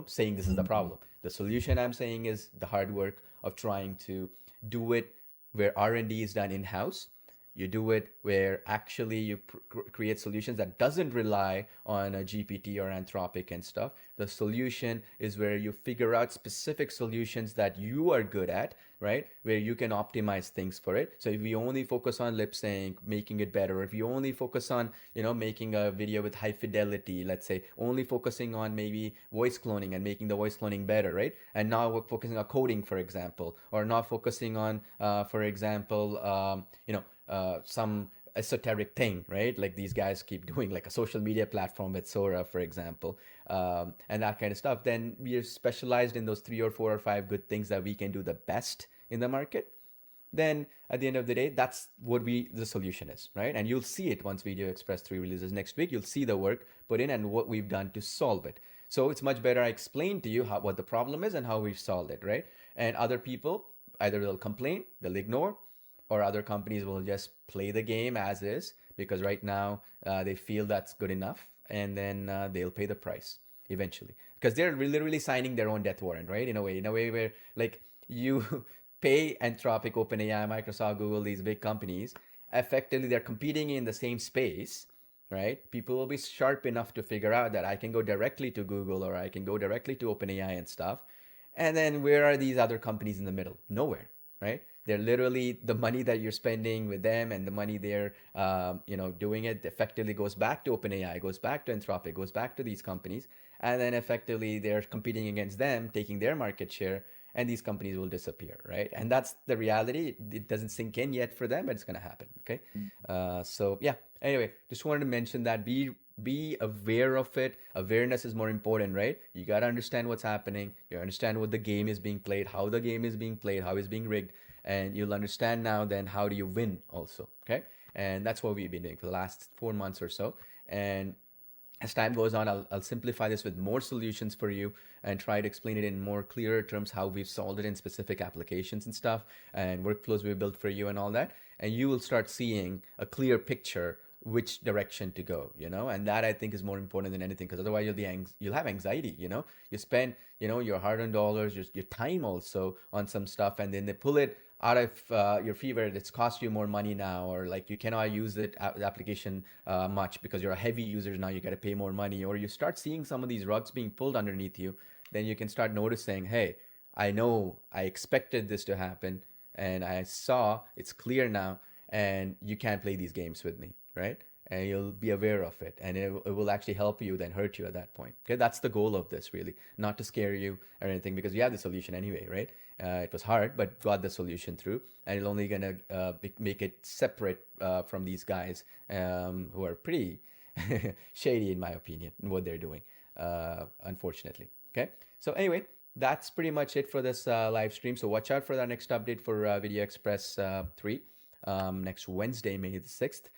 Speaker 1: saying this is the problem. The solution I'm saying is the hard work of trying to do it where R&D is done in house. You do it where actually you create solutions that doesn't rely on a GPT or Anthropic and stuff. The solution is where you figure out specific solutions that you are good at, right? Where you can optimize things for it. So if we only focus on lip sync, making it better, if you only focus on, making a video with high fidelity, let's say, only focusing on maybe voice cloning and making the voice cloning better, right? And now we're focusing on coding, for example, or not focusing on, for example, some esoteric thing, right? Like these guys keep doing, like a social media platform with Sora, for example, and that kind of stuff. Then we are specialized in those 3 or 4 or 5 good things that we can do the best in the market. Then at the end of the day, that's what the solution is, right? And you'll see it once VideoExpress 3 releases next week. You'll see the work put in and what we've done to solve it. So it's much better I explain to you what the problem is and how we've solved it, right? And other people, either they'll complain, they'll ignore, or other companies will just play the game as is because right now they feel that's good enough, and then they'll pay the price eventually because they're literally signing their own death warrant, right? In a way where like you pay Anthropic, OpenAI, Microsoft, Google, these big companies, effectively they're competing in the same space, right? People will be sharp enough to figure out that I can go directly to Google or I can go directly to OpenAI and stuff. And then where are these other companies in the middle? Nowhere, right? They're literally the money that you're spending with them and the money they're, doing it effectively goes back to OpenAI, goes back to Anthropic, goes back to these companies, and then effectively they're competing against them, taking their market share, and these companies will disappear, right? And that's the reality. It doesn't sink in yet for them, but it's going to happen. Okay. So yeah. Anyway, just wanted to mention that be aware of it. Awareness is more important, right? You got to understand what's happening. You understand what the game is being played, how the game is being played, how it's being rigged, and you'll understand now then how do you win also. Okay. And that's what we've been doing for the last 4 months or so. And as time goes on, I'll simplify this with more solutions for you and try to explain it in more clearer terms how we've solved it in specific applications and stuff and workflows we've built for you and all that. And you will start seeing a clear picture which direction to go, and that I think is more important than anything, because otherwise you'll have anxiety. You spend your hard-earned dollars, your time also on some stuff, and then they pull it out of your fee where it's cost you more money now, or like you cannot use the application much because you're a heavy user now, you got to pay more money, or you start seeing some of these rugs being pulled underneath you. Then you can start noticing, hey, I know I expected this to happen and I saw it's clear now, and you can't play these games with me, right? And you'll be aware of it, and it will actually help you than hurt you at that point. Okay, that's the goal of this, really, not to scare you or anything, because you have the solution anyway, right? It was hard, but got the solution through, and it's only gonna make it separate from these guys who are pretty shady, in my opinion, in what they're doing, unfortunately. Okay, so anyway, that's pretty much it for this live stream. So watch out for that next update for VideoExpress 3 next Wednesday, May the 6th.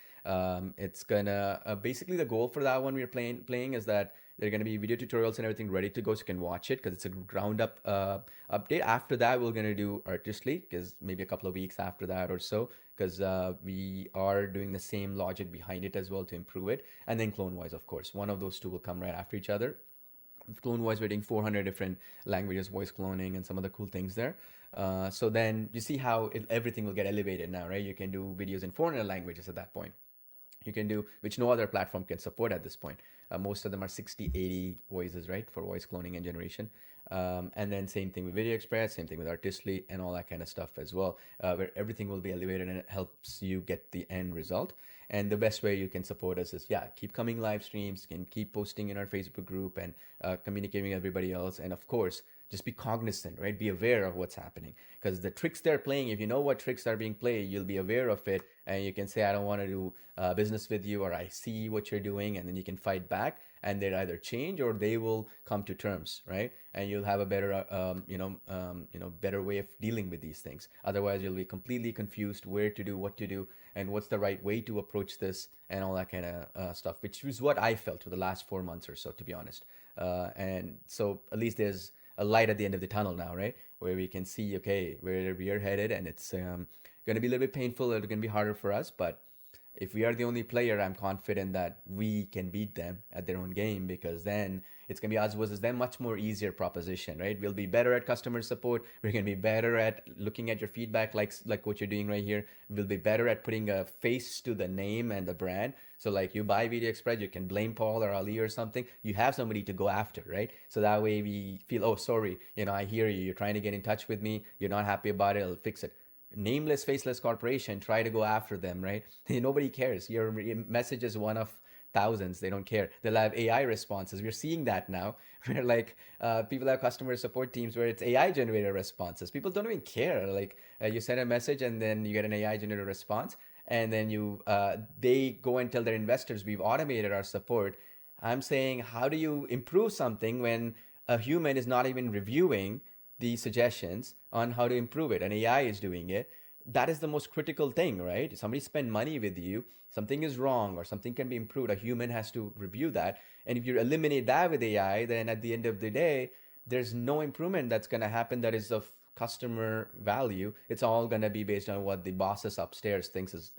Speaker 1: It's gonna basically the goal for that one we're playing is that there are gonna be video tutorials and everything ready to go, so you can watch it because it's a ground up update. After that, we're gonna do Artistly, because maybe a couple of weeks after that or so, because we are doing the same logic behind it as well to improve it. And then CloneVoice, of course, one of those two will come right after each other. CloneVoice, we're doing 400 different languages, voice cloning, and some other cool things there. So then you see how everything will get elevated now, right? You can do videos in 400 languages at that point. You can do, which no other platform can support at this point. Most of them are 60, 80 voices, right, for voice cloning and generation. And then same thing with VideoExpress, same thing with Artistly, and all that kind of stuff as well, where everything will be elevated and it helps you get the end result. And the best way you can support us is, yeah, keep coming live streams, can keep posting in our Facebook group and communicating with everybody else. And of course, just be cognizant, right? Be aware of what's happening, because the tricks they're playing, if you know what tricks are being played, you'll be aware of it, and you can say, I don't want to do business with you, or I see what you're doing, and then you can fight back, and they'll either change or they will come to terms, right? And you'll have a better, better way of dealing with these things. Otherwise, you'll be completely confused where to do, what to do, and what's the right way to approach this, and all that kind of stuff, which is what I felt for the last 4 months or so, to be honest. And so at least there's a light at the end of the tunnel now, right? Where we can see, okay, where we are headed, and it's going to be a little bit painful. It's going to be harder for us, but if we are the only player, I'm confident that we can beat them at their own game, because then it's going to be us versus them, much more easier proposition, right? We'll be better at customer support. We're going to be better at looking at your feedback, like what you're doing right here. We'll be better at putting a face to the name and the brand. So like you buy VideoExpress, you can blame Paul or Ali or something. You have somebody to go after, right? So that way we feel, oh, sorry, I hear you. You're trying to get in touch with me. You're not happy about it. I'll fix it. Nameless, faceless corporation, try to go after them, right? Nobody cares. Your message is one of thousands. They don't care. They'll have AI responses. We're seeing that now, where like people have customer support teams where it's AI generated responses. People don't even care. Like you send a message and then you get an AI generated response, and then they go and tell their investors, we've automated our support. I'm saying, how do you improve something when a human is not even reviewing the suggestions on how to improve it, and AI is doing it? That is the most critical thing, right? Somebody spend money with you, something is wrong or something can be improved, a human has to review that. And if you eliminate that with AI, then at the end of the day, there's no improvement that's going to happen that is of customer value, it's all going to be based on what the bosses upstairs thinks is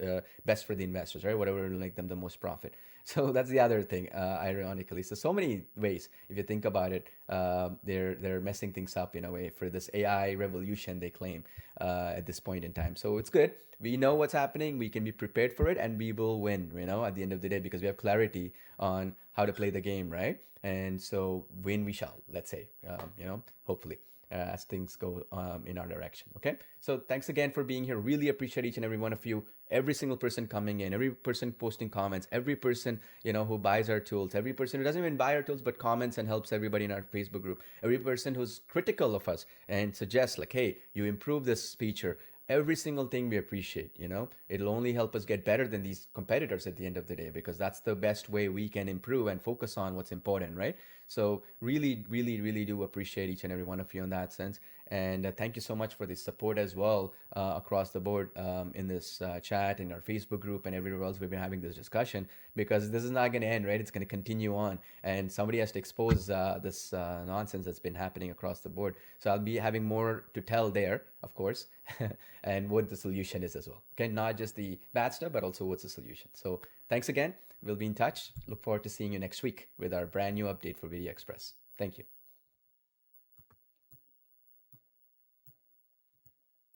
Speaker 1: best for the investors, right? Whatever will make them the most profit. So that's the other thing, ironically. So many ways, if you think about it, they're messing things up in a way for this AI revolution they claim at this point in time. So it's good. We know what's happening. We can be prepared for it, and we will win. At the end of the day, because we have clarity on how to play the game, right? And so win we shall. Let's say, hopefully as things go in our direction. Okay. So thanks again for being here. Really appreciate each and every one of you. Every single person coming in, every person posting comments, every person who buys our tools, every person who doesn't even buy our tools but comments and helps everybody in our Facebook group, every person who's critical of us and suggests like, hey, you improve this feature. Every single thing we appreciate. It'll only help us get better than these competitors at the end of the day, because that's the best way we can improve and focus on what's important, right? So really, really, really do appreciate each and every one of you in that sense. And thank you so much for the support as well across the board in this chat, in our Facebook group, and everywhere else we've been having this discussion, because this is not going to end, right? It's going to continue on, and somebody has to expose this nonsense that's been happening across the board. So I'll be having more to tell there, of course, and what the solution is as well. Okay, not just the bad stuff, but also what's the solution. So thanks again. We'll be in touch. Look forward to seeing you next week with our brand new update for VideoExpress. Thank you.